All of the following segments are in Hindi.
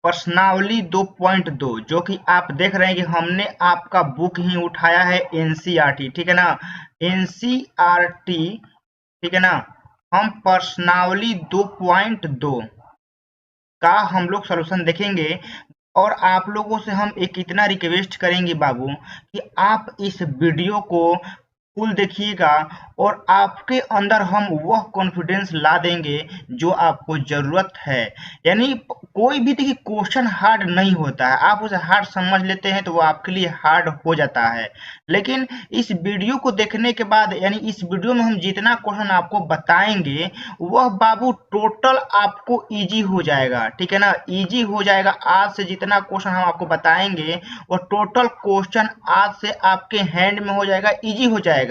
प्रश्नावली 2.2 जो कि आप देख रहे हैं कि हमने आपका बुक ही उठाया है एनसीईआरटी, ठीक है ना, एनसीईआरटी, ठीक है ना। हम प्रश्नावली 2.2 का हम लोग सॉल्यूशन देखेंगे और आप लोगों से हम एक इतना रिक्वेस्ट करेंगे बाबू कि आप इस वीडियो को फुल देखिएगा और आपके अंदर हम वह कॉन्फिडेंस ला देंगे जो आपको जरूरत है। यानी कोई भी देखिए क्वेश्चन हार्ड नहीं होता है, आप उसे हार्ड समझ लेते हैं तो वो आपके लिए हार्ड हो जाता है। लेकिन इस वीडियो को देखने के बाद यानी इस वीडियो में हम जितना क्वेश्चन आपको बताएंगे वह बाबू टोटल आपको इजी हो जाएगा, ठीक है ना, इजी हो जाएगा। आज से जितना क्वेश्चन हम आपको बताएंगे वो टोटल क्वेश्चन आज से आपके हैंड में हो जाएगा, इजी हो जाएगा।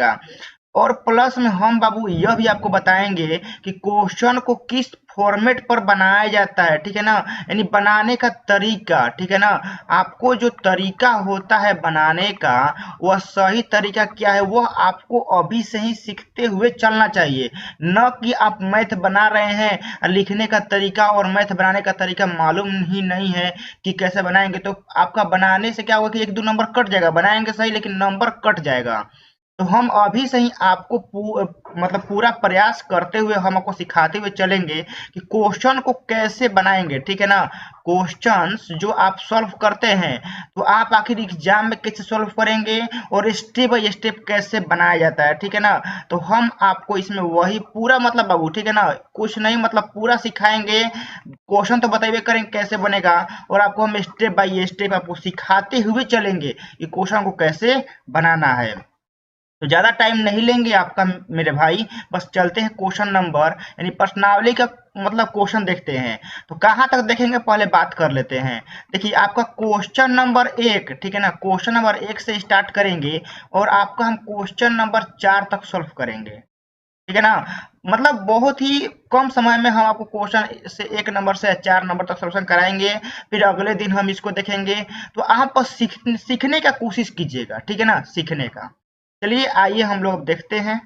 और प्लस में हम बाबू यह भी आपको बताएंगे कि क्वेश्चन को किस फॉर्मेट पर बनाया जाता है, ठीक है ना, यानी बनाने का तरीका, ठीक है ना। आपको जो तरीका होता है बनाने का वह सही तरीका क्या है वह आपको अभी से ही सीखते हुए चलना चाहिए, न कि आप मैथ बना रहे हैं लिखने का तरीका और मैथ बनाने का तरीका मालूम ही नहीं है कि कैसे बनाएंगे तो आपका बनाने से क्या होगा कि 1-2 नंबर कट जाएगा, बनाएंगे सही लेकिन नंबर कट जाएगा। तो हम अभी से ही आपको मतलब पूरा प्रयास करते हुए हम आपको सिखाते हुए चलेंगे कि क्वेश्चन को कैसे बनाएंगे, ठीक है ना। क्वेश्चंस जो आप सॉल्व करते हैं तो आप आखिर एग्जाम में कैसे सॉल्व करेंगे और स्टेप बाय स्टेप कैसे बनाया जाता है, ठीक है ना। तो हम आपको इसमें वही पूरा मतलब बाबू, ठीक है ना, कुछ नहीं मतलब पूरा सिखाएंगे। क्वेश्चन तो बताइए करेंगे कैसे बनेगा और आपको हम स्टेप बाय स्टेप आपको सिखाते हुए चलेंगे कि क्वेश्चन को कैसे बनाना है। तो ज्यादा टाइम नहीं लेंगे आपका मेरे भाई, बस चलते हैं क्वेश्चन नंबर यानी प्रश्नावली का मतलब क्वेश्चन देखते हैं। तो कहाँ तक देखेंगे पहले बात कर लेते हैं। देखिए आपका क्वेश्चन नंबर 1, ठीक है ना, क्वेश्चन नंबर 1 से स्टार्ट करेंगे और आपका हम क्वेश्चन नंबर 4 तक सॉल्व करेंगे, ठीक है ना। मतलब बहुत ही कम समय में हम आपको क्वेश्चन से 1 नंबर से 4 नंबर तक सॉल्यूशन कराएंगे, फिर अगले दिन हम इसको देखेंगे। तो आप बस सीखने का कोशिश कीजिएगा, ठीक है ना, सीखने का। चलिए आइए हम लोग देखते हैं।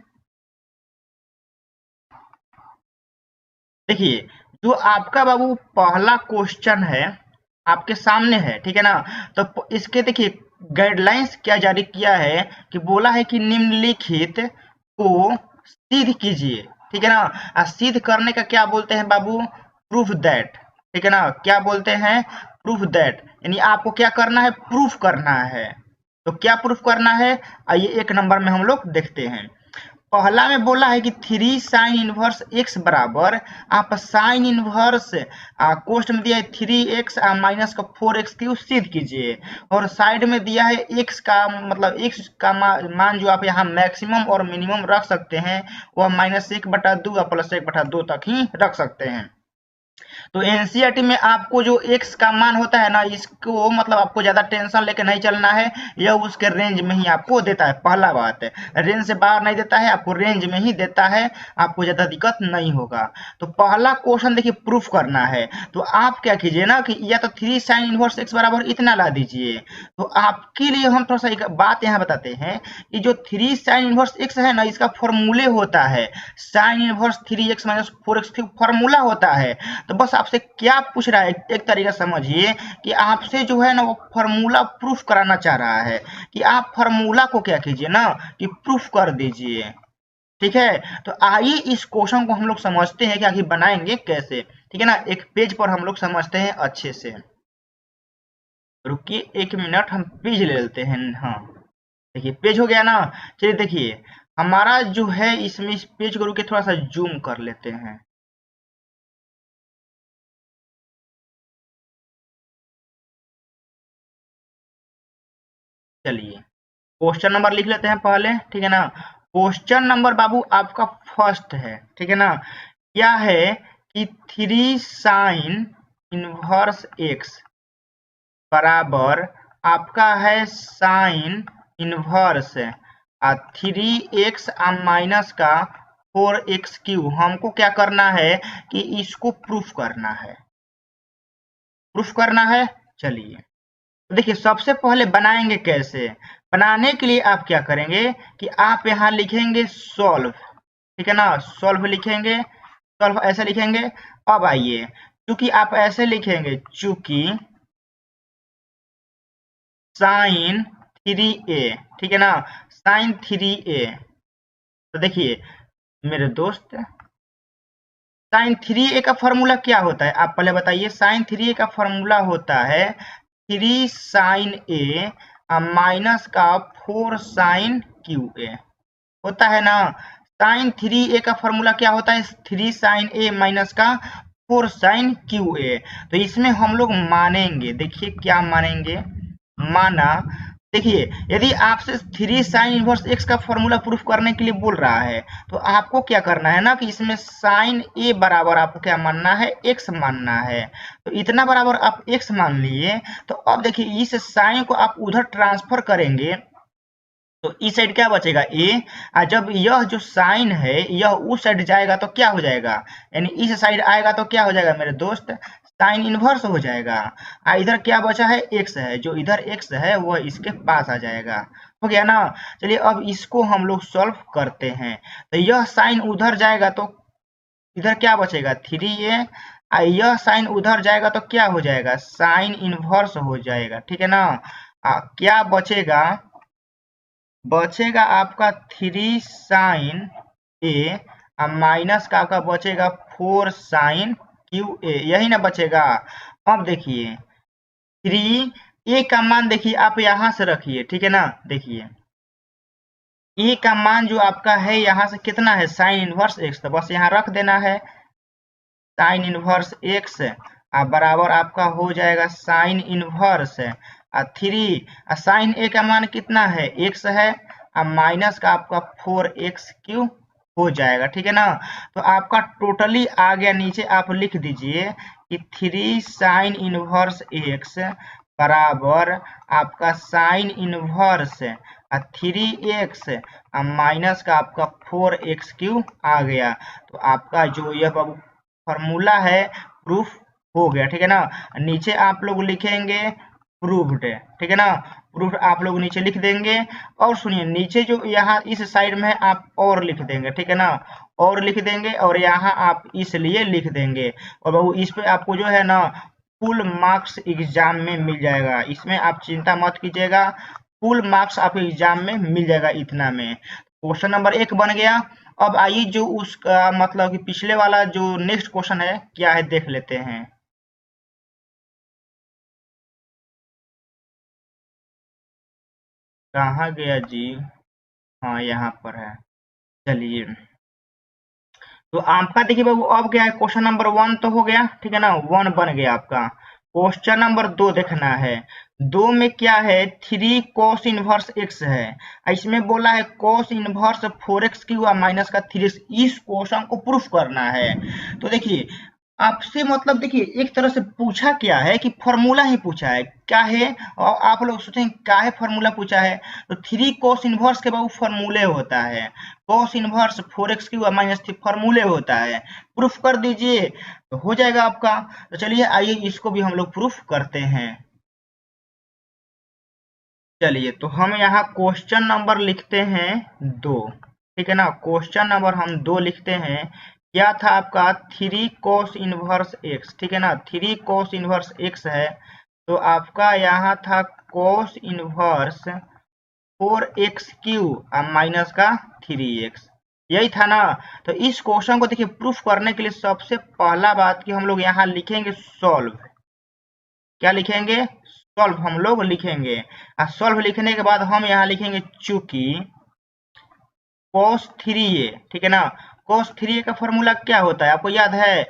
देखिए जो आपका बाबू पहला क्वेश्चन है आपके सामने है, ठीक है ना। तो इसके देखिए गाइडलाइंस क्या जारी किया है कि बोला है कि निम्नलिखित को सिद्ध कीजिए, ठीक है ना। सिद्ध करने का क्या बोलते हैं बाबू, प्रूफ दैट, ठीक है ना, क्या बोलते हैं, प्रूफ दैट, यानी आपको क्या करना है, प्रूफ करना है। तो क्या प्रूफ करना है, आइए 1 नंबर में हम लोग देखते हैं। पहला में बोला है कि 3 साइन इनवर्स एक्स बराबर, आप साइन इनवर्स कोष्ट में दिया है 3x माइनस का 4x क्यूब सिद्ध कीजिए। और साइड में दिया है x का मतलब x का मान जो आप यहाँ मैक्सिमम और मिनिमम रख सकते हैं वह -1/2 और +1/2 तक ही रख सकते हैं। तो एनसीईआरटी में आपको जो एक्स का मान होता है ना इसको मतलब आपको ज्यादा टेंशन लेके नहीं चलना है, यह उसके रेंज में ही आपको देता है। पहला बात है रेंज से बाहर नहीं देता है, आपको रेंज में ही देता है, आपको ज्यादा दिक्कत नहीं होगा। तो पहला क्वेश्चन देखिए प्रूफ करना है, तो आप क्या कीजिए ना कि या तो 3 साइन इनवर्स एक्स बराबर इतना ला दीजिए। तो आपके लिए हम थोड़ा सा एक बात यहाँ बताते हैं कि जो 3 साइन इनवर्स एक्स है ना इसका फॉर्मूले होता है sine inverse 3x minus 4x formula होता है। तो बस आपसे क्या पूछ रहा है एक तरीका समझिए कि आपसे जो है ना वो फॉर्मूला प्रूफ कराना चाह रहा है कि आप फॉर्मूला को क्या कीजिए ना कि प्रूफ कर दीजिए, ठीक है। तो आइए इस क्वेश्चन को हम लोग समझते हैं कि आखिर बनाएंगे कैसे, ठीक है ना। एक पेज पर हम लोग समझते हैं अच्छे से, रुकिए 1 मिनट हम पेज ले लेते हैं। हाँ देखिए पेज हो गया ना। चलिए देखिए हमारा जो है इसमें इस पेज को रुके थोड़ा सा जूम कर लेते हैं। चलिए क्वेश्चन नंबर लिख लेते हैं पहले, ठीक है ना। क्वेश्चन नंबर बाबू आपका फर्स्ट है, ठीक है ना। क्या है कि 3 साइन इनवर्स एक्स बराबर आपका है साइन इनवर्स 3x माइनस का 4x क्यूब। हमको क्या करना है कि इसको प्रूफ करना है, प्रूफ करना है। चलिए देखिए सबसे पहले बनाएंगे कैसे, बनाने के लिए आप क्या करेंगे कि आप यहाँ लिखेंगे सॉल्व, ठीक है ना, सॉल्व लिखेंगे, सॉल्व ऐसे लिखेंगे। अब आइए चूंकि आप ऐसे लिखेंगे, चूंकि साइन 3a, ठीक है ना, साइन 3a। तो देखिए मेरे दोस्त, साइन 3a का फॉर्मूला क्या होता है आप पहले बताइए। साइन 3a का फॉर्मूला होता है 3 साइन ए माइनस का 4 साइन क्यू ए, होता है ना। साइन 3a का फॉर्मूला क्या होता है, 3 साइन ए माइनस का 4 साइन क्यू ए। तो इसमें हम लोग मानेंगे, देखिए क्या मानेंगे, माना, देखिए यदि आपसे 3 साइन इनवर्स एक्स का फॉर्मूला प्रूफ करने के लिए बोल रहा है, तो आपको क्या करना है ना कि इसमें साइन ए बराबर आपको क्या मानना है, एक्स मानना है। तो इतना बराबर आप एक्स मान लिए। तो अब देखिए इस साइन को आप उधर ट्रांसफर करेंगे तो इस साइड क्या बचेगा ए, और जब यह जो साइन है यह उस साइड जाएगा तो क्या हो जाएगा, यानी इस साइड आएगा तो क्या हो जाएगा मेरे दोस्त, साइन इनवर्स हो जाएगा। इधर क्या बचा है, एक्स है, जो इधर एक्स है वह इसके पास आ जाएगा। हो गया ना। चलिए अब इसको हम लोग सॉल्व करते हैं। तो यह साइन उधर जाएगा तो इधर क्या बचेगा, 3a, यह साइन उधर जाएगा तो क्या हो जाएगा, साइन इनवर्स हो जाएगा, ठीक है ना। क्या बचेगा, बचेगा आपका 3 साइन ए माइनस का आपका बचेगा 4 साइन क्यू ए, यही ना बचेगा। अब देखिए 3 ए का मान देखिए आप यहां से रखिए, ठीक है ना। देखिए ए का मान जो आपका है यहाँ से कितना है, साइन इनवर्स एक्स, तो बस यहाँ रख देना है साइन इनवर्स एक्स बराबर आपका हो जाएगा साइन इनवर्स 3, साइन ए का मान कितना है, एक्स है, माइनस का आपका 4x क्यूब हो जाएगा, ठीक है ना। तो आपका टोटली आ गया, नीचे आप लिख दीजिए कि 3 साइन इनवर्स एक्स बराबर आपका साइन इनवर्स 3x माइनस का आपका 4x क्यूब आ गया। तो आपका जो यह फॉर्मूला है प्रूफ हो गया, ठीक है ना। नीचे आप लोग लिखेंगे प्रूव्ड, ठीक है ना, प्रूफ आप लोग नीचे लिख देंगे। और सुनिए नीचे जो यहाँ इस साइड में है आप और लिख देंगे, ठीक है ना, और लिख देंगे, और यहाँ आप इसलिए लिख देंगे। और बाबू इस पे आपको जो है ना फुल मार्क्स एग्जाम में मिल जाएगा, इसमें आप चिंता मत कीजिएगा, फुल मार्क्स आपको एग्जाम में मिल जाएगा इतना में। क्वेश्चन नंबर 1 बन गया। अब आइए जो उसका मतलब कि पिछले वाला जो नेक्स्ट क्वेश्चन है क्या है देख लेते हैं। कहाँ गया जी, हाँ यहाँ पर है। चलिए तो आपका देखिए बाबू अब क्या है, क्वेश्चन नंबर 1 तो हो गया, ठीक है ना, 1 बन गया आपका। क्वेश्चन नंबर 2 देखना है। 2 में क्या है, 3 cos इनवर्स x है, इसमें बोला है cos inverse 4x cube minus का 3x, इस क्वेश्चन को प्रूफ करना है। तो देखिए आपसे मतलब देखिए एक तरह से पूछा क्या है कि फॉर्मूला ही पूछा है क्या है, और आप लोग सोचेंगे क्या है फॉर्मूला पूछा है, तो 3 cos इनवर्स के बाद फॉर्मूले होता है, cos inverse 4x cube minus 3 फॉर्मूले होता है, प्रूफ कर दीजिए तो हो जाएगा आपका। तो चलिए आइए इसको भी हम लोग प्रूफ करते हैं। चलिए तो हम यहाँ क्वेश्चन नंबर लिखते हैं 2, ठीक है ना, क्वेश्चन नंबर हम 2 लिखते हैं। क्या था आपका 3 cos इनवर्स x, ठीक है ना, 3 cos इनवर्स x है, तो आपका यहाँ था cos inverse 4x cube minus का 3x, यही था ना। तो इस क्वेश्चन को देखिए प्रूफ करने के लिए सबसे पहला बात कि हम लोग यहाँ लिखेंगे सॉल्व, क्या लिखेंगे, सॉल्व हम लोग लिखेंगे। और सॉल्व लिखने के बाद हम यहाँ लिखेंगे चूंकि cos 3a, ठीक है ना, cos 3a का फॉर्मूला क्या होता है आपको याद है,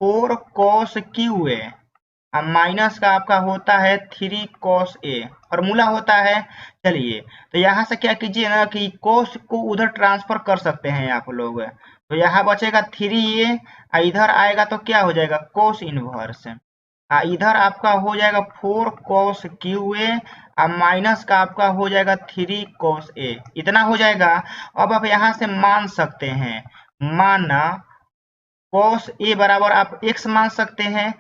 4 cos qa माइनस का आपका होता है 3 cos a, फॉर्मूला होता है। चलिए तो यहाँ से क्या कीजिए ना कि cos को उधर ट्रांसफर कर सकते हैं आप लोग, तो यहाँ बचेगा 3a, इधर आएगा तो क्या हो जाएगा cos इनवर्स, इधर आपका हो जाएगा 4 cos qa माइनस का आपका हो जाएगा 3 cos a, इतना हो जाएगा। अब आप यहाँ से मान सकते हैं, माना cos a बराबर आप x मान सकते हैं,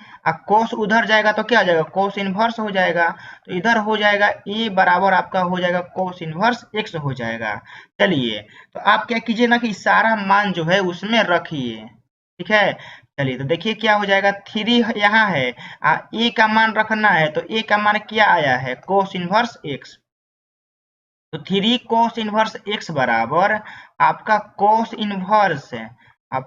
cos उधर जाएगा तो क्या हो जाएगा cos इनवर्स हो जाएगा, तो इधर हो जाएगा a बराबर आपका हो जाएगा cos इनवर्स x हो जाएगा। चलिए तो आप क्या कीजिए ना कि सारा मान जो है उसमें रखिए, ठीक है। चलिए तो देखिए क्या हो जाएगा, 3 यहाँ है, ए का मान रखना है, तो ए का मान क्या आया है, कोस इनवर्स एक्स। तो 3 कोस इनवर्स एक्स बराबर आपका कोस इनवर्स अब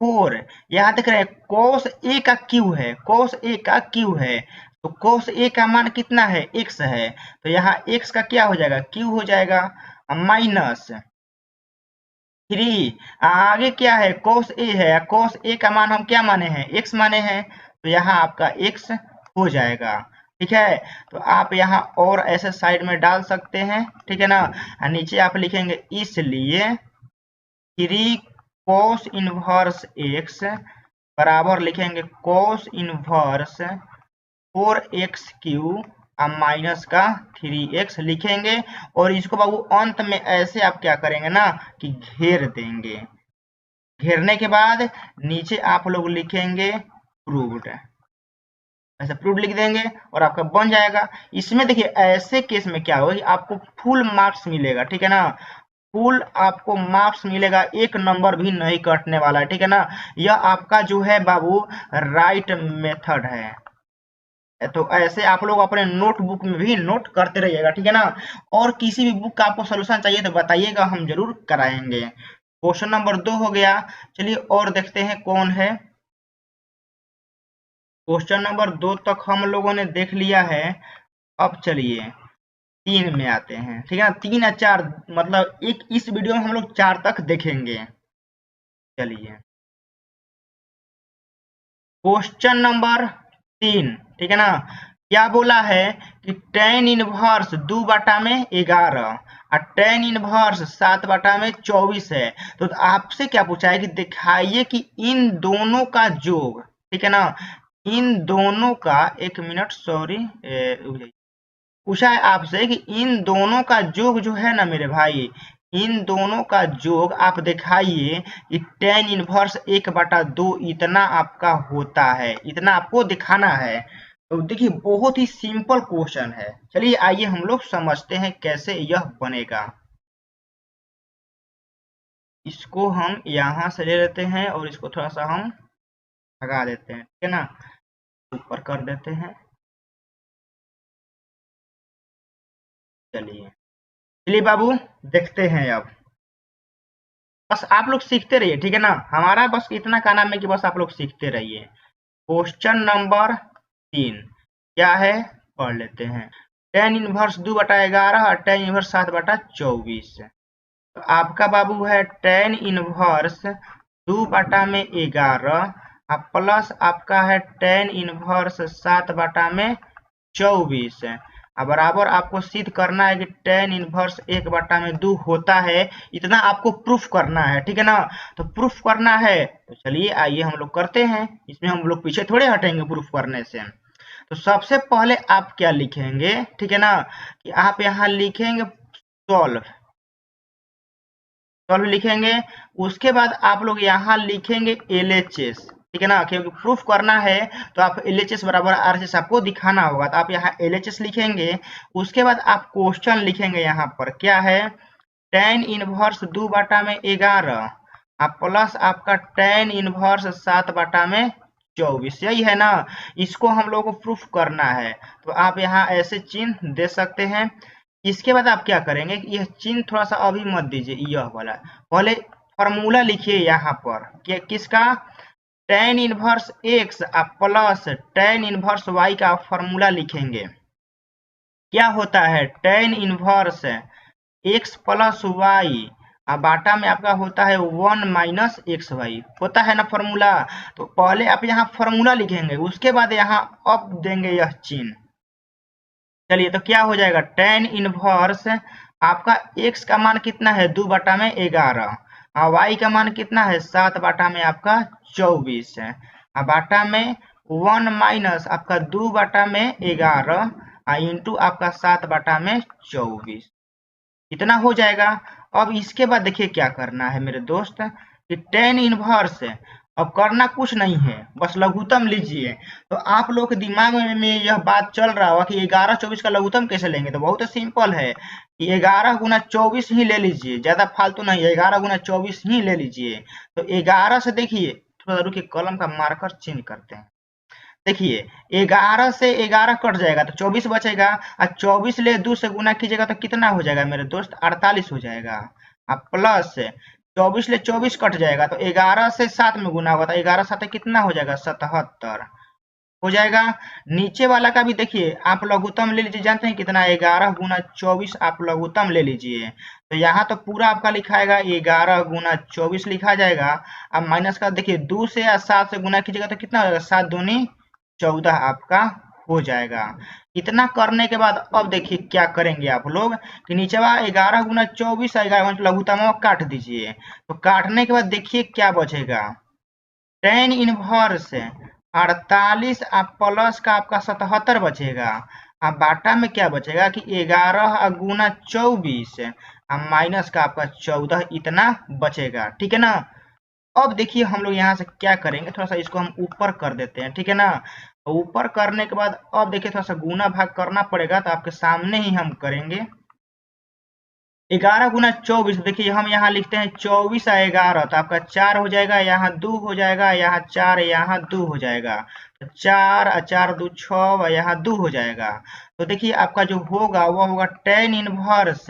4, यहाँ देख रहे हैं कोस ए का क्यू है, कोस ए का क्यू है, तो कोस ए का मान कितना है, एक्स है, तो यहाँ एक्स का क्या हो जाएगा, क्यू हो जाएगा, माइनस 3, आगे क्या है, कोस ए है, कोस ए का मान हम क्या माने हैं, एक्स माने हैं, तो यहाँ आपका एक्स हो जाएगा। ठीक है, तो आप यहाँ और ऐसे साइड में डाल सकते हैं, ठीक है ना, नीचे आप लिखेंगे इसलिए 3 कोस इनवर्स एक्स बराबर लिखेंगे cos inverse 4x Q minus का 3x लिखेंगे, और इसको बाबू अंत में ऐसे आप क्या करेंगे ना कि घेर देंगे, घेरने के बाद नीचे आप लोग लिखेंगे प्रूव्ड, ऐसे प्रूव्ड लिख देंगे और आपका बन जाएगा। इसमें देखिए ऐसे केस में क्या होगा कि आपको फुल मार्क्स मिलेगा, ठीक है ना, फुल आपको मार्क्स मिलेगा, एक नंबर भी नहीं कटने वाला है, ठीक है ना। यह आपका जो है बाबू राइट मेथड है, तो ऐसे आप लोग अपने नोटबुक में भी नोट करते रहिएगा, ठीक है ना। और किसी भी बुक का आपको सोल्यूशन चाहिए तो बताइएगा, हम जरूर कराएंगे। क्वेश्चन नंबर 2 हो गया। चलिए और देखते हैं कौन है। क्वेश्चन नंबर 2 तक हम लोगों ने देख लिया है, अब चलिए 3 में आते हैं, ठीक है ना। 3 या 4 मतलब एक इस वीडियो में हम लोग 4 तक देखेंगे। चलिए क्वेश्चन नंबर 3, ठीक है ना, क्या बोला है कि tan इनवर्स 2/11 और tan इनवर्स 7/24 है। तो आपसे क्या पूछा है कि दिखाइए कि इन दोनों का योग, ठीक है ना, इन दोनों का, एक मिनट सॉरी, पूछा है आपसे कि इन दोनों का योग जो है ना मेरे भाई, इन दोनों का योग आप दिखाइए कि tan इनवर्स 1/2 इतना आपका होता है, इतना आपको दिखाना है। तो देखिए बहुत ही सिंपल क्वेश्चन है। चलिए आइए हम लोग समझते हैं कैसे यह बनेगा। इसको हम यहाँ से ले लेते हैं और इसको थोड़ा सा हम लगा देते हैं, ठीक है ना, ऊपर कर देते हैं। चलिए चलिए बाबू देखते हैं अब, बस आप लोग सीखते रहिए, ठीक है ना, हमारा बस इतना का नाम है कि बस आप लोग सीखते रहिए। क्वेश्चन नंबर 3 क्या है पढ़ लेते हैं। tan इनवर्स 2/11 और tan इनवर्स 7/24। तो आपका बाबू है tan इनवर्स 2/11 प्लस आपका है tan इनवर्स 7/24, बराबर आपको सिद्ध करना है कि tan इनवर्स 1/2 होता है, इतना आपको प्रूफ करना है, ठीक है ना। तो प्रूफ करना है तो चलिए आइए हम लोग करते हैं, इसमें हम लोग पीछे थोड़े हटेंगे प्रूफ करने से। तो सबसे पहले आप क्या लिखेंगे, ठीक है ना, कि आप यहाँ लिखेंगे सॉल्व, सॉल्व लिखेंगे। उसके बाद आप लोग यहाँ लिखेंगे LHS, ठीक है ना, क्योंकि प्रूफ करना है तो आप LHS बराबर RHS आपको दिखाना होगा, तो आप यहाँ LHS लिखेंगे। उसके बाद आप क्वेश्चन लिखेंगे, यहाँ पर क्या है, tan इनवर्स 2/11 प्लस आपका tan इनवर्स 7/24, यही है ना। इसको हम लोग को प्रूफ करना है, तो आप यहाँ ऐसे चिन्ह दे सकते हैं। इसके बाद आप क्या करेंगे कि यह चिन्ह थोड़ा सा अभी मत दीजिए, यह वाला पहले फॉर्मूला लिखिए यहाँ पर, कि किसका, tan inverse x plus tan inverse y का फॉर्मूला लिखेंगे। क्या होता है, tan inverse x plus y बाटा में आपका होता है 1 माइनस एक्स वाई, होता है ना फॉर्मूला। तो पहले आप यहाँ फॉर्मूला लिखेंगे, उसके बाद यहाँ अब देंगे यह चिन्ह। चलिए तो क्या हो जाएगा, tan इनवर्स आपका x का मान कितना है 2/11 और y का मान कितना है 7/में आपका 24 है, बाटा में 1 माइनस आपका 2/11 इंटू आपका 7/24, इतना हो जाएगा। अब इसके बाद देखिए क्या करना है मेरे दोस्त, कि tan इनवर्स अब करना कुछ नहीं है, बस लघुत्तम लीजिए। तो आप लोग के दिमाग में यह बात चल रहा होगा कि 11/24 का लघुत्तम कैसे लेंगे, तो बहुत सिंपल है कि 11 गुना 24 ही ले लीजिए, ज्यादा फालतू नहीं, 11 गुना 24 ही ले लीजिए। तो 11 से देखिए रुकिए कलम का मार्कर चेंज करते हैं। देखिए 11 से 11 कट जाएगा तो 24 बचेगा, और 24 ले 2 से गुना कीजिएगा तो कितना हो जाएगा मेरे दोस्त, 48 हो जाएगा। अब प्लस 24 ले 24 कट जाएगा तो 11 से 7 में गुना होगा तो 11 7 कितना हो जाएगा, 77 हो जाएगा। नीचे वाला का भी देखिए आप लघुत्तम ले लीजिए, जानते हैं कितना, 11 गुना 24 आप लघुत्तम ले लीजिए तो यहाँ तो पूरा आपका लिखाएगा 11 गुना 24 लिखा जाएगा। अब माइनस का देखिए 2 से या 7 से गुना कीजिएगा तो कितना हो जाएगा, 7 दूनी 14 आपका हो जाएगा। इतना करने के बाद अब देखिए क्या करेंगे आप लोग कि नीचे वाला 11 गुना 24 लघुत्तम काट दीजिए, तो काटने के बाद देखिए क्या बचेगा, tan इनवर्स 48 प्लस का आपका 77 बचेगा। अब बाटा में क्या बचेगा कि 11 गुना 24 माइनस का आपका 14 इतना बचेगा, ठीक है ना। अब देखिए हम लोग यहाँ से क्या करेंगे, थोड़ा सा इसको हम ऊपर कर देते हैं, ठीक है ना। ऊपर करने के बाद अब देखिए थोड़ा सा गुना भाग करना पड़ेगा तो आपके सामने ही हम करेंगे। 11 गुना 24 देखिए हम यहाँ लिखते हैं 24 और 11 तो आपका 4 हो जाएगा, यहाँ 2 हो जाएगा, यहाँ 4 यहाँ 2 हो जाएगा, तो 4 और 4 2 6 और यहाँ 2 हो जाएगा। तो देखिए आपका जो होगा वो होगा tan इनवर्स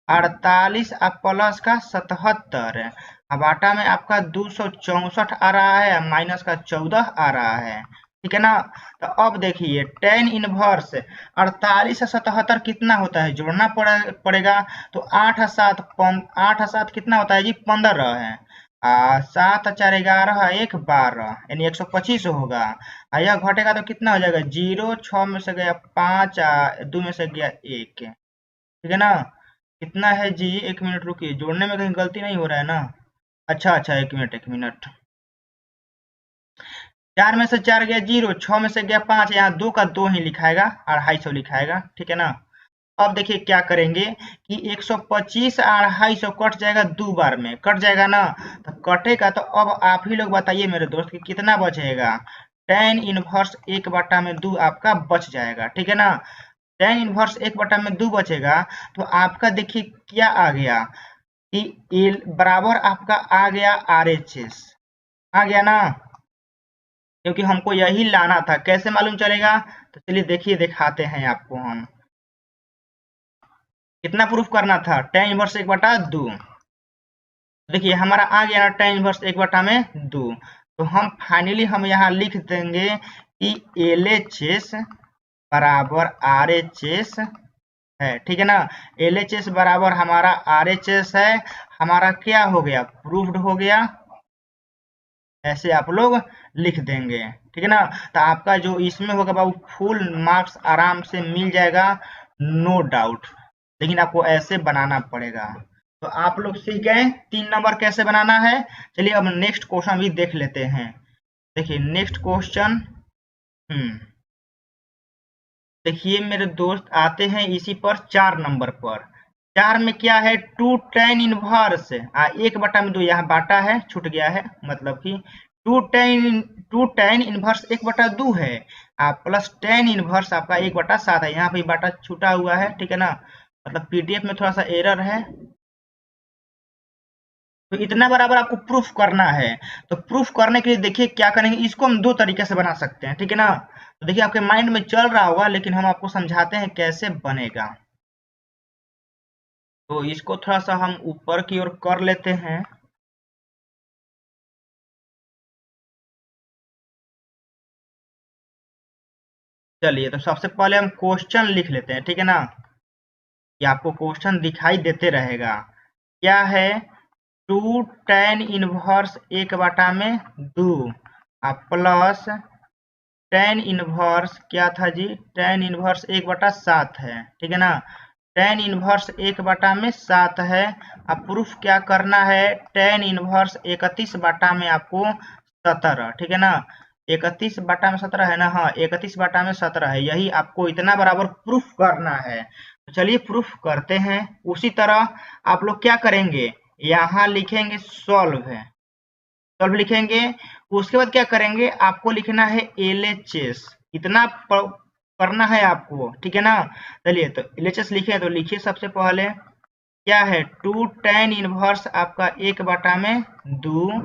48 प्लस का 77, अब आटा में आपका 264 आ रहा है, माइनस का 14 आ रहा है, ठीक है ना। तो अब देखिए tan इनवर्स 48 से 77 कितना होता है, जोड़ना पड़ेगा तो 8 और 7 कितना होता है जी, 15 है। 7 और 4 11 1 12 यानी 125 होगा। यह घटेगा तो कितना हो जाएगा, 0 6 में से गया 5 2 में से गया 1, ठीक है ना। कितना है जी, 1 मिनट रुकिए, जोड़ने में कहीं गलती नहीं हो रहा है ना। अच्छा 1 मिनट 4 में से 4 गया 0, 6 में से गया 5, यहाँ 2 का 2 ही लिखाएगा, 250 लिखाएगा, ठीक है ना। अब देखिए क्या करेंगे कि 125 250 कट जाएगा, 2 बार में कट जाएगा ना, तो कटेगा तो अब आप ही लोग बताइए मेरे दोस्त कि कितना बचेगा। tan इनवर्स 1/2 आपका बच जाएगा, ठीक है ना। tan इनवर्स 1/2 बचेगा तो आपका देखिए क्या आ गया कि एल बराबर आपका आ गया RHS, आ गया ना, क्योंकि हमको यही लाना था। कैसे मालूम चलेगा, तो चलिए देखिए दिखाते हैं आपको हम। कितना प्रूफ करना था, tan इनवर्स 1/2, देखिए हमारा आ गया ना tan इनवर्स 1/2, तो हम फाइनली हम यहाँ लिख देंगे कि LHS बराबर RHS है, ठीक है ना। LHS बराबर हमारा RHS है, हमारा क्या हो गया, प्रूफ्ड हो गया, ऐसे आप लोग लिख देंगे, ठीक है ना। तो आपका जो इसमें होगा बाबू फुल मार्क्स आराम से मिल जाएगा, नो डाउट, लेकिन आपको ऐसे बनाना पड़ेगा। तो आप लोग सीख गए 3 नंबर कैसे बनाना है। चलिए अब नेक्स्ट क्वेश्चन भी देख लेते हैं। देखिए नेक्स्ट क्वेश्चन, देखिए मेरे दोस्त आते हैं इसी पर 4 नंबर पर। 4 में क्या है, 2 tan इनवर्स 1/2, यहाँ बाटा है छूट गया है, मतलब कि 2 tan इनवर्स 1/2 है, प्लस tan इनवर्स आपका 1/7 है, यहाँ पे बाटा छूटा हुआ है, ठीक है ना। मतलब पीडीएफ में थोड़ा सा एरर है, तो इतना बराबर आपको प्रूफ करना है। तो प्रूफ करने के लिए देखिए क्या करेंगे, इसको हम 2 तरीके से बना सकते हैं, ठीक है ना। तो देखिए आपके माइंड में चल रहा होगा, लेकिन हम आपको समझाते हैं कैसे बनेगा। तो इसको थोड़ा सा हम ऊपर की ओर कर लेते हैं। चलिए तो सबसे पहले हम क्वेश्चन लिख लेते हैं, ठीक है ना। ये आपको क्वेश्चन दिखाई देते रहेगा, क्या है, 2 tan inverse 1/2 plus tan inverse क्या था जी, tan इनवर्स 1/7 है, ठीक है ना। tan इनवर्स 1/7 है। अब प्रूफ क्या करना है, tan इनवर्स 31/में आपको 17, ठीक है ना। 31/17 है ना, हाँ 31/17 है, यही आपको इतना बराबर प्रूफ करना है। तो चलिए प्रूफ करते हैं। उसी तरह आप लोग क्या करेंगे, यहाँ लिखेंगे सॉल्व है, सॉल्व लिखेंगे। उसके बाद क्या करेंगे, आपको लिखना है LHS, इतना करना है आपको, ठीक है ना। चलिए तो LHS लिखे, तो लिखिए सबसे पहले क्या है, 2 tan इनवर्स आपका 1/2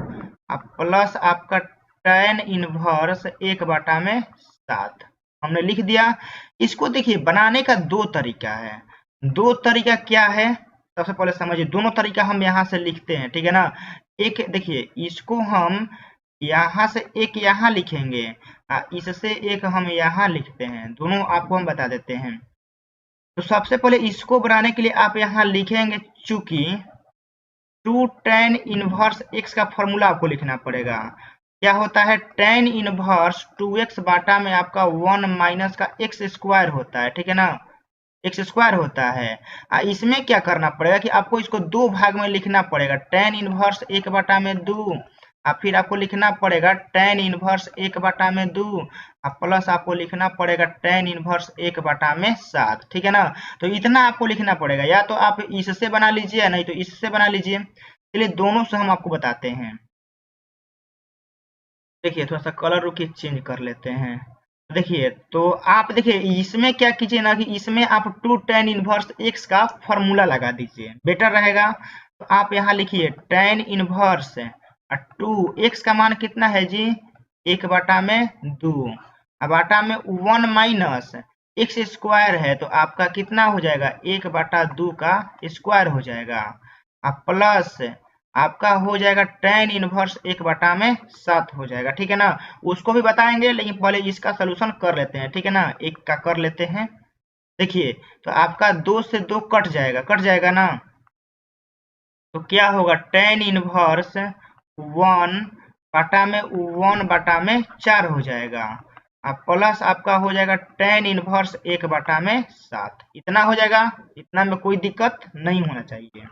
प्लस आपका tan इनवर्स 1/7 हमने लिख दिया। इसको देखिए बनाने का दो तरीका है। दो तरीका क्या है, सबसे पहले समझिए। दोनों तरीका हम यहाँ से लिखते हैं, ठीक है ना। एक देखिए, इसको हम यहाँ से एक यहाँ लिखेंगे, इससे एक हम यहाँ लिखते हैं। दोनों आपको हम बता देते हैं। तो सबसे पहले इसको बनाने के लिए आप यहाँ लिखेंगे, चूंकि 2 tan इनवर्स x का फॉर्मूला आपको लिखना पड़ेगा। क्या होता है, tan इनवर्स 2x बाटा में आपका 1 माइनस का x स्क्वायर होता है, ठीक है ना, x स्क्वायर होता है। इसमें क्या करना पड़ेगा कि आपको इसको दो भाग में लिखना पड़ेगा, tan इनवर्स 1/2, फिर आपको लिखना पड़ेगा tan इनवर्स 1/2, प्लस आपको लिखना पड़ेगा tan इनवर्स 1/7, ठीक है ना। तो इतना आपको लिखना पड़ेगा, या तो आप इससे बना लीजिए, नहीं तो इससे बना लीजिए। चलिए दोनों से हम आपको बताते हैं। देखिए थोड़ा सा कलर रुकिए, चेंज कर लेते हैं। देखिए तो आप देखिए इसमें क्या कीजिए ना, कि इसमें आप 2 tan इनवर्स x का फॉर्मूला लगा दीजिए, बेटर रहेगा। तो आप यहाँ लिखिए tan इनवर्स 2x का मान कितना है जी, 1/2, बाटा में 1 माइनस x स्क्वायर है, तो आपका कितना हो जाएगा, 1/2 का स्क्वायर हो जाएगा। प्लस आपका हो जाएगा tan इनवर्स 1/7 हो जाएगा, ठीक है ना। उसको भी बताएंगे, लेकिन पहले इसका सोल्यूशन कर लेते हैं, ठीक है ना। एक का कर लेते हैं। देखिए तो आपका 2 से 2 कट जाएगा, कट जाएगा ना। तो क्या होगा, tan इनवर्स 1/4 हो जाएगा। प्लस आपका हो जाएगा tan इनवर्स 1/7, इतना हो जाएगा। इतना में कोई दिक्कत नहीं होना चाहिए।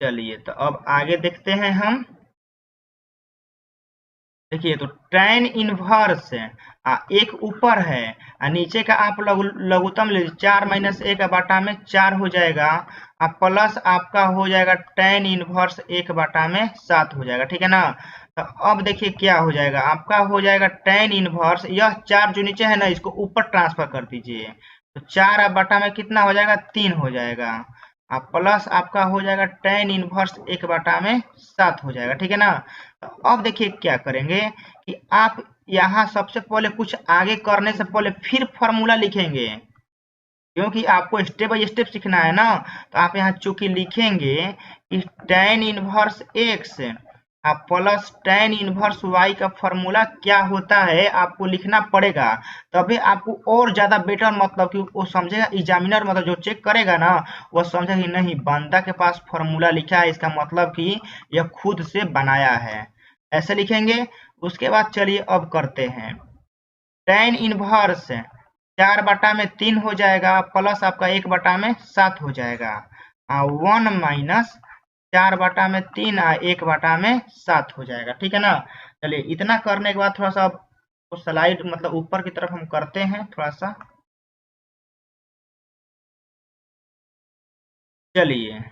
चलिए तो अब आगे देखते हैं हम। देखिए तो tan इनवर्स एक ऊपर है, नीचे का आप लघुत्तम ले 4 माइनस 1/4 हो जाएगा। प्लस आपका हो जाएगा tan इनवर्स 1/7 हो जाएगा, ठीक है ना। तो अब देखिए क्या हो जाएगा, आपका हो जाएगा tan इनवर्स, यह 4 जो नीचे है ना, इसको ऊपर ट्रांसफर कर दीजिए। तो 4 बटा में कितना हो जाएगा, 3 हो जाएगा। प्लस आपका हो जाएगा tan इनवर्स 1/7 हो जाएगा, ठीक है ना। तो अब देखिए क्या करेंगे कि आप यहाँ सबसे पहले कुछ आगे करने से पहले फिर फॉर्मूला लिखेंगे, क्योंकि आपको स्टेप बाय स्टेप सीखना है ना। तो आप यहाँ चूंकि लिखेंगे कि tan inverse x plus tan inverse y का फॉर्मूला क्या होता है आपको लिखना पड़ेगा, तभी आपको और ज्यादा बेटर, मतलब कि वो समझेगा एग्जामिनर, मतलब जो चेक करेगा ना, वो समझेगा कि नहीं बंदा के पास फॉर्मूला लिखा है, इसका मतलब कि यह खुद से बनाया है, ऐसे लिखेंगे। उसके बाद चलिए अब करते हैं। tan इनवर्स 4/3 हो जाएगा, प्लस आपका 1/7 हो जाएगा। 1 माइनस 4/3 1/7 हो जाएगा, ठीक है ना। चलिए इतना करने के बाद थोड़ा सा स्लाइड मतलब ऊपर की तरफ हम करते हैं थोड़ा सा। चलिए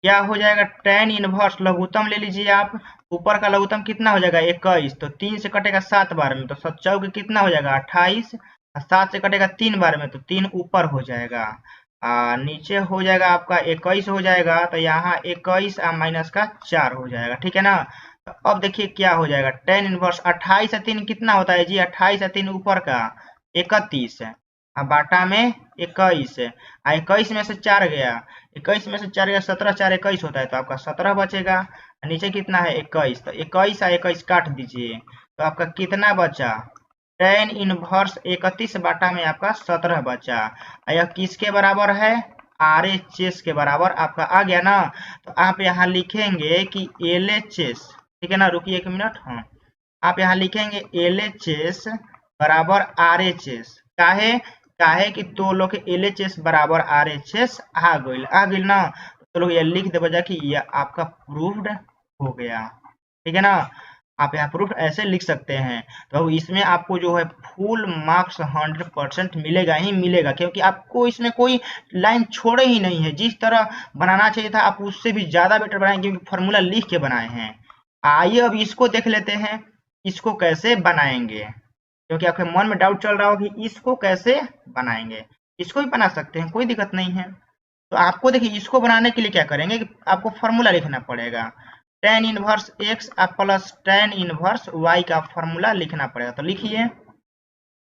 क्या हो जाएगा, tan इनवर्स लघुत्तम ले लीजिए आप। ऊपर का लघुत्तम कितना हो जाएगा, 21, तो 3 से कटेगा 7 बार में, तो 7 चौक कितना हो जाएगा, 28। 7 से कटेगा 3 बार में, तो 3 ऊपर हो जाएगा। नीचे हो जाएगा आपका 21 हो जाएगा, तो यहाँ 21 माइनस का 4 हो जाएगा, ठीक है ना। तो अब देखिए क्या हो जाएगा, tan इनवर्स 28 से 3 कितना होता है जी, 28 से 3 ऊपर का 31, बाटा में 21, 21 में से 4 गया, 21 में से 4 गया, 17 4 21 होता है, तो आपका 17 बचेगा। नीचे कितना है 21, तो 21 21 काट दीजिए, तो आपका कितना बचा, tan इनवर्स 31 बाटा में आपका 17 बचा। यह किसके बराबर है, RHS के बराबर आपका आ गया ना। तो आप यहाँ लिखेंगे कि LHS, ठीक है ना, रुकिए 1 मिनट। हाँ आप यहाँ लिखेंगे LHS बराबर RHS, काहे काहे कि दो लोग के LHS बराबर RHS आ गई ना। तो लोग ये लिख दे बजा कि यह आपका प्रूव्ड हो गया, ठीक है ना। आप यहाँ प्रूफ ऐसे लिख सकते हैं। तो इसमें आपको जो है फुल मार्क्स 100% मिलेगा ही मिलेगा, क्योंकि आपको इसमें कोई लाइन छोड़े ही नहीं है। जिस तरह बनाना चाहिए था आप उससे भी ज्यादा बेटर बनाए, क्योंकि फॉर्मूला लिख के बनाए हैं। आइए अब इसको देख लेते हैं, इसको कैसे बनाएंगे, क्योंकि आपके मन में डाउट चल रहा हो कि इसको कैसे बनाएंगे। इसको भी बना सकते हैं, कोई दिक्कत नहीं है। तो आपको देखिए इसको बनाने के लिए क्या करेंगे कि आपको फॉर्मूला लिखना पड़ेगा। tan inverse x plus tan inverse y का फॉर्मूला लिखना पड़ेगा। तो लिखिए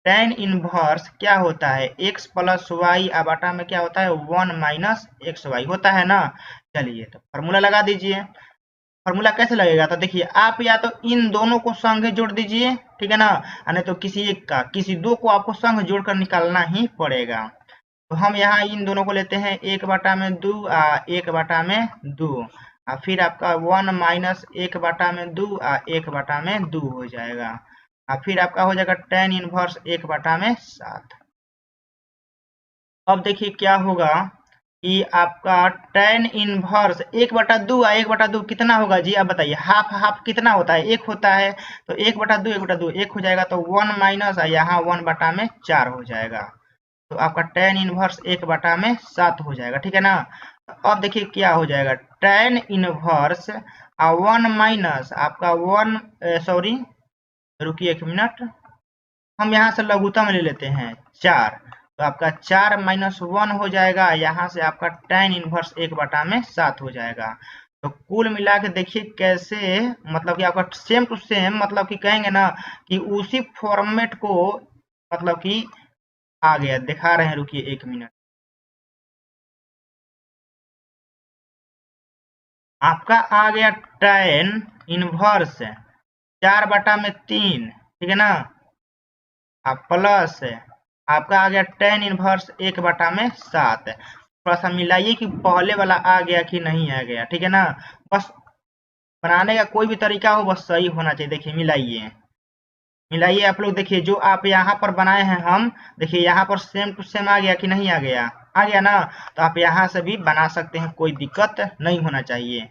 tan इनवर्स क्या होता है, x प्लस वाई बटा में क्या होता है 1 माइनस एक्स वाई होता है ना। चलिए तो फॉर्मूला लगा दीजिए। फॉर्मूला कैसे लगेगा, तो देखिए आप या तो इन दोनों को संग जोड़ दीजिए, ठीक है ना, नहीं तो किसी एक का, किसी दो को आपको संग जोड़कर निकालना ही पड़ेगा। तो हम यहाँ इन दोनों को लेते हैं, एक बटा में दो एक बटा में दो, फिर आपका 1 माइनस एक बटा में दो एक बटा में दो हो जाएगा, फिर आपका हो जाएगा tan इनवर्स एक बटा में 7। अब देखिए क्या होगा कि आपका tan इनवर्स एक बटा दो कितना होगा जी, आप बताइए। हाफ हाफ कितना होता है, एक होता है, तो एक बटा दो एक हो जाएगा, तो 1 माइनस यहाँ 1 बटा में 4 हो जाएगा। तो आपका tan इनवर्स एक बटा में 7 हो जाएगा, ठीक है ना। अब देखिए क्या हो जाएगा, tan इनवर्स 1 माइनस आपका 1 सॉरी रुकिए एक मिनट, हम यहाँ से लघुत्तम ले लेते हैं 4, तो आपका 4 माइनस 1 हो जाएगा, यहाँ से आपका tan इनवर्स एक बटा में 7 हो जाएगा। तो कुल मिला के देखिए कैसे, मतलब कि आपका सेम टू सेम, मतलब कि कहेंगे ना कि उसी फॉर्मेट को मतलब कि आ गया, दिखा रहे हैं, रुकिए एक मिनट। आपका आ गया tan इनवर्स 4 बटा में 3, ठीक है ना, प्लस आपका आ गया tan इनवर्स एक बटा में 7। थोड़ा सा मिलाइए कि पहले वाला आ गया कि नहीं आ गया, ठीक है ना। बस बनाने का कोई भी तरीका हो, बस सही होना चाहिए। देखिए मिलाइए मिलाइए आप लोग, देखिए जो आप यहाँ पर बनाए हैं हम, देखिए यहाँ पर सेम टू सेम आ गया कि नहीं आ गया, आ गया ना। तो आप यहाँ से भी बना सकते हैं, कोई दिक्कत नहीं होना चाहिए।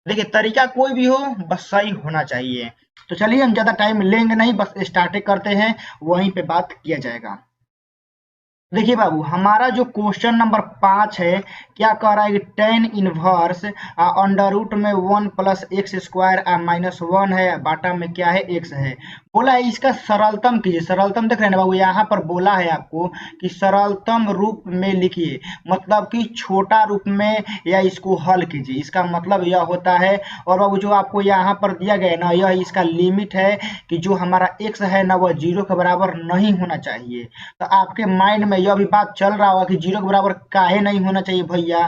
देखिए तरीका कोई भी हो, बस सही होना चाहिए। तो चलिए हम ज्यादा टाइम लेंगे नहीं, बस स्टार्ट करते हैं, वहीं पे बात किया जाएगा। देखिए बाबू, हमारा जो क्वेश्चन नंबर 5 है, क्या कह रहा है कि tan इनवर्स अंडर रूट में 1 प्लस एक्स स्क्वायर माइनस 1 है, बाटा में क्या है x है। बोला है इसका सरलतम कीजिए। सरलतम देख रहे हैं ना बाबू, यहाँ पर बोला है आपको कि सरलतम रूप में लिखिए, मतलब कि छोटा रूप में, या इसको हल कीजिए, इसका मतलब यह होता है। और बाबू जो आपको यहाँ पर दिया गया है ना, यह इसका लिमिट है कि जो हमारा x है ना, वह 0 के बराबर नहीं होना चाहिए। तो आपके माइंड में यह भी बात चल रहा होगा कि 0 के बराबर काहे नहीं होना चाहिए भैया।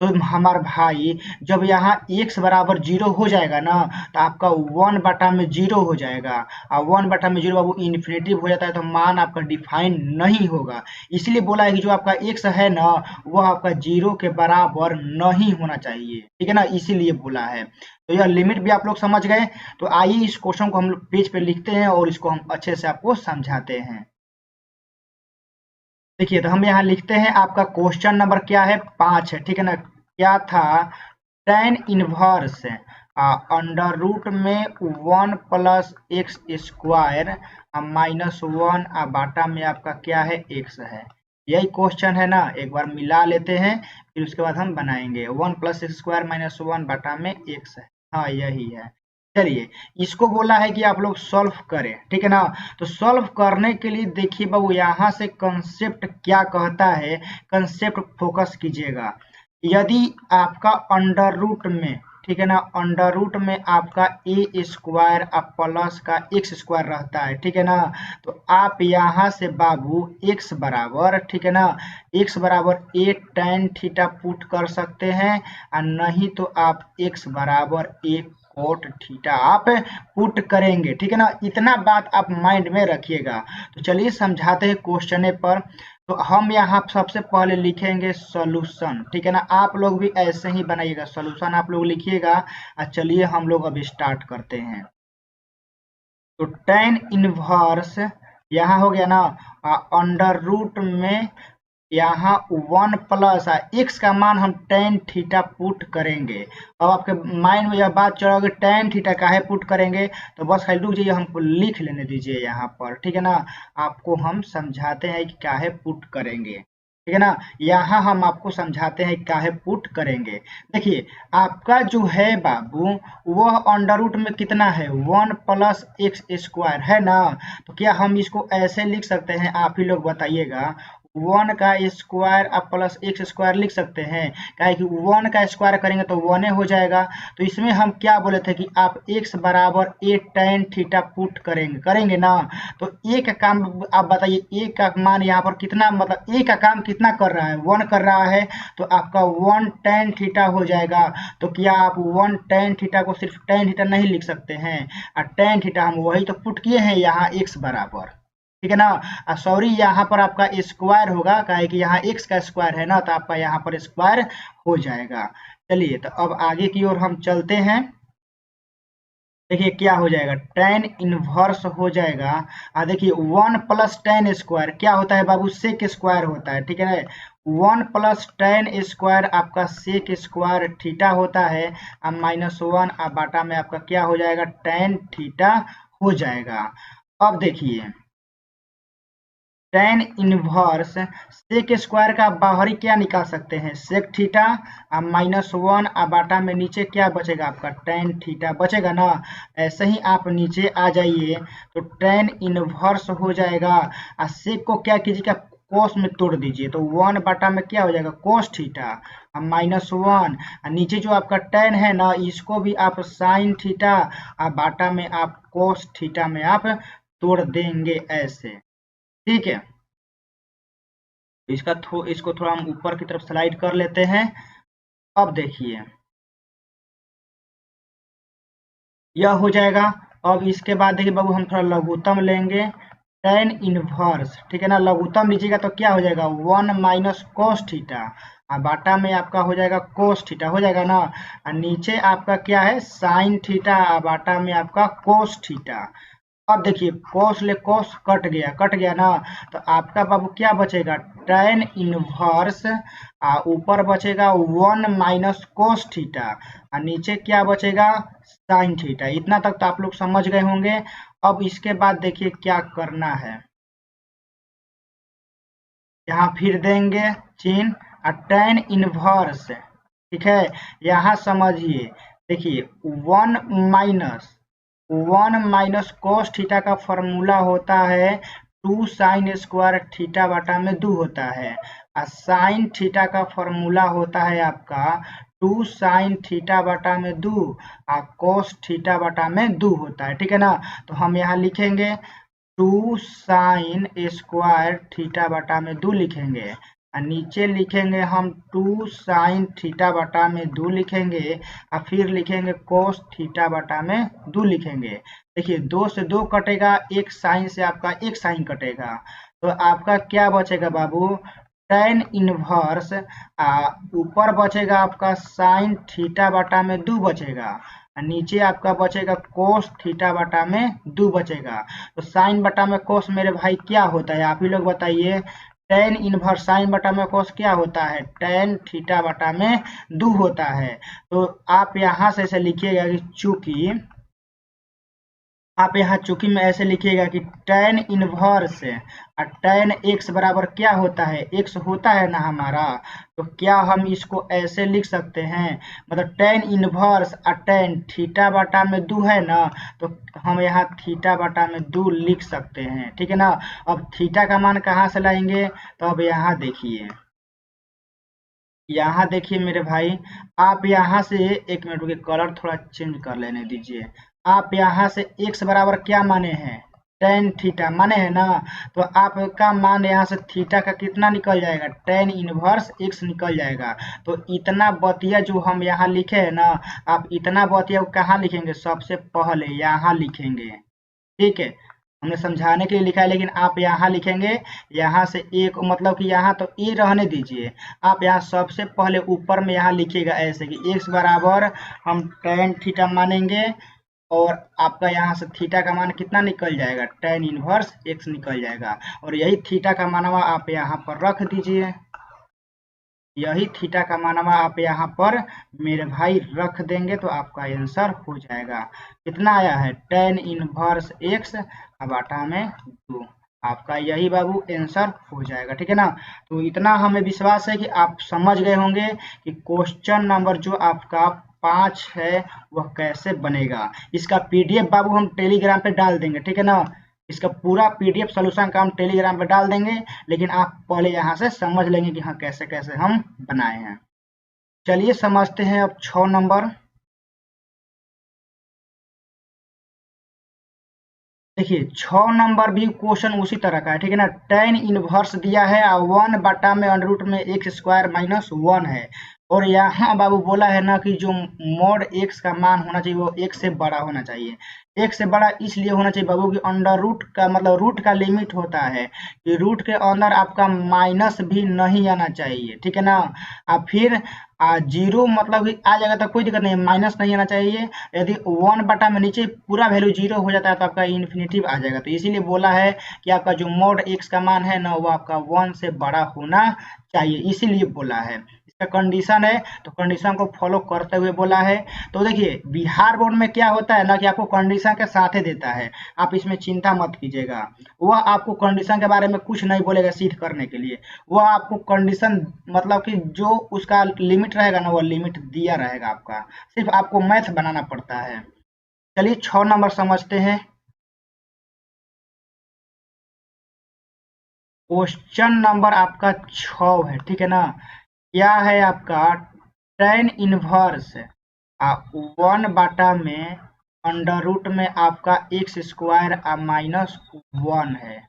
तो हमारे भाई, जब यहाँ x बराबर 0 हो जाएगा ना, तो आपका 1 बटा में 0 हो जाएगा, और 1 बटा में 0 बाबू इन्फिनेटिव हो जाता है, तो मान आपका डिफाइन नहीं होगा। इसलिए बोला है कि जो आपका x है ना, वह आपका 0 के बराबर नहीं होना चाहिए, ठीक है ना, इसीलिए बोला है। तो यह लिमिट भी आप लोग समझ गए। तो आइए इस क्वेश्चन को हम लोग पेज पे लिखते हैं और इसको हम अच्छे से आपको समझाते हैं। देखिए तो हम यहाँ लिखते हैं, आपका क्वेश्चन नंबर क्या है, 5 है, ठीक है ना। क्या था, tan इनवर्स अंडर रूट में 1 प्लस एक्स स्क्वायर माइनस 1 बाटा में आपका क्या है, x है। यही क्वेश्चन है ना, एक बार मिला लेते हैं, फिर उसके बाद हम बनाएंगे। 1 प्लस एक्स स्क्वायर माइनस 1 बाटा में x है, हाँ यही है। चलिए इसको बोला है कि आप लोग सॉल्व करें, ठीक है ना। तो सॉल्व करने के लिए देखिए बाबू, यहाँ से कंसेप्ट क्या कहता है, कंसेप्ट फोकस कीजिएगा। यदि आपका अंडर रूट में, ठीक है ना, अंडर रूट में आपका ए स्क्वायर प्लस का एक्स स्क्वायर रहता है, ठीक है ना, तो आप यहाँ से बाबू x बराबर, ठीक है ना, x बराबर ए tan थीटा पुट कर सकते हैं, और नहीं तो आप x बराबर ए कोट थीटा आप पुट करेंगे, ठीक है ना। इतना बात आप माइंड में रखिएगा। तो चलिए समझाते हैं क्वेश्चन पर। तो हम यहाँ सबसे पहले लिखेंगे सॉल्यूशन, ठीक है ना। आप लोग भी ऐसे ही बनाइएगा, सॉल्यूशन आप लोग लिखिएगा। चलिए हम लोग अब स्टार्ट करते हैं। तो tan इनवर्स यहाँ हो गया ना, अंडर रूट में यहाँ 1 प्लस x का मान हम tan थीटा पुट करेंगे। अब आपके माइंड में यह बात चल रहा होगी tan थीटा काहे पुट करेंगे, तो बस खाली रुक जाइए, हमको लिख लेने दीजिए यहाँ पर, ठीक है ना। आपको हम समझाते हैं कि काहे पुट करेंगे, ठीक है ना। यहाँ हम आपको समझाते हैं काहे पुट करेंगे। देखिए आपका जो है बाबू, वह अंडर रूट में कितना है, 1 प्लस एक्स स्क्वायर है ना। तो क्या हम इसको ऐसे लिख सकते हैं, आप ही लोग बताइएगा, 1 का स्क्वायर आप प्लस एक्स स्क्वायर लिख सकते हैं, क्या है कि 1 का स्क्वायर करेंगे तो 1 हो जाएगा। तो इसमें हम क्या बोले थे कि आप x बराबर a tan थीटा पुट करेंगे ना। तो a का काम आप बताइए, a का मान यहाँ पर कितना, मतलब a का काम कितना कर रहा है, 1 कर रहा है, तो आपका 1 tan थीटा हो जाएगा। तो क्या आप 1 tan थीटा को सिर्फ tan थीटा नहीं लिख सकते हैं, और tan थीटा हम वही तो पुट किए हैं यहाँ x बराबर, ठीक है ना। सॉरी यहाँ पर आपका स्क्वायर होगा, क्या है कि यहाँ x का स्क्वायर है ना, तो आपका यहाँ पर स्क्वायर हो जाएगा। चलिए तो अब आगे की ओर हम चलते हैं। देखिए क्या हो जाएगा, tan इनवर्स हो जाएगा। देखिए 1 प्लस tan स्क्वायर क्या होता है बाबू, सेक स्क्वायर होता है, ठीक है ना। 1 प्लस tan स्क्वायर आपका सेक स्क्वायर थीटा होता है, अब -1 अब बाटा में आपका क्या हो जाएगा, tan थीटा हो जाएगा। अब देखिए tan इनवर्स सेक स्क्वायर का बाहरी क्या निकाल सकते हैं, सेक थीटा, अब -1 अब बाटा में नीचे क्या बचेगा आपका, tan थीटा बचेगा ना। ऐसे ही आप नीचे आ जाइए तो tan इनवर्स हो जाएगा, और सेक को क्या कीजिएगा, कोस में तोड़ दीजिए, तो 1 बाटा में क्या हो जाएगा, कोस थीटा, अब -1, नीचे जो आपका tan है ना, इसको भी आप साइन थीटा, अब बाटा में आप कोस थीटा में आप तोड़ देंगे ऐसे, ठीक है। इसको थोड़ा हम ऊपर की तरफ स्लाइड कर लेते हैं। अब देखिए यह हो जाएगा। अब इसके बाद देखिए बाबू हम थोड़ा लघुत्तम लेंगे, tan इनवर्स, ठीक है ना, लघुत्तम लीजिएगा तो क्या हो जाएगा, 1 माइनस कोस थीटा, और बाटा में आपका हो जाएगा कोस थीटा हो जाएगा ना, और नीचे आपका क्या है, साइन थीटा, बाटा में आपका कोस थीटा। अब देखिए कोस ले कोस कट गया ना, तो आपका बाबू क्या बचेगा, tan इनवर्स, ऊपर बचेगा 1 माइनस कोस थीटा, और नीचे क्या बचेगा, साइन थीटा। इतना तक तो आप लोग समझ गए होंगे। अब इसके बाद देखिए क्या करना है, यहाँ फिर देंगे चिन्ह, और tan इनवर्स, ठीक है, यहाँ समझिए, देखिए 1 माइनस 1 माइनस कोस थीटा का फॉर्मूला होता है 2 साइन स्क्वायर थीटा बटा में 2 होता है, और साइन थीटा का फॉर्मूला होता है आपका 2 साइन थीटा बटा में 2, और कोस थीटा बटा में 2 होता है, ठीक है ना। तो हम यहाँ लिखेंगे 2 साइन स्क्वायर थीटा बटा में 2 लिखेंगे, और नीचे लिखेंगे हम 2 साइन थीटा बटा में 2 लिखेंगे, और फिर लिखेंगे कोस थीटा बटा में 2 लिखेंगे। देखिए 2 से 2 कटेगा, एक साइन से आपका एक साइन कटेगा, तो आपका क्या बचेगा बाबू, tan इनवर्स, ऊपर बचेगा आपका साइन थीटा बटा में 2 बचेगा, नीचे आपका बचेगा कोस थीटा बटा में 2 बचेगा। तो साइन बटा में कोस मेरे भाई क्या होता है, आप ही लोग बताइए, tan इनवर्स साइन बटा में कोस क्या होता है, tan थीटा बटा में 2 होता है। तो आप यहाँ से ऐसे लिखिएगा कि चूंकि आप यहाँ चूंकि में ऐसे लिखिएगा कि tan इनवर्स और tan x बराबर क्या होता है, x होता है ना हमारा, तो क्या हम इसको ऐसे लिख सकते हैं, मतलब tan इनवर्स और tan थीटा बटा में 2 है ना, तो हम यहाँ थीटा बटा में 2 लिख सकते हैं, ठीक है ना। अब थीटा का मान कहाँ से लाएंगे, तो अब यहाँ देखिए, यहाँ देखिए मेरे भाई, आप यहाँ से एक मिनट रुकिए, कलर थोड़ा चेंज कर लेने दीजिए। आप यहाँ से x बराबर क्या माने हैं, tan थीटा माने हैं ना, तो आपका मान यहाँ से थीटा का कितना निकल जाएगा, tan इनवर्स x निकल जाएगा। तो इतना बतिया जो हम यहाँ लिखे हैं ना, आप इतना बतिया कहाँ लिखेंगे, सबसे पहले यहाँ लिखेंगे, ठीक है। हमने समझाने के लिए लिखा है, लेकिन आप यहाँ लिखेंगे, यहाँ से एक मतलब कि यहाँ तो ए रहने दीजिए, आप यहाँ सबसे पहले ऊपर में यहाँ लिखिएगा ऐसे कि x बराबर हम tan थीटा मानेंगे, और आपका यहाँ से थीटा का मान कितना निकल जाएगा, tan इनवर्स x निकल जाएगा, और यही थीटा का मानवा आप यहाँ पर रख दीजिए, यही थीटा का मानवा आप यहाँ पर मेरे भाई रख देंगे, तो आपका आंसर हो जाएगा। कितना आया है, tan इनवर्स x बाटा में 2, आपका यही बाबू आंसर हो जाएगा, ठीक है ना। तो इतना हमें विश्वास है कि आप समझ गए होंगे कि क्वेश्चन नंबर जो आपका 5 है वह कैसे बनेगा। इसका PDF बाबू हम टेलीग्राम पे डाल देंगे, ठीक है ना। इसका पूरा पीडीएफ सोल्यूशन का हम टेलीग्राम पे डाल देंगे, लेकिन आप पहले यहाँ से समझ लेंगे कि हाँ कैसे कैसे हम बनाए हैं। चलिए समझते हैं अब 6 नंबर। देखिए 6 नंबर भी क्वेश्चन उसी तरह का है, ठीक है ना। tan इनवर्स दिया है और 1 बटा में अंडर रूट में एक्स स्क्वायर माइनस 1 है, और यहाँ बाबू बोला है ना कि जो मॉड x का मान होना चाहिए वो x से बड़ा होना चाहिए। x से बड़ा इसलिए होना चाहिए बाबू कि अंडर रूट का मतलब रूट का लिमिट होता है कि रूट के अंदर आपका माइनस भी नहीं आना चाहिए, ठीक है ना। अब फिर जीरो मतलब कि आ जाएगा तो कोई दिक्कत नहीं, माइनस नहीं आना चाहिए। यदि 1 बटा में नीचे पूरा वैल्यू जीरो हो जाता है तो आपका इन्फिनिटिव आ जाएगा, तो इसीलिए बोला है कि आपका जो मॉड x का मान है ना वो आपका 1 से बड़ा होना चाहिए, इसीलिए बोला है। इसका कंडीशन है तो कंडीशन को फॉलो करते हुए बोला है। तो देखिए बिहार बोर्ड में क्या होता है ना कि आपको कंडीशन के साथ ही देता है, आप इसमें चिंता मत कीजिएगा। वह आपको कंडीशन के बारे में कुछ नहीं बोलेगा सिद्ध करने के लिए, वह आपको कंडीशन मतलब कि जो उसका लिमिट रहेगा ना वो लिमिट दिया रहेगा, आपका सिर्फ आपको मैथ बनाना पड़ता है। चलिए 6 नंबर समझते हैं। क्वेश्चन नंबर आपका 6 है, ठीक है ना। क्या है आपका tan इनवर्स 1 बटा में अंडर रूट में आपका एक्स स्क्वायर माइनस 1 है,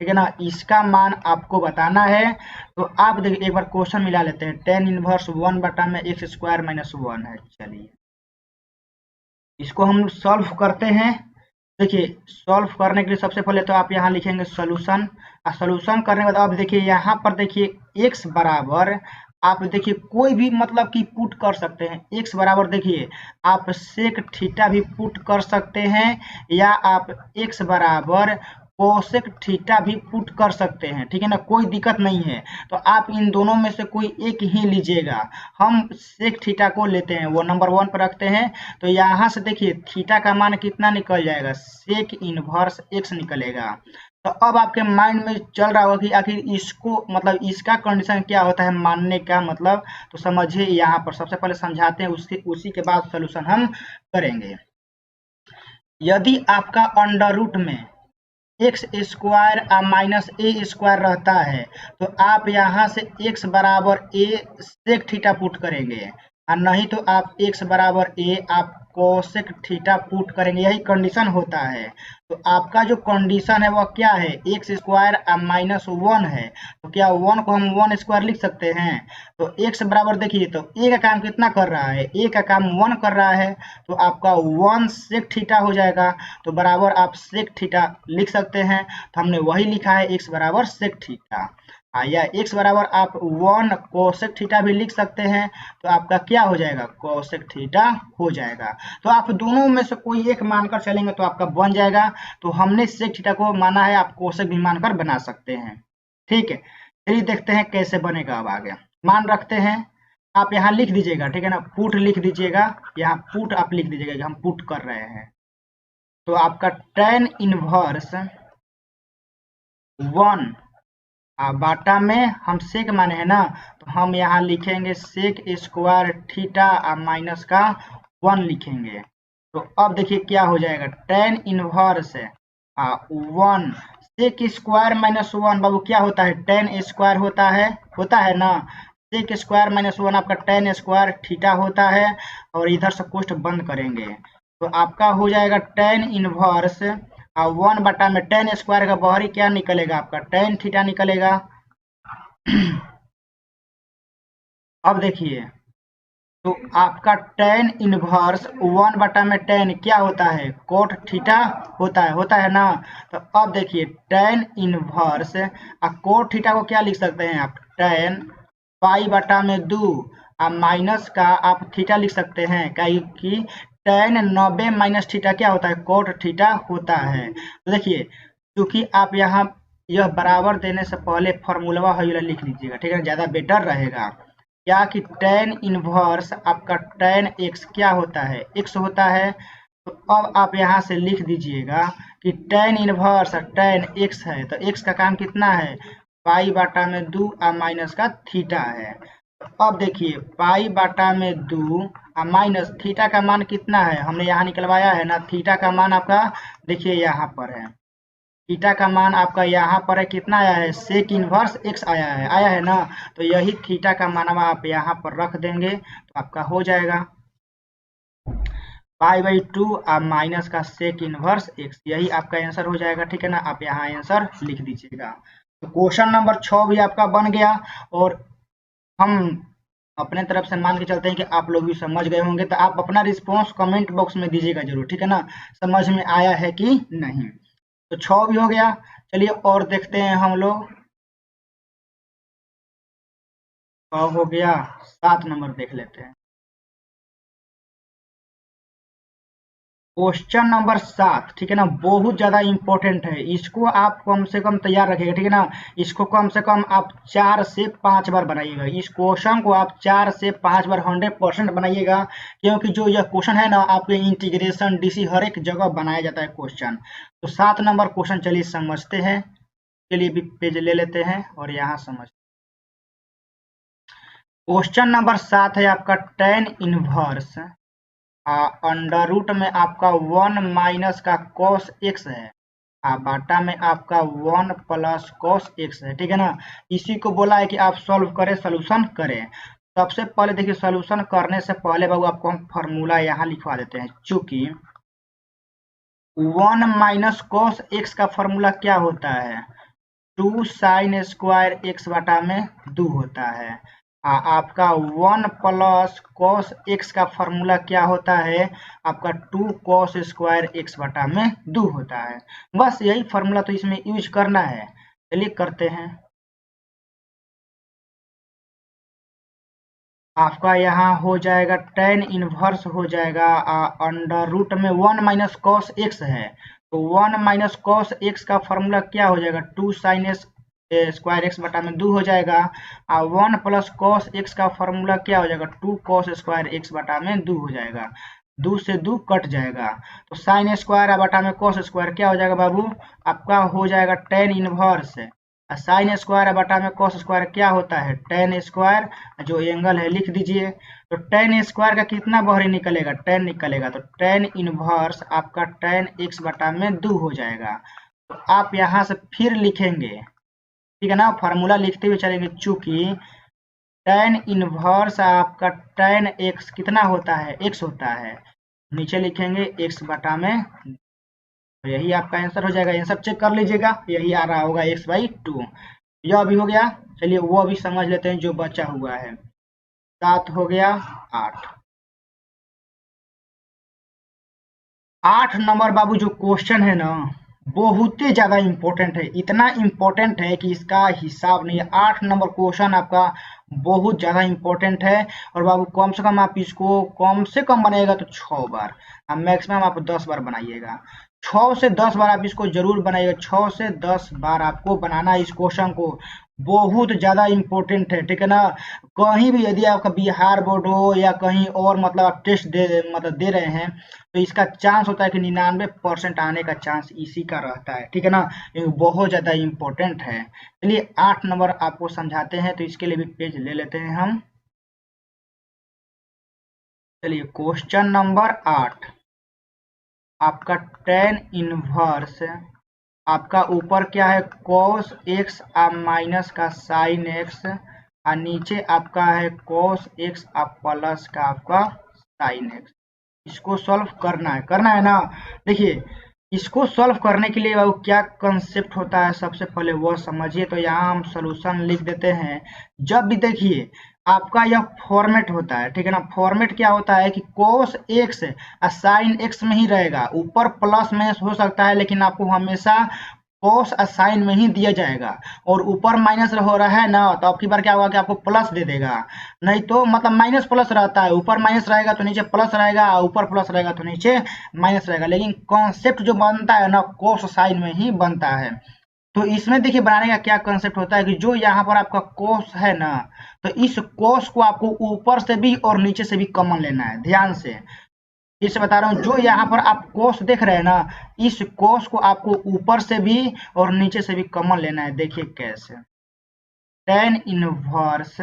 ठीक है ना। इसका मान आपको बताना है। तो आप देखिए एक बार क्वेश्चन मिला लेते हैं। tan इनवर्स 1 बटा में एक्स स्क्वायर माइनस 1 है। चलिए इसको हम सॉल्व करते हैं। देखिए सॉल्व करने के लिए सबसे पहले तो आप यहाँ लिखेंगे सोल्यूशन, और सोल्यूशन करने के बाद आप देखिए यहाँ पर देखिए x बराबर आप देखिए कोई भी मतलब कि पुट कर सकते हैं। x बराबर देखिए आप सेक थीटा भी पुट कर सकते हैं, या आप x बराबर कोसेक थीटा भी पुट कर सकते हैं, ठीक है ना, कोई दिक्कत नहीं है। तो आप इन दोनों में से कोई एक ही लीजिएगा। हम सेक थीटा को लेते हैं, वो नंबर 1 पर रखते हैं। तो यहाँ से देखिए थीटा का मान कितना निकल जाएगा, सेक इनवर्स x निकलेगा। तो अब आपके माइंड में चल रहा होगा कि आखिर इसको मतलब इसका कंडीशन क्या होता है मानने का मतलब। तो समझिए यहाँ पर सबसे पहले समझाते हैं, उसी के बाद सोल्यूशन हम करेंगे। यदि आपका अंडर रूट में एक्स स्क्वायर माइनस ए स्क्वायर रहता है तो आप यहाँ से x बराबर a सेक थीटा पुट करेंगे, और नहीं तो आप x बराबर a आप कोसेक थीटा पुट करेंगे, यही कंडीशन होता है। तो आपका जो कंडीशन है वह क्या है, एक्स स्क्वायर माइनस 1 है। तो क्या 1 को हम 1 स्क्वायर लिख सकते हैं। तो x बराबर देखिए तो a का काम कितना कर रहा है, a का काम 1 कर रहा है, तो आपका 1 सेक थीटा हो जाएगा। तो बराबर आप सेक थीटा लिख सकते हैं। तो हमने वही लिखा है x बराबर सेक थीटा, या x बराबर आप 1 कोसेक थीटा भी लिख सकते हैं। तो आपका क्या हो जाएगा, कोसेक थीटा हो जाएगा। तो आप दोनों में से कोई एक मानकर चलेंगे तो आपका बन जाएगा। तो हमने सेक थीटा को माना है, आप कोसेक भी मानकर बना सकते हैं, ठीक है। चलिए देखते हैं कैसे बनेगा। अब आगे मान रखते हैं, आप यहाँ लिख दीजिएगा, ठीक है ना, पुट लिख दीजिएगा, यहाँ पुट आप लिख दीजिएगा कि हम पुट कर रहे हैं। तो आपका tan इनवर्स 1 बाटा में हम सेक माने हैं ना, तो हम यहाँ लिखेंगे सेक स्क्वायर थीटा माइनस का 1 लिखेंगे। तो अब देखिए क्या हो जाएगा, tan inverse 1 sec square minus 1 बाबू क्या होता है, tan स्क्वायर होता है ना। सेक स्क्वायर माइनस 1 आपका tan स्क्वायर थीटा होता है, और इधर से कोष्ठ बंद करेंगे। तो आपका हो जाएगा tan इनवर्स 1 बटा में tan स्क्वायर का बाहरी क्या निकलेगा, आपका tan थीटा निकलेगा। अब देखिए तो आपका tan इनवर्स 1 बटा में tan क्या होता है, कोट थीटा होता है ना। तो अब देखिए tan इनवर्स कोट थीटा को क्या लिख सकते हैं आप, tan पाई बटा में 2 माइनस का आप थीटा लिख सकते हैं, क्योंकि tan 90 माइनस थीटा क्या होता है, कोट थीटा होता है। तो देखिए क्योंकि आप यहाँ यह बराबर देने से पहले फॉर्मूला लिख लीजिएगा, ठीक है, ज्यादा बेटर रहेगा। क्या कि tan इनवर्स आपका tan x क्या होता है, x होता है। तो अब आप यहाँ से लिख दीजिएगा कि tan इनवर्स tan x है, तो x का काम कितना है, पाई बाटा में 2 माइनस का थीटा है। तो अब देखिए पाई बाटा में 2 माइनस थीटा का मान कितना है, हमने यहाँ निकलवाया है ना, थीटा का मान आपका देखिए यहाँ पर है, थीटा का मान आपका यहाँ पर है, कितना आया है, सेक इनवर्स एक्स आया है ना, तो यही थीटा का मान आप यहाँ पर रख देंगे तो आपका हो जाएगा पाई/2 आप माइनस का सेक इनवर्स एक्स, यही आपका आंसर हो जाएगा। ठीक है ना, आप यहाँ आंसर लिख दीजिएगा। तो क्वेश्चन नंबर 6 भी आपका बन गया और हम अपने तरफ से मान के चलते हैं कि आप लोग भी समझ गए होंगे, तो आप अपना रिस्पॉन्स कमेंट बॉक्स में दीजिएगा जरूर। ठीक है ना, समझ में आया है कि नहीं। तो 6 भी हो गया, चलिए और देखते हैं हम लोग। 6 हो गया, 7 नंबर देख लेते हैं। क्वेश्चन नंबर 7, ठीक है ना, बहुत ज्यादा इंपॉर्टेंट है, इसको आप कम से कम तैयार रखिएगा। ठीक है ना, इसको कम से कम आप 4 से 5 बार बनाइएगा, इस क्वेश्चन को आप 4 से 5 बार 100% बनाइएगा, क्योंकि जो यह क्वेश्चन है ना, आपके इंटीग्रेशन डीसी हर एक जगह बनाया जाता है क्वेश्चन। तो 7 नंबर क्वेश्चन चलिए समझते हैं, चलिए भी पेज ले लेते हैं और यहाँ समझ। क्वेश्चन नंबर 7 है आपका tan इनवर्स अंडर रूट में आपका 1 माइनस का cos x है, बाटा में आपका 1 प्लस cos x है। ठीक है ना, इसी को बोला है कि आप सॉल्व करें, सोल्यूशन करें। सबसे पहले देखिए, सोल्यूशन करने से पहले बाबू आपको हम फॉर्मूला यहाँ लिखवा देते हैं। चूंकि 1 माइनस cos x का फॉर्मूला क्या होता है, 2 साइन स्क्वायर एक्स बटा में 2 होता है। आपका 1 प्लस cos x का फॉर्मूला क्या होता है, आपका 2 cos स्क्वायर एक्स बटा में 2 होता है। बस यही फॉर्मूला तो इसमें यूज करना है, चलिए करते हैं। आपका यहाँ हो जाएगा tan इनवर्स हो जाएगा अंडर रूट में 1 माइनस cos x है, तो 1 माइनस cos x का फॉर्मूला क्या हो जाएगा, 2 साइन स्क्वायर एक्स बटा में 2 हो जाएगा। 1 प्लस cos x का फॉर्मूला क्या हो जाएगा, 2 cos स्क्वायर एक्स बटा में 2 हो जाएगा, 2 से 2 कट जाएगा, तो साइन स्क्वायर बटा में cos स्क्वायर क्या हो जाएगा बाबू, आपका हो जाएगा tan इनवर्स। साइन स्क्वायर बटा में cos स्क्वायर क्या होता है, tan स्क्वायर, जो एंगल है लिख दीजिए। तो tan स्क्वायर का कितना बाहरी निकलेगा, tan निकलेगा, तो tan इनवर्स आपका tan x बटा में 2 हो जाएगा। तो आप यहाँ से फिर लिखेंगे, ठीक है ना, फार्मूला लिखते हुए चलेंगे। चूंकि tan इनवर्स आपका tan x कितना होता है, x होता है, नीचे लिखेंगे x बटा में, तो यही आपका आंसर हो जाएगा। आंसर चेक कर लीजिएगा, यही आ रहा होगा x/2। यह भी हो गया, चलिए वो भी समझ लेते हैं जो बचा हुआ है। 7 हो गया, 8 नंबर बाबू जो क्वेश्चन है ना, बहुत ही ज्यादा इंपॉर्टेंट है, इतना इंपॉर्टेंट है कि इसका हिसाब नहीं है। 8 नंबर क्वेश्चन आपका बहुत ज्यादा इंपॉर्टेंट है, और बाबू कम से कम आप इसको कम से कम बनाइएगा तो 6 बार, मैक्सिमम आप 10 बार बनाइएगा। 6 से 10 बार आप इसको जरूर बनाइएगा, 6 से 10 बार आपको बनाना है इस क्वेश्चन को, बहुत ज्यादा इंपॉर्टेंट है। ठीक है ना, कहीं भी यदि आपका बिहार बोर्ड हो या कहीं और मतलब आप टेस्ट दे रहे हैं, तो इसका चांस होता है कि 99% आने का चांस इसी का रहता है। ठीक है ना, ये बहुत ज्यादा इंपॉर्टेंट है। चलिए 8 नंबर आपको समझाते हैं, तो इसके लिए भी पेज ले लेते हैं हम। चलिए क्वेश्चन नंबर 8, आपका tan इनवर्स, आपका ऊपर क्या है cos x माइनस का sin x, और नीचे आपका है cos x प्लस का आपका sin x। इसको सॉल्व करना है ना। देखिए, इसको सॉल्व करने के लिए वो क्या कंसेप्ट होता है, सबसे पहले वो समझिए। तो यहाँ हम सॉल्यूशन लिख देते हैं। जब भी देखिए आपका यह फॉर्मेट होता है, ठीक है ना, फॉर्मेट क्या होता है कि cos x sin x में ही रहेगा, ऊपर प्लस में हो सकता है, लेकिन आपको हमेशा cos साइन में ही दिया जाएगा, और ऊपर माइनस हो रहा है ना, तो आपकी बार क्या होगा कि आपको प्लस दे देगा। नहीं तो मतलब माइनस प्लस रहता है, ऊपर माइनस रहेगा तो नीचे प्लस रहेगा, ऊपर प्लस रहेगा तो नीचे माइनस रहेगा, लेकिन कॉन्सेप्ट जो बनता है ना cos साइन में ही बनता है। तो इसमें देखिए बनाने का क्या कंसेप्ट होता है कि जो यहाँ पर आपका कोस है ना, तो इस कोस को आपको ऊपर से भी और नीचे से भी कॉमन लेना है, ध्यान से इसे बता रहा हूँ। जो यहाँ पर आप कोस देख रहे हैं ना, इस कोस को आपको ऊपर से भी और नीचे से भी कॉमन लेना है। देखिए कैसे, tan इनवर्स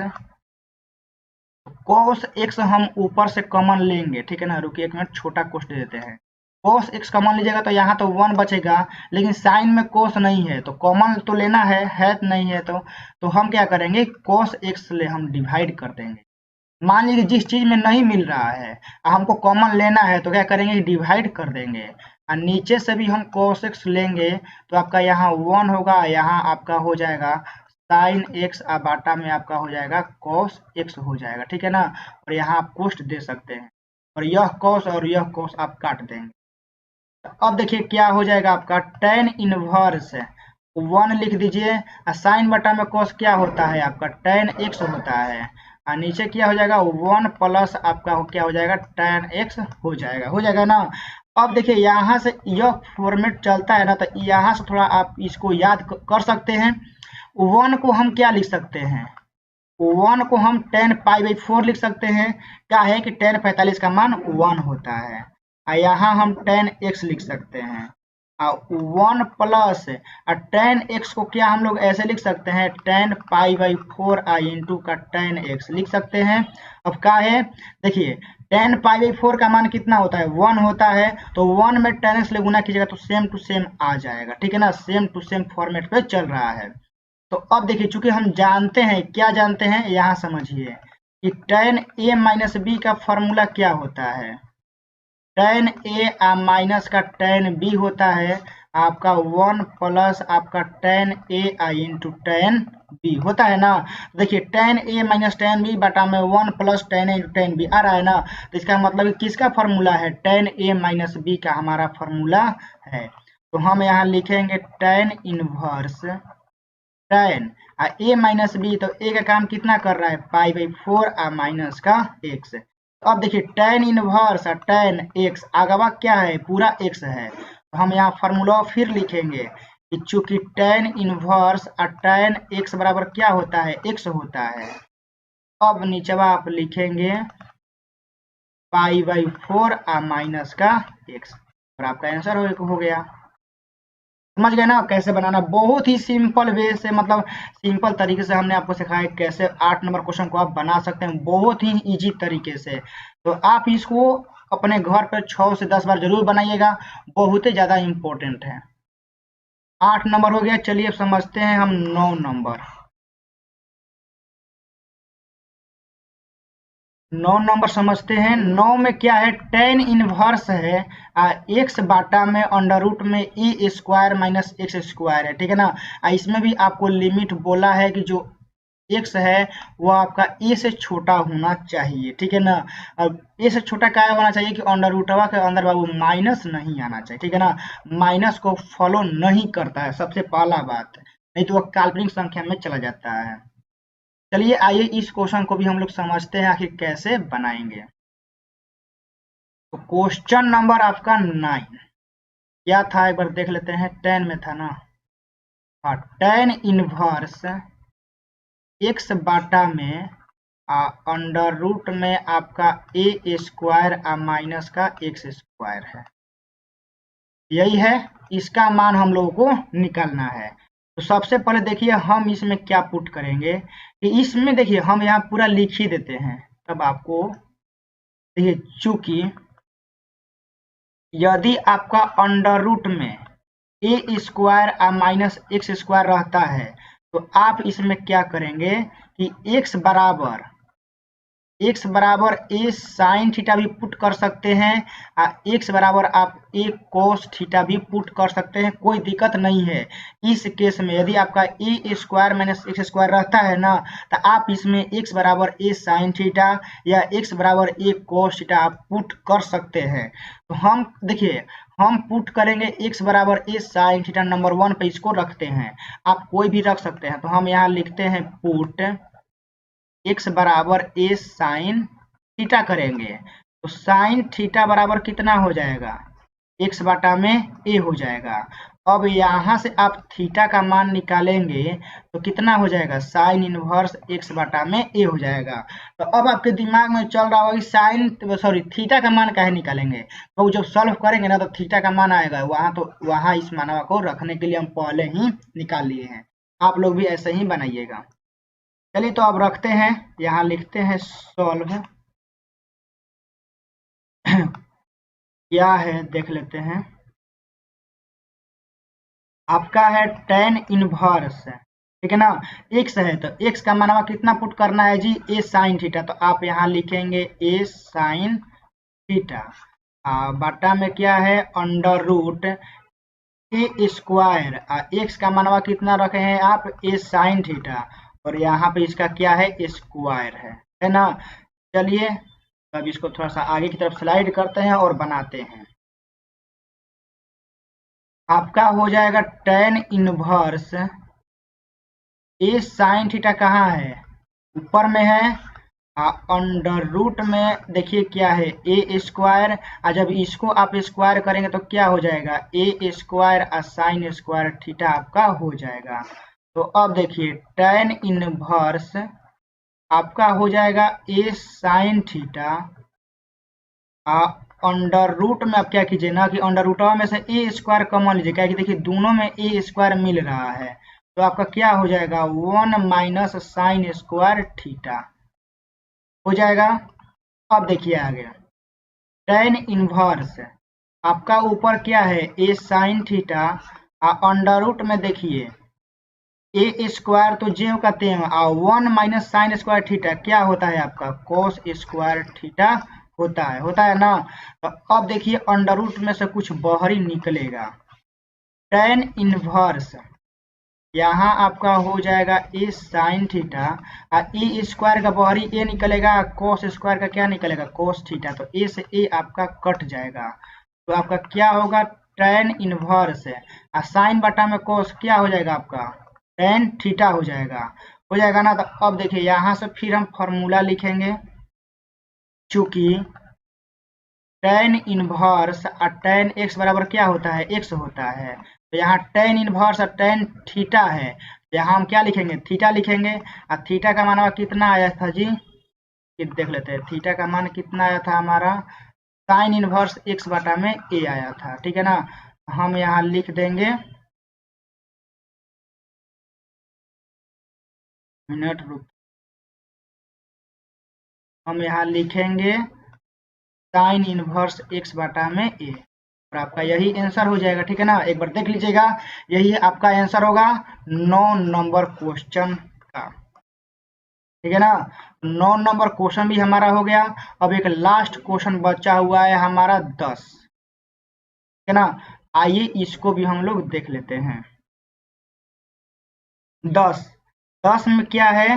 cos x हम ऊपर से कॉमन लेंगे, ठीक है ना। रुकिए 1 मिनट, छोटा कोष्ठ दे देते हैं। cos x कॉमन लीजिएगा तो यहाँ तो 1 बचेगा, लेकिन साइन में cos नहीं है तो कॉमन तो लेना है नहीं है तो हम क्या करेंगे, cos x ले हम डिवाइड कर देंगे। मान लीजिए जिस चीज में नहीं मिल रहा है हमको कॉमन लेना है तो क्या करेंगे, डिवाइड कर देंगे। और नीचे से भी हम cos x लेंगे तो आपका यहाँ 1 होगा, यहाँ आपका हो जाएगा साइन x, बाटा में आपका हो जाएगा cos x हो जाएगा, ठीक है ना। और यहाँ आप कोष्ठ दे सकते हैं, और यह cos और यह cos आप काट देंगे। अब देखिए क्या हो जाएगा आपका, tan इनवर्स 1 लिख दीजिए, साइन बटा में cos क्या होता है आपका, tan x होता है, और नीचे क्या हो जाएगा 1 प्लस आपका क्या हो जाएगा, tan x हो जाएगा ना। अब देखिए यहाँ से यह फॉर्मेट चलता है ना, तो यहाँ से थोड़ा आप इसको याद कर सकते हैं। 1 को हम क्या लिख सकते हैं, 1 को हम tan π/4 लिख सकते हैं। क्या है कि tan 45 का मान 1 होता है, और यहाँ हम tan x लिख सकते हैं, 1 प्लस tan x को क्या हम लोग ऐसे लिख सकते हैं, tan π/4 इंटू का tan x लिख सकते हैं। अब क्या है, देखिए tan π/4 का मान कितना होता है, 1 होता है, तो 1 में tan x ले गुना कीजिएगा तो सेम टू सेम आ जाएगा, ठीक है ना। सेम टू सेम फॉर्मेट पे चल रहा है। तो अब देखिए चूंकि हम जानते हैं, क्या जानते हैं यहाँ समझिए कि tan a माइनस b का फॉर्मूला क्या होता है, tan a माइनस का tan b होता है आपका 1 प्लस आपका tan a into tan b होता है ना। देखिए tan a minus tan b बटा में 1 plus tan a into tan b आ रहा है ना, तो इसका मतलब किसका फॉर्मूला है, tan a माइनस b का हमारा फॉर्मूला है। तो हम यहाँ लिखेंगे tan inverse tan a minus B, तो a का काम कितना कर रहा है, π/4 माइनस का x। अब देखिए tan इनवर्स tan x आगवा क्या है, पूरा x है, तो हम यहाँ फॉर्मूला फिर लिखेंगे कि चूंकि tan इनवर्स tan x बराबर क्या होता है, x होता है। अब नीचवा आप लिखेंगे π/4 माइनस का x, और आपका आंसर हो गया। समझ गए ना कैसे बनाना, बहुत ही सिंपल वे से, मतलब सिंपल तरीके से हमने आपको सिखाया कैसे 8 नंबर क्वेश्चन को आप बना सकते हैं बहुत ही इजी तरीके से। तो आप इसको अपने घर पर 6 से 10 बार जरूर बनाइएगा, बहुत ही ज्यादा इम्पोर्टेंट है। 8 नंबर हो गया, चलिए अब समझते हैं हम 9 नंबर। 9 नंबर समझते हैं। 9 में क्या है, tan इनवर्स है x बाटा में अंडर रूट में ए स्क्वायर माइनस एक्स स्क्वायर है, ठीक है ना। इसमें भी आपको लिमिट बोला है कि जो x है वो आपका a से छोटा होना चाहिए, ठीक है ना। अब a से छोटा क्या होना चाहिए कि अंडर रूटवा के अंदर बाबू माइनस नहीं आना चाहिए, ठीक है ना। माइनस को फॉलो नहीं करता है, सबसे पहला बात, नहीं तो वह काल्पनिक संख्या में चला जाता है। चलिए आइए इस क्वेश्चन को भी हम लोग समझते हैं आखिर कैसे बनाएंगे। तो क्वेश्चन नंबर आपका 9 क्या था, एक बार देख लेते हैं। 10 में था ना, हाँ, tan इनवर्स x बाटा में अंडर रूट में आपका a स्क्वायर माइनस का x स्क्वायर है, यही है, इसका मान हम लोगों को निकालना है। तो सबसे पहले देखिए हम इसमें क्या पुट करेंगे कि इसमें देखिए हम यहाँ पूरा लिख ही देते हैं, तब आपको देखिए चूंकि यदि आपका अंडर रूट में ए स्क्वायर माइनस एक्स स्क्वायर रहता है तो आप इसमें क्या करेंगे कि x बराबर ए साइन थीटा भी पुट कर सकते हैं, x बराबर आप ए कोस थीटा भी पुट कर सकते हैं, कोई दिक्कत नहीं है। इस केस में यदि आपका ए स्क्वायर माइनस एक्स स्क्वायर रहता है ना, तो आप इसमें x बराबर ए साइन थीटा या x बराबर ए कोस थीटा आप पुट कर सकते हैं। तो हम देखिए हम पुट करेंगे x बराबर ए साइन थीटा, नंबर 1 पे इसको रखते हैं, आप कोई भी रख सकते हैं। तो हम यहाँ लिखते हैं पुट x बराबर ए साइन थीटा करेंगे, तो साइन थीटा बराबर कितना हो जाएगा, x बटा में a हो जाएगा। अब यहाँ से आप थीटा का मान निकालेंगे तो कितना हो जाएगा, साइन इनवर्स x बटा में a हो जाएगा। तो अब आपके दिमाग में चल रहा होगा कि साइन थीटा का मान काहे निकालेंगे, तो जब सॉल्व करेंगे ना तो थीटा का मान आएगा वहां, तो वहां इस मानवा को रखने के लिए हम पहले ही निकाल लिए हैं। आप लोग भी ऐसे ही बनाइएगा। चलिए तो अब रखते हैं, यहाँ लिखते हैं सॉल्व क्या है देख लेते हैं। आपका है tan इनवर्स, ठीक है ना, x है तो x का मानवा कितना पुट करना है जी, a sin थीटा। तो आप यहाँ लिखेंगे a sin थीटा, बटा में क्या है अंडर रूट ए स्क्वायर, x का मानवा कितना रखे हैं आप, a sin थीटा, और यहाँ पे इसका क्या है स्क्वायर है ना। चलिए अब इसको थोड़ा सा आगे की तरफ स्लाइड करते हैं और बनाते हैं। आपका हो जाएगा tan इनवर्स ए साइन थीटा, कहाँ है ऊपर में है, अंडर रूट में देखिए क्या है ए स्क्वायर, जब इसको आप स्क्वायर करेंगे तो क्या हो जाएगा ए स्क्वायर साइन स्क्वायर थीटा आपका हो जाएगा। तो अब देखिए tan इनवर्स आपका हो जाएगा ए साइन थीटा, अंडर रूट में आप क्या कीजिए ना कि अंडर रूट में से ए स्क्वायर कॉमन लीजिए, क्या कि देखिए दोनों में ए स्क्वायर मिल रहा है, तो आपका क्या हो जाएगा 1 माइनस साइन स्क्वायर थीटा हो जाएगा। अब देखिए आगे tan इनवर्स आपका ऊपर क्या है ए साइन थीटा, अंडर रूट में देखिए ए स्क्वायर तो जे का तेम, 1 माइनस साइन स्क्वायर थीटा क्या होता है आपका कोस स्क्वायर थीटा होता है ना। तो अब देखिए अंडर रूट में से कुछ बाहरी निकलेगा, tan इनवर्स यहाँ आपका हो जाएगा ए साइन थीटा, ए स्क्वायर का बाहरी ए निकलेगा, कोस स्क्वायर का क्या निकलेगा कोस थीटा, तो ए से ए आपका कट जाएगा, तो आपका क्या होगा tan इनवर्स साइन बटा में कोस क्या हो जाएगा आपका tan थीटा हो जाएगा ना। तो अब देखिए यहाँ से फिर हम फॉर्मूला लिखेंगे, चूंकि tan इनवर्स tan x बराबर क्या होता है x होता है, तो यहाँ tan इनवर्स tan थीटा है, यहाँ हम क्या लिखेंगे थीटा लिखेंगे, थीटा का मान कितना आया था जी, देख लेते हैं थीटा का मान कितना आया था हमारा साइन इनवर्स x बटा में a आया था, ठीक है ना। हम यहाँ लिख देंगे मिनट रुक, हम यहाँ लिखेंगे साइन इनवर्स x बटा में a, और आपका यही आंसर हो जाएगा, ठीक है ना। एक बार देख लीजिएगा, यही आपका आंसर होगा 9 नंबर क्वेश्चन का, ठीक है ना। 9 नंबर क्वेश्चन भी हमारा हो गया। अब एक लास्ट क्वेश्चन बचा हुआ है हमारा 10, ठीक है ना। आइए इसको भी हम लोग देख लेते हैं। 10 में क्या है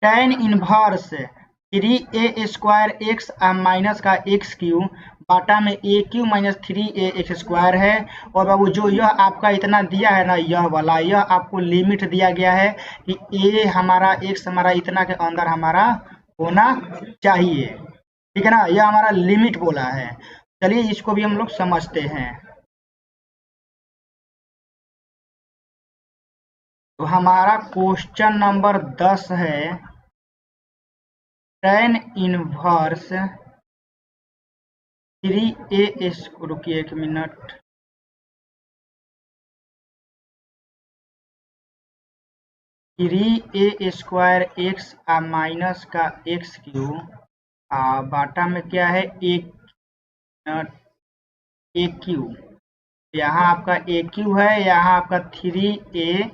tan inverse 3a square x minus का एक्स क्यू बाटा में a cube minus 3a x square है, और बाबू जो यह आपका इतना दिया है ना, यह वाला यह आपको लिमिट दिया गया है कि ए हमारा एक्स हमारा इतना के अंदर हमारा होना चाहिए, ठीक है ना, यह हमारा लिमिट बोला है। चलिए इसको भी हम लोग समझते हैं। तो हमारा क्वेश्चन नंबर 10 है tan इनवर्स 3a, रुकिए एक मिनट, ए स्क्वायर एक्स माइनस का एक्स क्यू बाटा में क्या है ए क्यू, यहाँ आपका ए क्यू है, यहाँ आपका 3a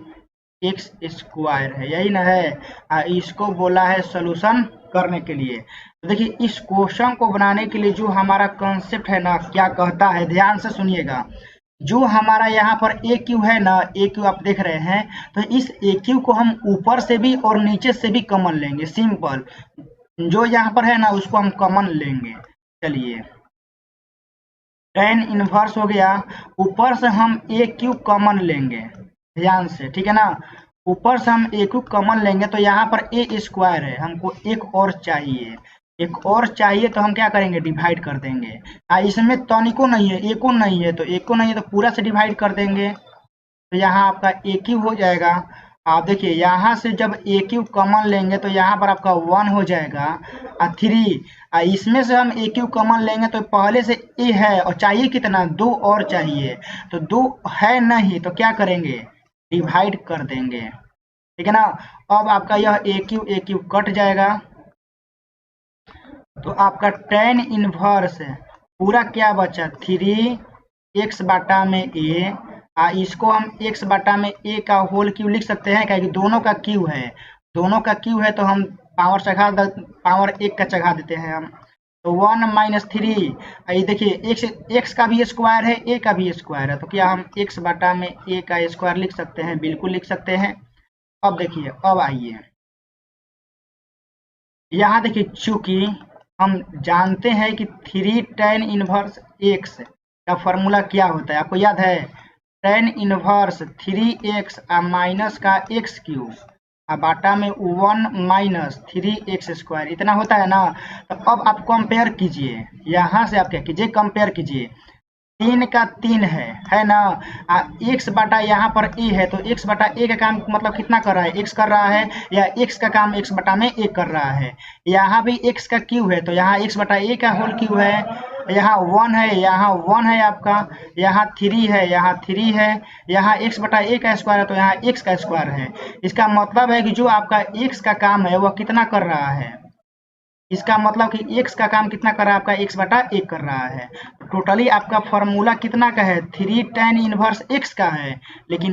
एक्स स्क्वायर है, यही ना है। इसको बोला है सॉल्यूशन करने के लिए। तो देखिए इस क्वेश्चन को बनाने के लिए जो हमारा कॉन्सेप्ट है ना क्या कहता है, ध्यान से सुनिएगा। जो हमारा यहाँ पर ए क्यू है ना, ए क्यू आप देख रहे हैं, तो इस ए क्यू को हम ऊपर से भी और नीचे से भी कॉमन लेंगे, सिंपल जो यहाँ पर है ना उसको हम कॉमन लेंगे। चलिए tan इनवर्स हो गया, ऊपर से हम ए क्यू कॉमन लेंगे, ध्यान से, ठीक है ना। ऊपर से हम ए क्यू कॉमन लेंगे तो यहाँ पर ए स्क्वायर है, हमको एक और चाहिए, तो हम क्या करेंगे डिवाइड कर देंगे। इसमें तनिको नहीं है, एको नहीं है, तो एको नहीं है तो पूरा से डिवाइड कर देंगे, तो यहाँ आपका ए क्यू हो जाएगा। आप देखिए यहाँ से जब ए क्यू कॉमन लेंगे तो यहाँ पर आपका 1 हो जाएगा, 3 इसमें से हम ए क्यू कॉमन लेंगे तो पहले से ए है और चाहिए कितना 2 और चाहिए, तो 2 है नहीं तो क्या करेंगे डिवाइड कर देंगे, ठीक है ना। अब आपका यह ए क्यू कट जाएगा, तो आपका tan इनवर्स पूरा क्या बचा, 3x बटा में ए, इसको हम x बटा में ए का होल क्यू लिख सकते हैं, क्या कि दोनों का क्यू है, दोनों का क्यू है, तो हम पावर एक का चढ़ा देते हैं हम, तो 1 - 3, ये देखिए x का भी स्क्वायर है, a का भी स्क्वायर है, तो क्या हम x बटा में a का स्क्वायर लिख सकते हैं, बिल्कुल लिख सकते हैं। अब देखिए, अब आइए यहाँ देखिए, चूंकि हम जानते हैं कि 3 tan इनवर्स x का फॉर्मूला क्या होता है, आपको याद है, tan इनवर्स 3x माइनस का x क्यूब बाटा में 1 - 3x स्क्वायर, इतना होता है ना। तो अब आप कंपेयर कीजिए, यहाँ से आप क्या कीजिए, कंपेयर कीजिए, 3 का 3 है ना, x बटा यहाँ पर a है, तो x बटा a का काम मतलब कितना कर रहा है, x कर रहा है, या x का काम x बटा में a कर रहा है। यहाँ भी x का क्यू है, तो यहाँ x बटा a का होल क्यू है, यहाँ 1 है, यहाँ 1 है आपका, यहाँ 3 है, यहाँ 3 है, यहाँ x बटा a का स्क्वायर है, तो यहाँ x का स्क्वायर है। इसका मतलब है कि जो आपका x का काम है वह कितना कर रहा है, इसका मतलब कि x का काम कितना कर रहा है, आपका x बटा एक कर रहा है। तो टोटली आपका फॉर्मूला कितना का है, 3 tan इनवर्स x का है, लेकिन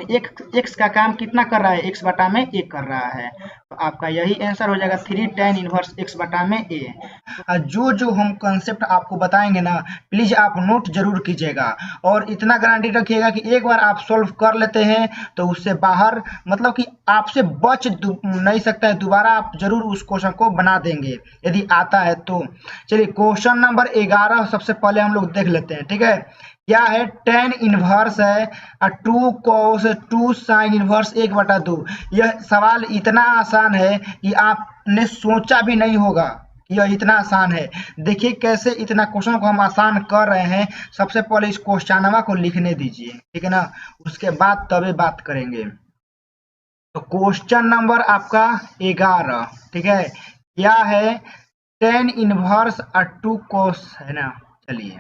x का काम कितना कर रहा है, x बटा में एक कर रहा है, तो आपका यही आंसर हो जाएगा 3 tan इनवर्स x बटा में a। जो जो हम कंसेप्ट आपको बताएंगे ना, प्लीज आप नोट जरूर कीजिएगा, और इतना गारंटी रखिएगा कि एक बार आप सोल्व कर लेते हैं तो उससे बाहर मतलब कि आपसे बच नहीं सकता है, दोबारा आप जरूर उस क्वेश्चन को बना देंगे यदि आता है तो। चलिए क्वेश्चन नंबर 11 सबसे पहले हम लोग देख लेते हैं, ठीक है। क्या है, tan इनवर्स है 2 cos 2 sin इनवर्स 1/2। यह सवाल इतना आसान है कि आपने सोचा भी नहीं होगा, यह इतना आसान है। देखिए कैसे इतना क्वेश्चन को हम आसान कर रहे हैं। सबसे पहले इस क्वेश्चनवा को लिखने दीजिए, ठीक है ना, उसके बाद तभी बात करेंगे। तो क्वेश्चन नंबर आपका 11, ठीक है, क्या है, tan इनवर्स 2 cos है ना, चलिए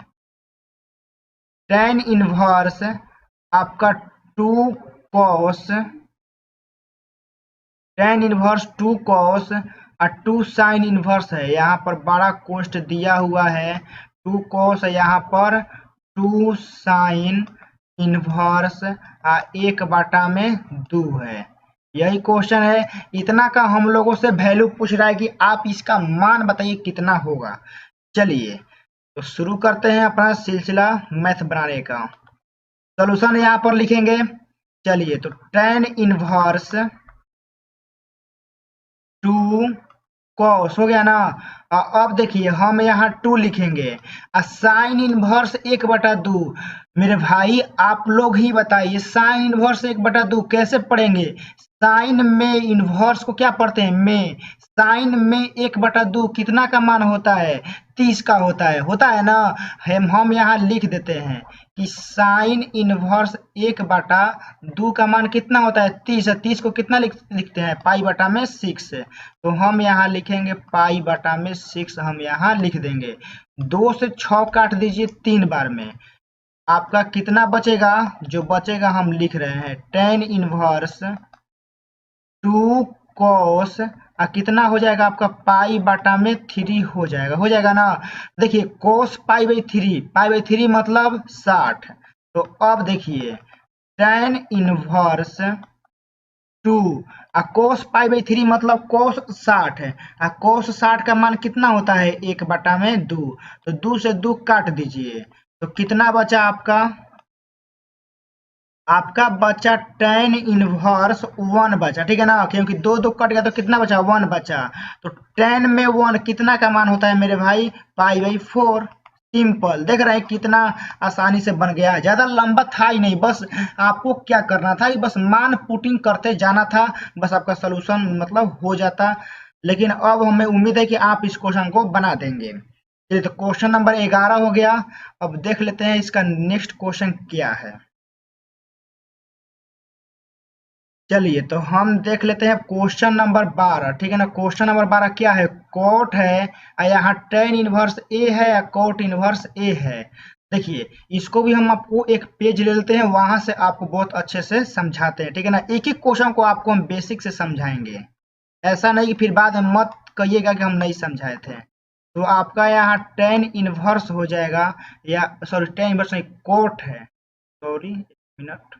tan इनवर्स आपका 2 cos, tan inverse 2 cos 2 sin inverse है, यहाँ पर बड़ा कोष्ट दिया हुआ है, 2 cos यहाँ पर 2 sin इनवर्स 1/2 है, यही क्वेश्चन है। इतना का हम लोगों से वैल्यू पूछ रहा है कि आप इसका मान बताइए कितना होगा। चलिए तो शुरू करते हैं अपना सिलसिला मैथ बनाने का। सॉल्यूशन यहाँ पर लिखेंगे। चलिए तो tan इनवर्स 2 cos हो गया ना। अब देखिए हम यहाँ 2 लिखेंगे, साइन इनवर्स 1/2। मेरे भाई आप लोग ही बताइए, साइन इनवर्स 1/2 कैसे पढ़ेंगे। साइन में इनवर्स को क्या पढ़ते हैं, में। साइन में 1/2 कितना का मान होता है, 30 का होता है ना। हम यहाँ लिख देते हैं कि साइन इनवर्स 1/2 का मान कितना होता है, 30 है। 30 को कितना लिखते हैं, π/6। तो हम यहाँ लिखेंगे π/6, हम यहाँ लिख देंगे। 2 से 6 काट दीजिए 3 बार में, आपका कितना बचेगा, जो बचेगा हम लिख रहे हैं tan इनवर्स 2 cos कितना हो जाएगा आपका, π/3 हो जाएगा ना। देखिए cos π/3 मतलब 60। तो अब देखिए tan इनवर्स 2 cos π/3 मतलब cos 60 है, cos 60 का मान कितना होता है, 1/2। तो 2 से 2 काट दीजिए, तो कितना बचा आपका बचा tan इनवर्स 1 बचा, ठीक है ना, क्योंकि 2 2 कट गया तो कितना बचा, 1 बचा। तो tan में 1 कितना का मान होता है मेरे भाई, π/4। सिंपल, देख रहे हैं कितना आसानी से बन गया, ज्यादा लंबा था ही नहीं, बस आपको क्या करना था, बस मान पुटिंग करते जाना था, बस आपका सोल्यूशन मतलब हो जाता। लेकिन अब हमें उम्मीद है कि आप इस क्वेश्चन को बना देंगे। चलिए तो क्वेश्चन नंबर 11 हो गया। अब देख लेते हैं इसका नेक्स्ट क्वेश्चन क्या है। चलिए तो हम देख लेते हैं क्वेश्चन नंबर 12, ठीक है ना। क्वेश्चन नंबर 12 क्या है, कोट है, यहाँ tan इनवर्स ए है या कोट इनवर्स ए है। देखिए इसको भी हम आपको एक पेज ले लेते हैं, वहां से आपको बहुत अच्छे से समझाते हैं, ठीक है ना। एक एक क्वेश्चन को आपको हम बेसिक से समझाएंगे, ऐसा नहीं कि फिर बाद में मत कहिएगा कि हम नहीं समझाए थे। तो आपका यहाँ टेन इनवर्स हो जाएगा, या सॉरी टेन इनवर्स नहीं, कोट है, सॉरी एक मिनट,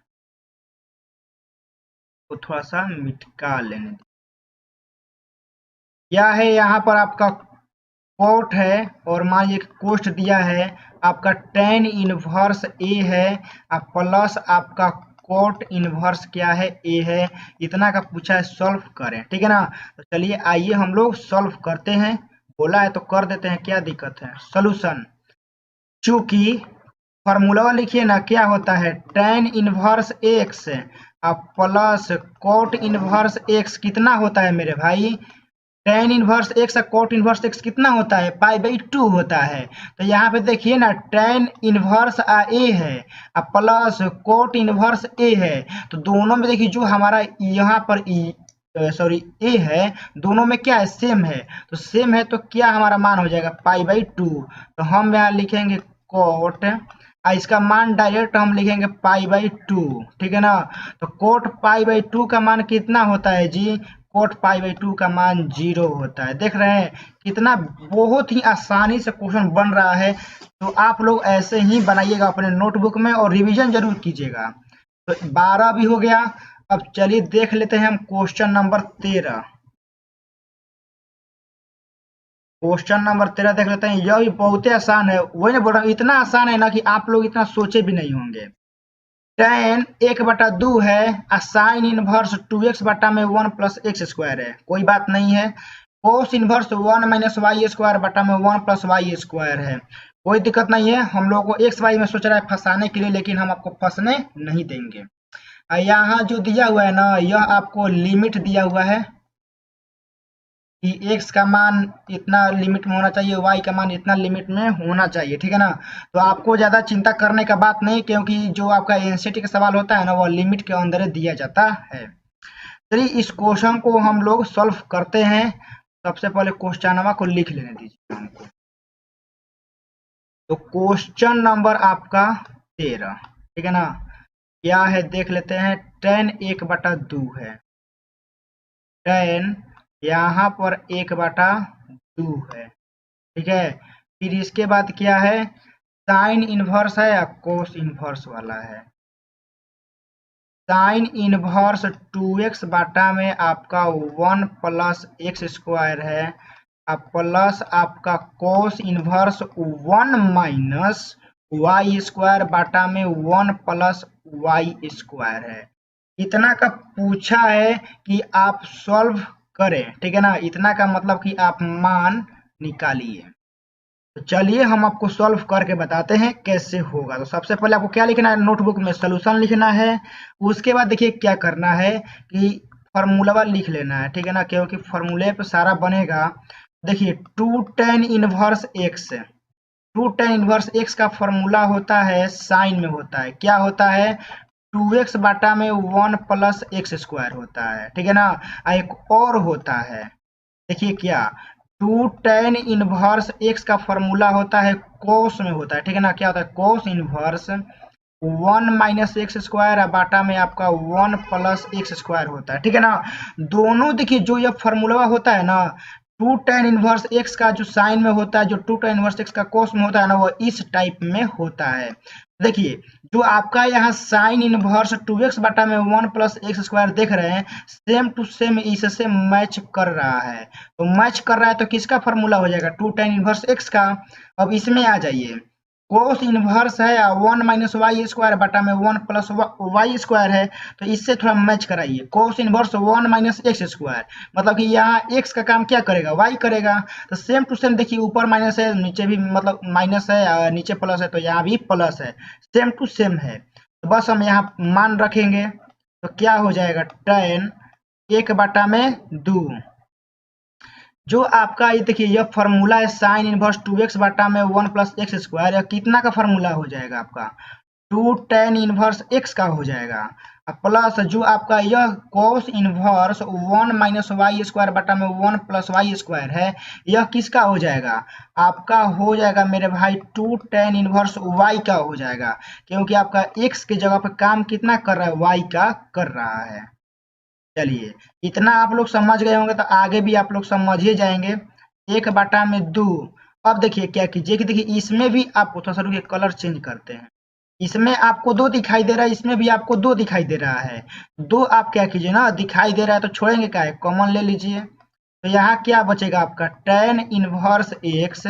तो थोड़ा सा मिटका लेने दीजिए। क्या है यहाँ पर आपका कोट है, और मान लीजिए कोष्ट दिया है आपका टेन इनवर्स ए है, अब प्लस आपका कोट इनवर्स क्या है, ए है। इतना का पूछा है, सॉल्व करें, ठीक है ना। तो चलिए आइए हम लोग सॉल्व करते हैं, बोला है तो कर देते हैं, क्या दिक्कत है। सोल्यूशन, चूंकि फॉर्मूला लिखिए ना, क्या होता है टेन इनवर्स एक्स अब प्लस कोट इनवर्स एक्स कितना होता है मेरे भाई, टेन इनवर्स एक्स और कोट इनवर्स एक्स कितना होता है, पाई बाई 2 होता है। तो यहाँ पे देखिए ना टेन इनवर्स ए है और प्लस कोट इनवर्स ए है, तो दोनों में देखिए जो हमारा यहाँ पर सॉरी ए है, दोनों में क्या है, सेम है। तो सेम है तो क्या हमारा मान हो जाएगा, पाई बाई 2। तो हम यहाँ लिखेंगे कोट, इसका मान डायरेक्ट हम लिखेंगे पाई बाई 2, ठीक है ना। तो कोट पाई बाई 2 का मान कितना होता है जी, कोट पाई बाई 2 का मान 0 होता है। देख रहे हैं कितना बहुत ही आसानी से क्वेश्चन बन रहा है। तो आप लोग ऐसे ही बनाइएगा अपने नोटबुक में और रिवीजन जरूर कीजिएगा। तो 12 भी हो गया। अब चलिए देख लेते हैं हम क्वेश्चन नंबर 13। क्वेश्चन नंबर 13 देख लेते हैं, यह भी बहुत ही आसान है, वही ना बोल रहा हूँ, इतना आसान है ना कि आप लोग इतना सोचे भी नहीं होंगे। टेन 1/2 है, साइन इनवर्स 2x बटा में 1 प्लस एक्स स्क्वायर है, कोई बात नहीं है। Cos inverse 1 minus Y square बटा में 1 प्लस वाई स्क्वायर है, कोई दिक्कत नहीं है। हम लोग को एक्स वाई में सोच रहा है फंसाने के लिए, लेकिन हम आपको फंसने नहीं देंगे। यहाँ जो दिया हुआ है ना, यह आपको लिमिट दिया हुआ है कि x का मान इतना लिमिट में होना चाहिए, y का मान इतना लिमिट में होना चाहिए, ठीक है ना। तो आपको ज्यादा चिंता करने का बात नहीं, क्योंकि जो आपका एनसीटी का सवाल होता है ना, वो लिमिट के अंदर दिया जाता है। चलिए इस क्वेश्चन को हम लोग सॉल्व करते हैं। सबसे पहले क्वेश्चन को लिख लेने दीजिए हमको। तो क्वेश्चन नंबर आपका 13, ठीक है ना। क्या है देख लेते हैं, टेन 1/2 है, टेन यहाँ पर 1/2 है, ठीक है। फिर इसके बाद क्या है, साइन इनवर्स है या कोस इनवर्स वाला है। साइन इनवर्स 2x बटा में आपका 1 प्लस एक्स स्क्वायर है, अब प्लस आपका cos inverse 1 minus Y square बटा में 1 प्लस वाई स्क्वायर है। इतना का पूछा है कि आप सॉल्व करें, ठीक है ना। इतना का मतलब कि आप मान निकालिए। तो चलिए हम आपको सॉल्व करके बताते हैं कैसे होगा। तो सबसे पहले आपको क्या लिखना है, नोटबुक में सॉल्यूशन लिखना है। उसके बाद देखिए क्या करना है कि फॉर्मूला लिख लेना है, ठीक है ना, क्योंकि फॉर्मूले पे सारा बनेगा। देखिए 2 tan inverse x, 2 tan inverse x का फॉर्मूला होता है, साइन में होता है, क्या होता है 2x बटा में 1 प्लस एक्स स्क्वायर होता है, ठीक है ना। एक और होता है, देखिए क्या 2 tan इनवर्स एक्स का फॉर्मूला होता है, कोस में होता है, ठीक है ना। क्या होता है cos inverse 1 minus x square बाटा में आपका 1 प्लस एक्स स्क्वायर होता है, ठीक है ना। दोनों देखिए जो ये फॉर्मूला होता है ना, 2 tan इनवर्स एक्स का जो साइन में होता है, जो 2 tan इनवर्स एक्स का कोस में होता है ना, वो इस टाइप में होता है। देखिए जो आपका यहाँ साइन इनवर्स 2x बटा में 1 प्लस एक्स स्क्वायर देख रहे हैं, सेम टू सेम इससे मैच कर रहा है। तो मैच कर रहा है तो किसका फॉर्मूला हो जाएगा, 2 tan इनवर्स एक्स का। अब इसमें आ जाइए, कोस इनवर्स है 1 माइनस वाई स्क्वायर बटा में 1 प्लस वाई स्क्वायर है, तो इससे थोड़ा मैच कराइए। कोस इनवर्स 1 माइनस एक्स स्क्वायर, मतलब कि यहाँ एक्स का काम क्या करेगा, वाई करेगा। तो सेम टू सेम देखिए, ऊपर माइनस है नीचे भी मतलब माइनस है, नीचे प्लस है, तो यहाँ भी प्लस है, सेम टू सेम है। तो बस हम यहाँ मान रखेंगे, तो क्या हो जाएगा tan 1/2। जो आपका ये देखिए यह फॉर्मूला है साइन इनवर्स 2x बटा में 1 प्लस एक्स स्क्वायर, या कितना का फॉर्मूला हो जाएगा आपका 2 tan इनवर्स x का हो जाएगा, प्लस जो आपका यह cos inverse 1 minus Y square बटा में 1 प्लस वाई स्क्वायर है, यह किसका हो जाएगा, आपका हो जाएगा मेरे भाई 2 tan इनवर्स y का हो जाएगा, क्योंकि आपका x के जगह पे काम कितना कर रहा है, y का कर रहा है। चलिए इतना आप लोग समझ गए होंगे तो आगे भी आप लोग समझ ही जाएंगे। 1 बटा में 2। अब देखिए क्या कीजिए कि देखिए इसमें भी आपको थोड़ा सा रुकिए, कलर चेंज करते हैं। इसमें आपको 2 दिखाई दे रहा है, इसमें भी आपको 2 दिखाई दे रहा है। 2 आप क्या कीजिए ना, दिखाई दे रहा है तो छोड़ेंगे क्या है, कॉमन ले लीजिए। तो यहाँ क्या बचेगा आपका tan इनवर्स x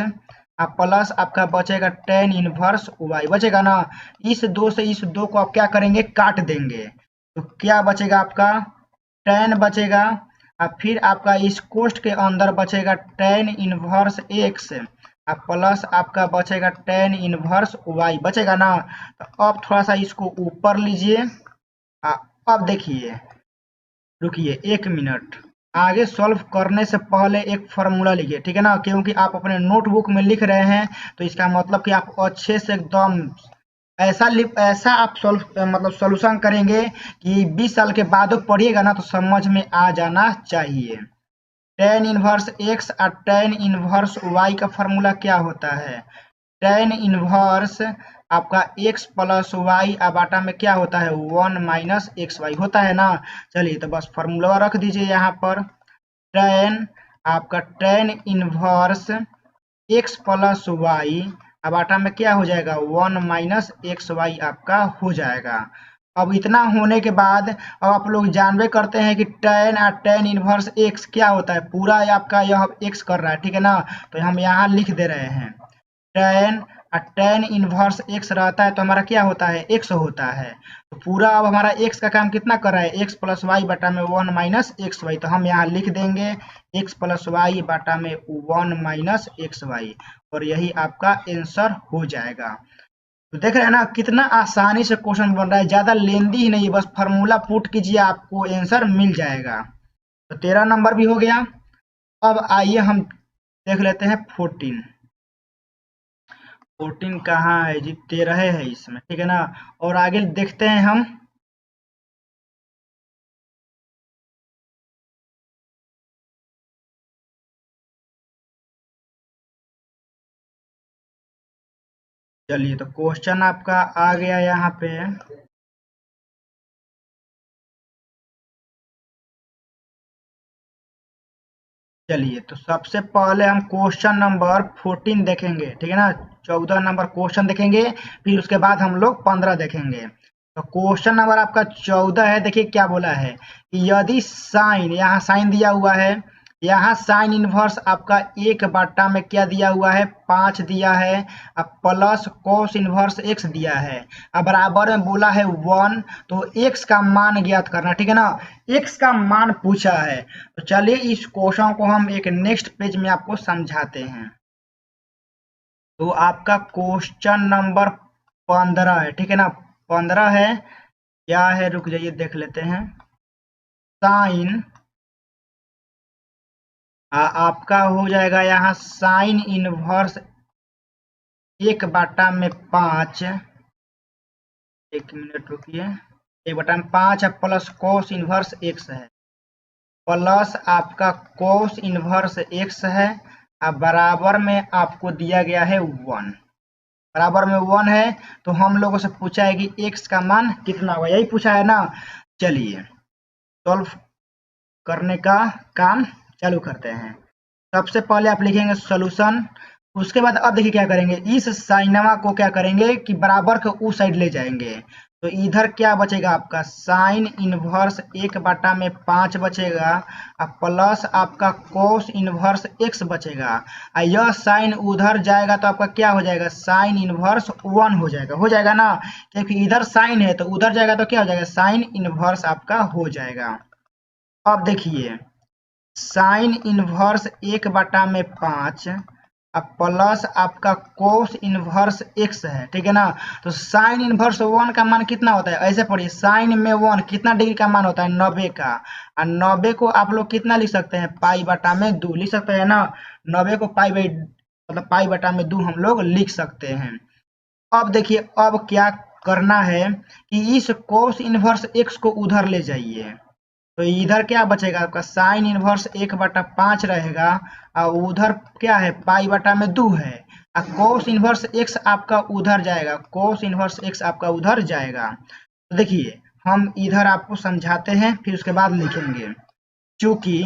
प्लस आपका बचेगा tan इनवर्स y बचेगा ना। इस 2 से इस 2 को आप क्या करेंगे, काट देंगे। तो क्या बचेगा आपका, tan बचेगा, और फिर आपका इस कोष्ठ के अंदर बचेगा tan इनवर्स x प्लस आपका बचेगा tan इनवर्स y बचेगा ना। तो अब थोड़ा सा इसको ऊपर लीजिए। अब देखिए, रुकिए 1 मिनट, आगे सॉल्व करने से पहले एक फार्मूला लिखिए, ठीक है ना, क्योंकि आप अपने नोटबुक में लिख रहे हैं तो इसका मतलब कि आप अच्छे से एकदम ऐसा आप मतलब सॉल्यूशन करेंगे कि 20 साल के बाद पढ़िएगा ना तो समझ में आ जाना चाहिए। tan इनवर्स x और tan इनवर्स y का फार्मूला क्या होता है, tan इनवर्स आपका x प्लस वाई बाटा में क्या होता है, 1 माइनस एक्स वाई होता है ना। चलिए तो बस फार्मूला रख दीजिए यहाँ पर, tan inverse x plus y बाटा में क्या हो जाएगा, 1 माइनस एक्स वाई आपका हो जाएगा। अब इतना होने के बाद अब आप लोग जानबे करते हैं कि tan इनवर्स x क्या होता है, पूरा आपका यह x कर रहा है, ठीक है ना। तो हम यहाँ लिख दे रहे हैं tan इनवर्स x रहता है तो हमारा क्या होता है, x होता है। तो पूरा अब हमारा x का काम कितना कर रहा है, x प्लस वाई बटा में 1 माइनस एक्स वाई। तो हम यहाँ लिख देंगे x प्लस वाई बटा में 1 माइनस एक्स वाई, और यही आपका आंसर हो जाएगा। तो देख रहे हैं ना कितना आसानी से क्वेश्चन बन रहा है, ज्यादा लेंदी ही नहीं, बस फार्मूला पुट कीजिए आपको आंसर मिल जाएगा। तो 13 नंबर भी हो गया। अब आइए हम देख लेते हैं 14 कहाँ है जी, 13 है इसमें, ठीक है ना। और आगे देखते हैं हम। चलिए तो क्वेश्चन आपका आ गया यहाँ पे। चलिए तो सबसे पहले हम क्वेश्चन नंबर 14 देखेंगे, ठीक है ना। 14 नंबर क्वेश्चन देखेंगे, फिर उसके बाद हम लोग 15 देखेंगे। तो क्वेश्चन नंबर आपका 14 है, देखिए क्या बोला है कि यदि साइन, यहाँ साइन दिया हुआ है, यहाँ साइन इनवर्स आपका 1 बटा में क्या दिया हुआ है, 5 दिया है, अब प्लस कॉस इनवर्स x दिया है, अब बराबर में बोला है 1। तो x का मान ज्ञात करना, ठीक है ना, x का मान पूछा है। तो चलिए इस क्वेश्चन को हम एक नेक्स्ट पेज में आपको समझाते हैं। तो आपका क्वेश्चन नंबर 15 है, ठीक है ना, 15 है, क्या है रुक जाइए देख लेते हैं। साइन आपका हो जाएगा यहाँ साइन इनवर्स 1 बटा में 5, 1 मिनट रुकिए, 1 बटा में 5 है, प्लस कॉस इनवर्स x है, प्लस आपका कॉस इनवर्स x है, अब बराबर में आपको दिया गया है 1, बराबर में 1 है। तो हम लोगों से पूछा है कि x का मान कितना होगा, यही पूछा है ना। चलिए सॉल्व करने का काम चालू करते हैं। सबसे पहले आप लिखेंगे सॉल्यूशन, उसके बाद अब देखिए क्या करेंगे, इस साइनवा को क्या करेंगे कि बराबर के उस साइड ले जाएंगे। तो इधर क्या बचेगा आपका साइन इनवर्स 1 बटा में 5 बचेगा, प्लस आपका कोस इनवर्स x बचेगा, और यह साइन उधर जाएगा तो आपका क्या हो जाएगा, साइन इनवर्स 1 हो जाएगा ना, क्योंकि इधर साइन है तो उधर जाएगा तो क्या हो जाएगा, साइन इनवर्स आपका हो जाएगा। अब देखिए साइन इनवर्स 1 बटा में 5 अब प्लस आपका कोस इनवर्स x है, ठीक है ना। तो साइन इनवर्स 1 का मान कितना होता है, ऐसे पढ़िए, साइन में 1 कितना डिग्री का मान होता है, 90 का, और 90 को आप लोग कितना लिख सकते हैं, पाई बटा में 2 लिख सकते हैं ना। 90 को पाई बाई मतलब पाई बटा में 2 हम लोग लिख सकते हैं। अब देखिए अब क्या करना है कि इस cos इनवर्स x को उधर ले जाइए, तो इधर क्या बचेगा आपका sin इनवर्स 1/5 रहेगा और उधर क्या है पाई बटा में 2 है और cos इनवर्स x आपका उधर जाएगा, cos इनवर्स x आपका उधर जाएगा। तो देखिए हम इधर आपको समझाते हैं फिर उसके बाद लिखेंगे। चूंकि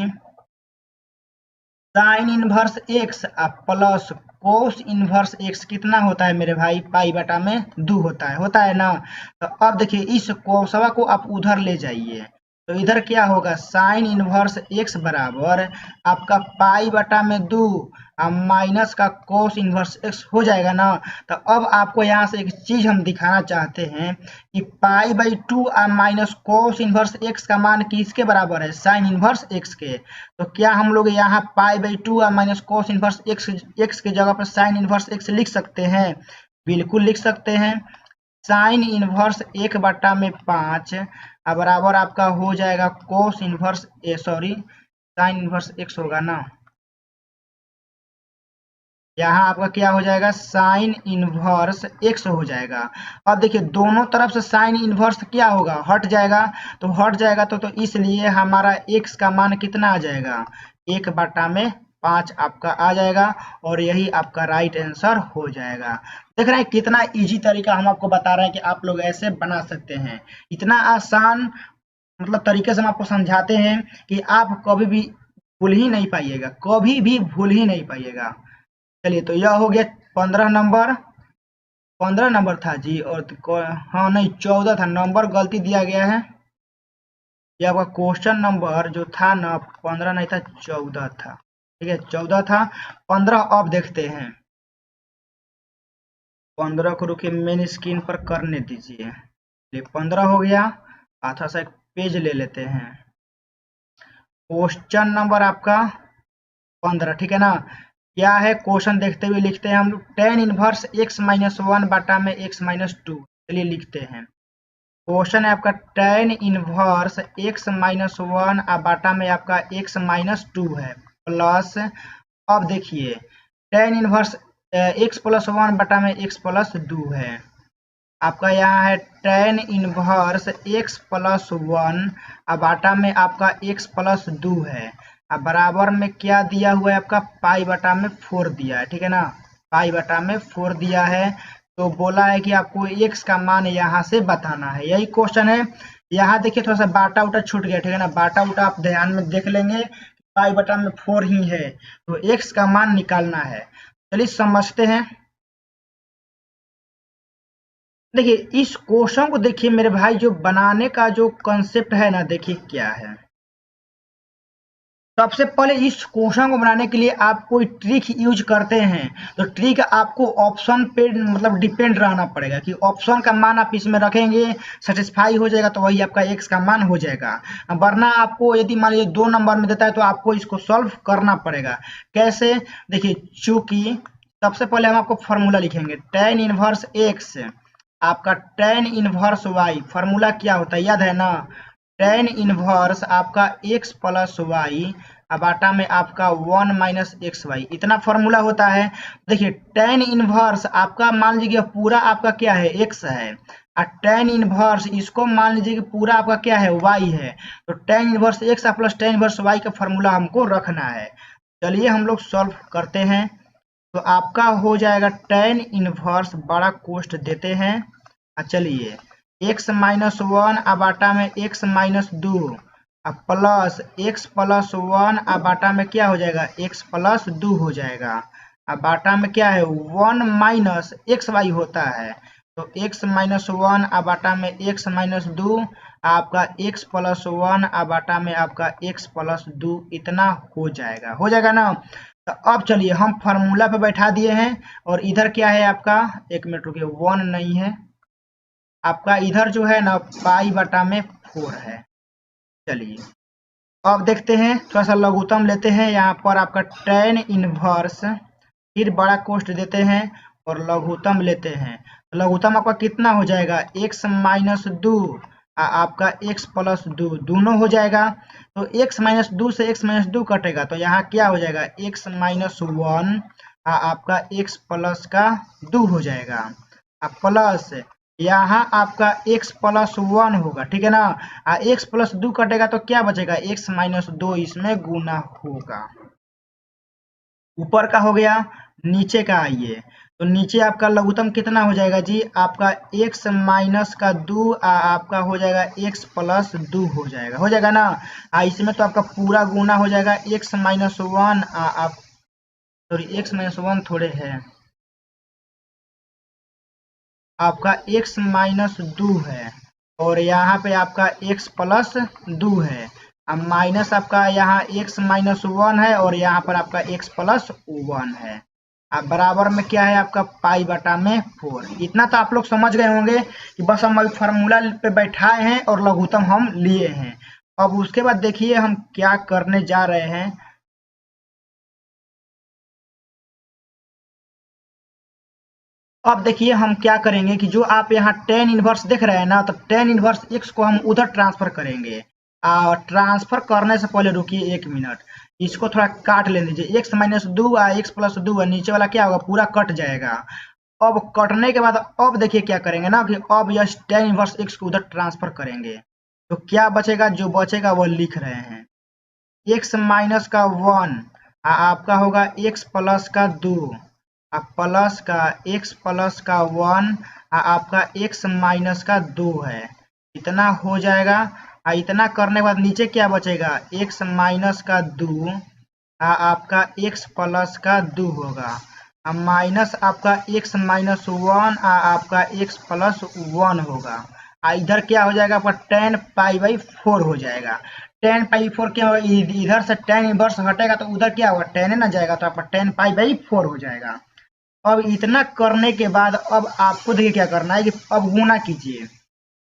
sine inverse x plus cos inverse x कितना होता है मेरे भाई पाई बटा में 2 होता है ना। तो अब देखिए इस कोसवा को आप उधर ले जाइए, तो इधर क्या होगा साइन इनवर्स x बराबर आपका पाई बटा में 2 माइनस का कोस इनवर्स x हो जाएगा ना। तो अब आपको यहाँ से एक चीज हम दिखाना चाहते हैं कि pi by 2 minus cos inverse x का मान किसके बराबर है साइन इनवर्स x के। तो क्या हम लोग यहाँ pi by 2 minus cos inverse x के जगह पर साइन इनवर्स x लिख सकते हैं? बिल्कुल लिख सकते हैं। साइन इनवर्स 1/5 बराबर आपका हो जाएगा cos inverse sine inverse x होगा ना, यहाँ आपका क्या हो जाएगा साइन इनवर्स x हो जाएगा। अब देखिए दोनों तरफ से साइन इनवर्स क्या होगा हट जाएगा, तो हट जाएगा तो इसलिए हमारा x का मान कितना आ जाएगा 1/5 आपका आ जाएगा और यही आपका राइट आंसर हो जाएगा। देख रहे हैं कितना इजी तरीका हम आपको बता रहे हैं कि आप लोग ऐसे बना सकते हैं। इतना आसान मतलब तरीके से हम आपको समझाते हैं कि आप कभी भी भूल ही नहीं पाइएगा, कभी भी भूल ही नहीं पाइएगा। चलिए तो यह हो गया 15 नंबर, 15 नंबर था जी और हाँ नहीं 14 था, नंबर गलती दिया गया है। ये आपका क्वेश्चन नंबर जो था ना 15 नहीं था 14 था, ठीक है 14 था। 15 अब देखते हैं, 15 को रुकिए मेन स्क्रीन पर करने दीजिए। ये 15 हो गया, अच्छा सा एक पेज ले लेते हैं। क्वेश्चन नंबर आपका 15, ठीक है ना। क्या है क्वेश्चन देखते हुए लिखते हैं हम लोग tan इनवर्स x माइनस 1 बटा में x माइनस 2। चलिए लिखते हैं क्वेश्चन है आपका tan इनवर्स x माइनस 1 बटा में आपका x माइनस 2 है प्लस, अब देखिए tan इनवर्स x प्लस 1 बटा में x प्लस 2 है। आपका यहाँ है tan इनवर्स x प्लस 1 बटा में आपका x प्लस 2 है, अब बराबर में क्या दिया हुआ है आपका पाई बटा में 4 दिया है, ठीक है ना पाई बटा में 4 दिया है। तो बोला है कि आपको x का मान यहाँ से बताना है, यही क्वेश्चन है। यहाँ देखिए थोड़ा सा बाटा उटा छूट गया, ठीक है ना बाटा उटा आप ध्यान में देख लेंगे, पाई बटा में 4 ही है तो x का मान निकालना है। चलिए समझते हैं। देखिए इस क्वेश्चन को देखिए मेरे भाई, जो बनाने का जो कंसेप्ट है ना देखिए क्या है। सबसे पहले इस क्वेश्चन को बनाने के लिए आप कोई ट्रिक यूज करते हैं, तो ट्रिक आपको ऑप्शन पे मतलब डिपेंड रहना पड़ेगा कि ऑप्शन का मान आप इसमें रखेंगे सेटिस्फाई हो जाएगा तो वही आपका x का मान हो जाएगा। वरना आपको यदि मान लीजिए 2 नंबर में देता है तो आपको इसको सॉल्व करना पड़ेगा। कैसे देखिए, चूंकि सबसे पहले हम आपको फॉर्मूला लिखेंगे tan इनवर्स x आपका tan इनवर्स y, फॉर्मूला क्या होता है याद है ना, tan इनवर्स आपका x प्लस वाई बाटा में आपका 1 माइनस एक्स वाई, इतना फॉर्मूला होता है। देखिए tan इनवर्स आपका मान लीजिए पूरा आपका क्या है x है और tan इनवर्स इसको मान लीजिए कि पूरा आपका क्या है y है, तो tan inverse x plus tan inverse y का फॉर्मूला हमको रखना है। चलिए हम लोग सॉल्व करते हैं, तो आपका हो जाएगा tan इनवर्स बड़ा कोष्ट देते हैं, चलिए x माइनस 1 बाटा में x minus 2 plus x plus 1 बाटा में क्या हो जाएगा x प्लस 2 हो जाएगा। अब बाटा में क्या है 1 माइनस एक्स वाई होता है, तो x माइनस 1 बाटा में x माइनस 2 आपका x प्लस 1 बाटा में आपका x प्लस 2 इतना हो जाएगा ना। तो अब चलिए हम फार्मूला पे बैठा दिए हैं और इधर क्या है आपका, एक मिनट रुकिए 1 नहीं है आपका, इधर जो है ना पाई बटा में 4 है। चलिए अब देखते हैं, थोड़ा सा लघुत्तम लेते हैं, यहाँ पर आपका tan इनवर्स फिर बड़ा कोष्ट देते हैं और लघुत्तम लेते हैं। लघुत्तम आपका कितना हो जाएगा x माइनस 2 आपका x प्लस 2 दोनों हो जाएगा, तो x माइनस 2 से x माइनस 2 कटेगा तो यहाँ क्या हो जाएगा x माइनस 1 आपका x प्लस का 2 हो जाएगा प्लस यहाँ आपका x प्लस 1 होगा, ठीक है ना। x प्लस 2 कटेगा तो क्या बचेगा, x माइनस 2 इसमें गुना होगा। ऊपर का हो गया, नीचे का आइए तो नीचे आपका लघुत्तम कितना हो जाएगा जी, आपका x माइनस का 2 आपका हो जाएगा x प्लस 2 हो जाएगा ना। इसमें तो आपका पूरा गुना हो जाएगा x माइनस 1 आप सॉरी x माइनस 1 थोड़े है, आपका x माइनस 2 है और यहाँ पे आपका x प्लस 2 है। अब माइनस आपका यहाँ x माइनस 1 है और यहाँ पर आपका x प्लस 1 है। अब बराबर में क्या है आपका पाई बटा में 4। इतना तो आप लोग समझ गए होंगे कि बस हम अभी फार्मूला पे बैठाए हैं और लघुत्तम हम लिए हैं। अब उसके बाद देखिए हम क्या करने जा रहे हैं। अब देखिए हम क्या करेंगे कि जो आप यहाँ tan इनवर्स देख रहे हैं ना, तो tan इनवर्स x को हम उधर ट्रांसफर करेंगे। ट्रांसफर करने से पहले रुकिए 1 मिनट, इसको थोड़ा काट लेने दीजिए। x माइनस 2 x प्लस 2 नीचे वाला क्या होगा, पूरा कट जाएगा। अब कटने के बाद अब देखिए क्या करेंगे ना कि अब यह tan इनवर्स x को उधर ट्रांसफर करेंगे तो क्या बचेगा, जो बचेगा वो लिख रहे हैं। x माइनस का 1 आपका होगा x प्लस का 2 प्लस का x प्लस का 1 आपका x माइनस का 2 है। इतना हो जाएगा। इतना करने के बाद नीचे क्या बचेगा, x माइनस का 2 आपका x प्लस का 2 होगा। माइनस आपका x माइनस 1 आपका x प्लस 1 होगा। इधर क्या हो जाएगा आपका tan पाई बाई 4 हो जाएगा। tan पाई 4 क्या होगा, इधर से tan इनवर्स हटेगा तो उधर क्या होगा, tan ना जाएगा तो आपका tan पाई बाई 4 हो जाएगा। अब इतना करने के बाद अब आपको देखिए क्या करना है कि अब गुना कीजिए,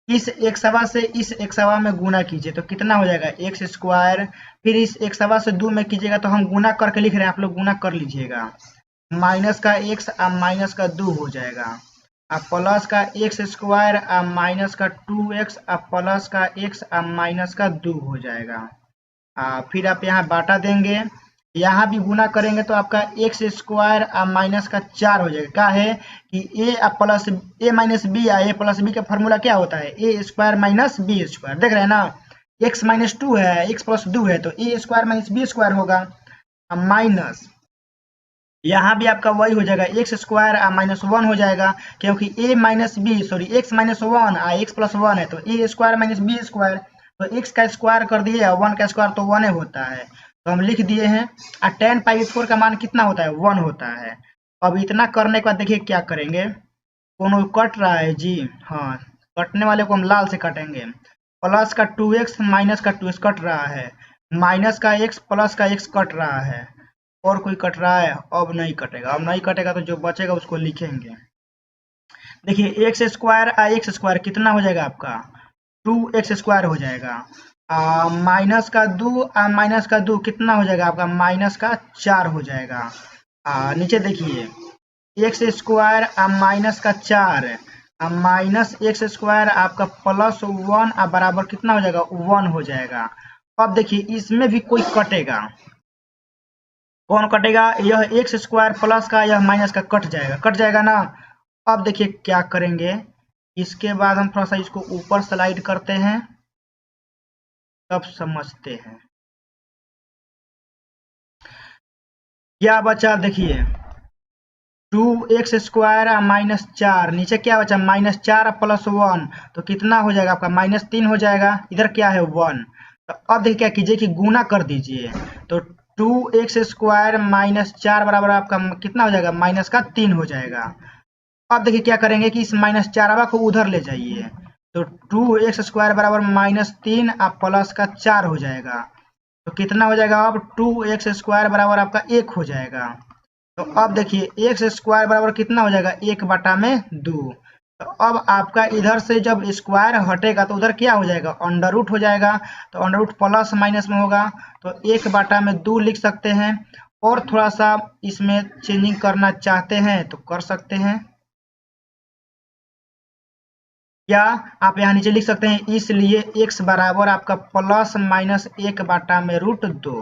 इस एक सवा से इस एक सवा में गुना कीजिए तो कितना हो जाएगा एक्स स्क्वायर। फिर इस एक सवा से 2 में कीजिएगा तो हम गुना करके लिख रहे हैं, आप लोग गुना कर लीजिएगा। माइनस का x अब माइनस का 2 हो जाएगा। अब प्लस का एक्स स्क्वायर अब माइनस का 2x अब प्लस का x अब माइनस का 2 हो जाएगा। फिर आप यहाँ बाटा देंगे, यहाँ भी गुना करेंगे तो आपका एक्स स्क्वायर माइनस का 4 हो जाएगा। क्या है कि ए प्लस ए माइनस बी ए प्लस बी का फॉर्मूला क्या होता है, ए स्क्वायर माइनस बी स्क्वायर। देख रहे हैं ना, एक्स माइनस 2 है, एक्स प्लस 2 है तो a square minus b square होगा। माइनस यहाँ भी आपका वही हो जाएगा, एक्स स्क्वायर माइनस 1 हो जाएगा क्योंकि a minus b sorry x minus 1 x plus 1 है तो a square minus b square, तो एक्स का स्क्वायर कर दिए 1 का स्क्वायर तो 1 होता है तो हम लिख दिए हैं। tan पाई 4 का मान कितना होता है, 1 होता है। अब इतना करने के बाद देखिए क्या करेंगे, कोनो कट रहा है जी, हाँ कटने वाले को हम लाल से काटेंगे। प्लस का 2x माइनस का 2x कट रहा है, माइनस का x प्लस का x कट रहा है, और कोई कट रहा है, अब नहीं कटेगा। अब नहीं कटेगा तो जो बचेगा उसको लिखेंगे। देखिए एक्स स्क्वायर कितना हो जाएगा आपका 2x स्क्वायर हो जाएगा। माइनस का 2 माइनस का 2 कितना हो जाएगा आपका माइनस का 4 हो जाएगा। नीचे देखिए एक्स स्क्वायर माइनस का 4 माइनस एक्स स्क्वायर आपका प्लस 1 बराबर कितना हो जाएगा 1 हो जाएगा। अब देखिए इसमें भी कोई कटेगा, कौन कटेगा, यह एक्स स्क्वायर प्लस का यह माइनस का कट जाएगा ना। अब देखिए क्या करेंगे, इसके बाद हम थोड़ा सा इसको ऊपर स्लाइड करते हैं तब समझते हैं क्या बचा। देखिए 2x स्क्वायर माइनस 4 नीचे क्या बचा माइनस 4 प्लस 1 तो कितना हो जाएगा आपका माइनस 3 हो जाएगा। इधर क्या है 1, तो अब देखिए क्या कीजिए कि गुना कर दीजिए तो 2x स्क्वायर माइनस 4 बराबर आपका कितना हो जाएगा माइनस का 3 हो जाएगा। अब देखिए क्या करेंगे कि इस माइनस 4 को उधर ले जाइए तो 2x स्क्वायर बराबर माइनस 3 प्लस का 4 हो जाएगा तो कितना हो जाएगा अब 2x स्क्वायर बराबर आपका 1 हो जाएगा। तो अब देखिए एक्स स्क्वायर बराबर कितना हो जाएगा 1 बटा में 2। तो अब आपका इधर से जब स्क्वायर हटेगा तो उधर क्या हो जाएगा अंडर रूट हो जाएगा, तो अंडर रूट प्लस माइनस में होगा तो 1 बटा में 2 लिख सकते हैं। और थोड़ा सा इसमें चेंजिंग करना चाहते हैं तो कर सकते हैं, क्या आप यहाँ नीचे लिख सकते हैं इसलिए x बराबर आपका प्लस माइनस 1 बटा में रूट 2,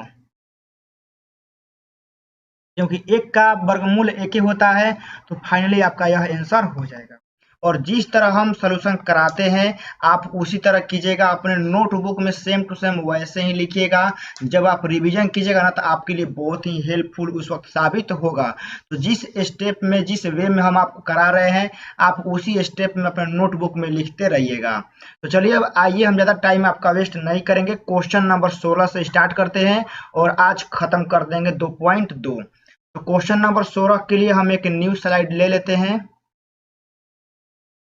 क्योंकि 1 का वर्गमूल 1 ही होता है तो फाइनली आपका यह आंसर हो जाएगा। और जिस तरह हम सोल्यूशन कराते हैं आप उसी तरह कीजिएगा। अपने नोटबुक में सेम टू सेम वैसे ही लिखिएगा। जब आप रिवीजन कीजिएगा ना तो आपके लिए बहुत ही हेल्पफुल उस वक्त साबित होगा। तो जिस स्टेप में जिस वे में हम आपको करा रहे हैं आप उसी स्टेप में अपने नोटबुक में लिखते रहिएगा। तो चलिए अब आइए हम ज़्यादा टाइम आपका वेस्ट नहीं करेंगे, क्वेश्चन नंबर 16 से स्टार्ट करते हैं और आज खत्म कर देंगे 2.2। तो क्वेश्चन नंबर 16 के लिए हम एक न्यू स्लाइड ले लेते हैं।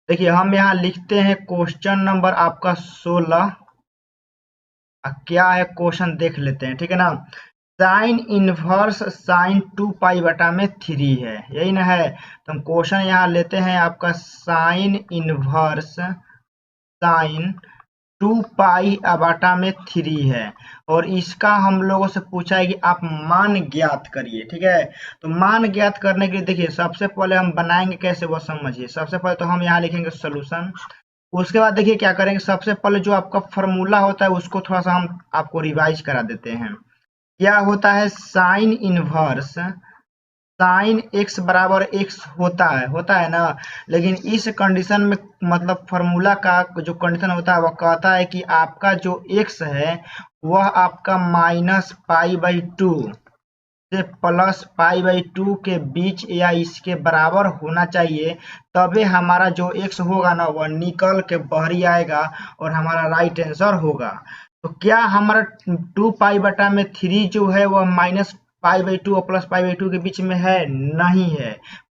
देखिए हम यहाँ लिखते हैं क्वेश्चन नंबर आपका 16। क्या है क्वेश्चन देख लेते हैं, ठीक है ना। साइन इनवर्स साइन 2 पाई बटा में 3 है, यही ना है। तो हम क्वेश्चन यहाँ लेते हैं आपका साइन इनवर्स साइन 2 पाई बटा में 3 है और इसका हम लोगों से पूछा है कि आप मान ज्ञात करिए, ठीक है। तो मान ज्ञात करने के लिए देखिए सबसे पहले हम बनाएंगे कैसे वो समझिए। सबसे पहले तो हम यहाँ लिखेंगे सोल्यूशन। उसके बाद देखिए क्या करेंगे, सबसे पहले जो आपका फॉर्मूला होता है उसको थोड़ा सा हम आपको रिवाइज करा देते हैं। क्या होता है, साइन इनवर्स साइन एक्स बराबर एक्स होता है ना। लेकिन इस कंडीशन में मतलब फॉर्मूला का जो कंडीशन होता है वह कहता है कि आपका जो एक्स है वह आपका माइनस पाई बाई 2 से प्लस पाई बाई 2 के बीच या इसके बराबर होना चाहिए। तभी हमारा जो एक्स होगा ना वह निकल के बाहरी आएगा और हमारा राइट आंसर होगा। तो क्या हमारा 2 पाई बटा में 3 जो है वह माइनस पाई बाई 2 और प्लस पाई बाई 2 के बीच में है? नहीं है,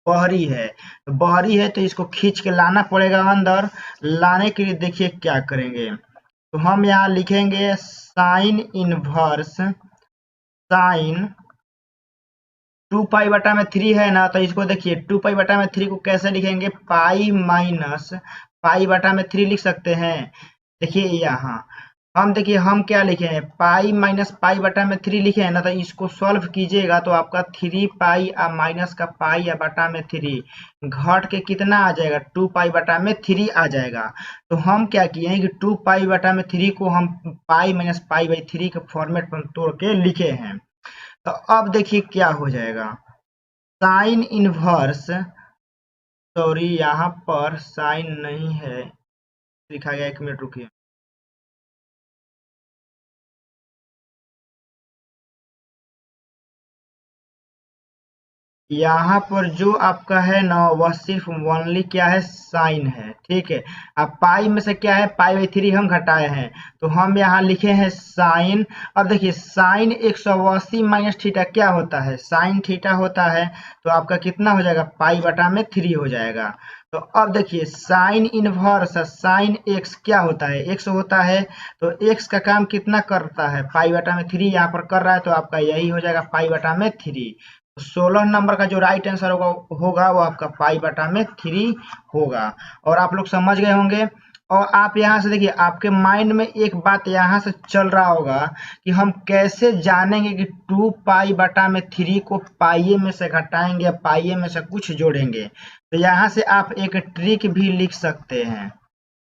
बाहरी है। तो बाहरी है तो इसको खींच के लाना पड़ेगा अंदर। लाने के लिए देखिए क्या करेंगे, तो हम यहाँ लिखेंगे साइन इनवर्स साइन 2 पाई बटा में 3 है ना। तो इसको देखिए 2 पाई बटा में 3 को कैसे लिखेंगे, पाई माइनस पाई बटा में 3 लिख सकते हैं। देखिए यहाँ हम देखिए हम क्या लिखे हैं, पाई माइनस पाई बटा में 3 लिखे हैं ना। तो इसको सॉल्व कीजिएगा तो आपका 3 पाई माइनस का पाई या बटा में 3 घट के कितना आ जाएगा, 2 पाई बटा में 3 आ जाएगा। तो हम क्या किए हैं कि 2 पाई बटा में 3 को हम पाई माइनस पाई बाई 3 के फॉर्मेट में तोड़ के लिखे हैं। तो अब देखिए क्या हो जाएगा, साइन इनवर्स, सॉरी यहाँ पर साइन नहीं है लिखा गया, 1 मिनट रुकिए। यहाँ पर जो आपका है ना वह सिर्फ ओनली क्या है, साइन है, ठीक है। अब पाई में से क्या है, पाई बाई 3 हम घटाए हैं तो हम यहाँ लिखे हैं साइन। अब देखिए साइन 180 माइनस थीटा क्या होता है, साइन थीटा होता है। तो आपका कितना हो जाएगा, पाई बटा में 3 हो जाएगा। तो अब देखिए साइन इनवर्स साइन एक्स क्या होता है, एक्स होता है। तो एक्स का काम कितना करता है, पाई बटा में 3 यहाँ पर कर रहा है। तो आपका यही हो जाएगा पाई बटा में 3। 16 नंबर का जो राइट आंसर होगा वो आपका पाई बटा में 3 होगा। और आप लोग समझ गए होंगे। और आप यहाँ से देखिए आपके माइंड में एक बात यहाँ से चल रहा होगा कि हम कैसे जानेंगे कि 2 पाई बटा में 3 को पाइये में से घटाएंगे या पाइये में से कुछ जोड़ेंगे। तो यहाँ से आप एक ट्रिक भी लिख सकते हैं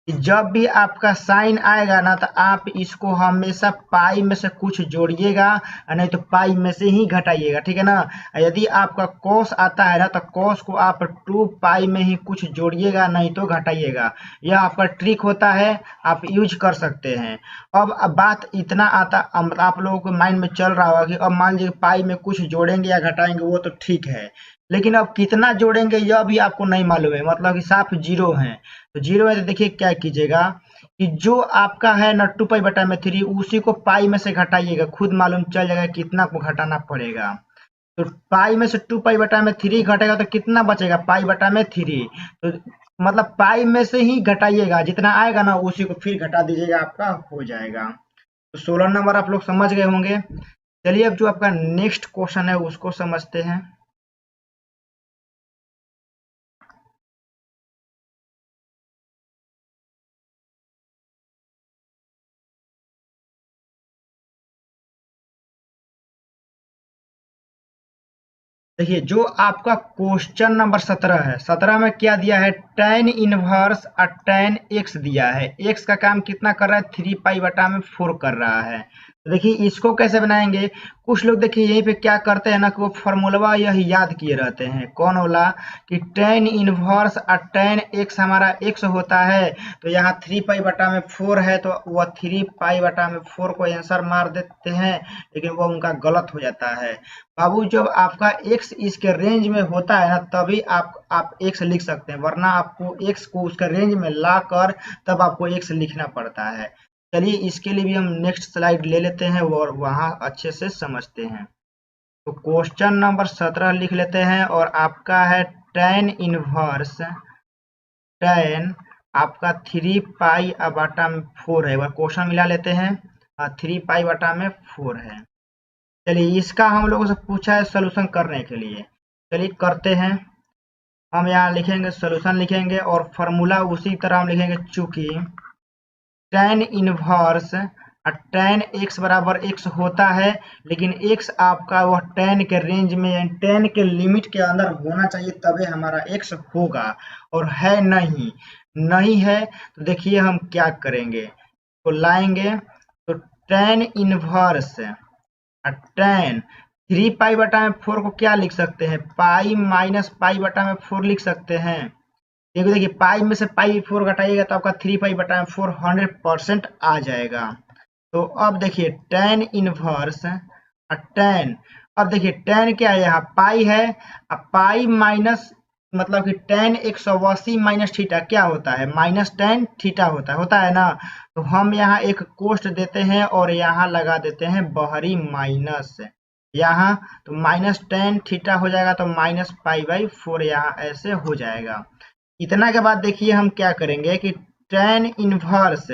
कि जब भी आपका साइन आएगा ना तो आप इसको हमेशा पाई में से कुछ जोड़िएगा नहीं तो पाई में से ही घटाइएगा, ठीक है ना। यदि आपका कॉस आता है ना तो कॉस को आप 2 पाई में ही कुछ जोड़िएगा नहीं तो घटाइएगा। यह आपका ट्रिक होता है, आप यूज कर सकते हैं। अब बात इतना आता आप लोगों के माइंड में चल रहा होगा कि अब मान लीजिए पाई में कुछ जोड़ेंगे या घटाएंगे वो तो ठीक है, लेकिन अब कितना जोड़ेंगे यह भी आपको नहीं मालूम है, मतलब कि साफ जीरो है। तो जीरो है तो देखिए क्या कीजिएगा कि जो आपका है ना 2 पाई बटा में 3 उसी को पाई में से घटाइएगा, खुद मालूम चल जाएगा कितना को घटाना पड़ेगा। तो पाई में से 2 पाई बटा में 3 घटेगा तो कितना बचेगा, पाई बटा में 3। तो मतलब पाई में से ही घटाइएगा, जितना आएगा ना उसी को फिर घटा दीजिएगा, आपका हो जाएगा। तो 16 नंबर आप लोग समझ गए होंगे। चलिए अब जो आपका नेक्स्ट क्वेश्चन है उसको समझते हैं। देखिए जो आपका क्वेश्चन नंबर 17 है, 17 में क्या दिया है, tan इनवर्स और tan x दिया है। x का काम कितना कर रहा है, 3π/4 कर रहा है। तो देखिए इसको कैसे बनाएंगे, कुछ लोग देखिए यहीं पे क्या करते हैं ना कि वो फॉर्मूला यह याद किए रहते हैं। कौन वाला कि tan इनवर्स और tan x हमारा x होता है, तो यहाँ 3π/4 है तो वह 3π/4 को आंसर मार देते हैं, लेकिन वो उनका गलत हो जाता है। बाबू जब आपका x इसके रेंज में होता है ना तभी आप x लिख सकते हैं, वरना आपको x को उसके रेंज में लाकर तब आपको x लिखना पड़ता है। चलिए इसके लिए भी हम नेक्स्ट स्लाइड ले लेते हैं और वहां अच्छे से समझते हैं। तो क्वेश्चन नंबर 17 लिख लेते हैं और आपका है tan इनवर्स tan आपका 3π/4 है। वह क्वेश्चन मिला लेते हैं, 3π/4 है। चलिए इसका हम लोगों से पूछा है सोल्यूशन करने के लिए, चलिए करते हैं। हम यहाँ लिखेंगे सोल्यूशन लिखेंगे और फॉर्मूला उसी तरह हम लिखेंगे, चूंकि tan इनवर्स tan x बराबर x होता है, लेकिन x आपका वह tan के रेंज में tan के लिमिट के अंदर होना चाहिए तभी हमारा x होगा, और है नहीं है। तो देखिए हम क्या करेंगे, तो लाएंगे तो tan इनवर्स tan 3π/4 को क्या लिख सकते हैं, पाई माइनस π/4 लिख सकते हैं। देखिए पाई में से π/4 घटाइएगा तो आपका 3π/4 100% आ जाएगा। तो अब देखिए tan इनवर्स tan, अब देखिए tan क्या है, यहाँ पाई है, अब पाई माइनस मतलब कि tan 180 माइनस थीटा क्या होता है, माइनस tan थीटा होता है ना। तो हम यहाँ एक कोष्ट देते हैं और यहाँ लगा देते हैं बहरी माइनस, यहाँ तो माइनस tan थीटा हो जाएगा, तो माइनस π/4 यहाँ ऐसे हो जाएगा। इतना के बाद देखिए हम क्या करेंगे कि tan इनवर्स,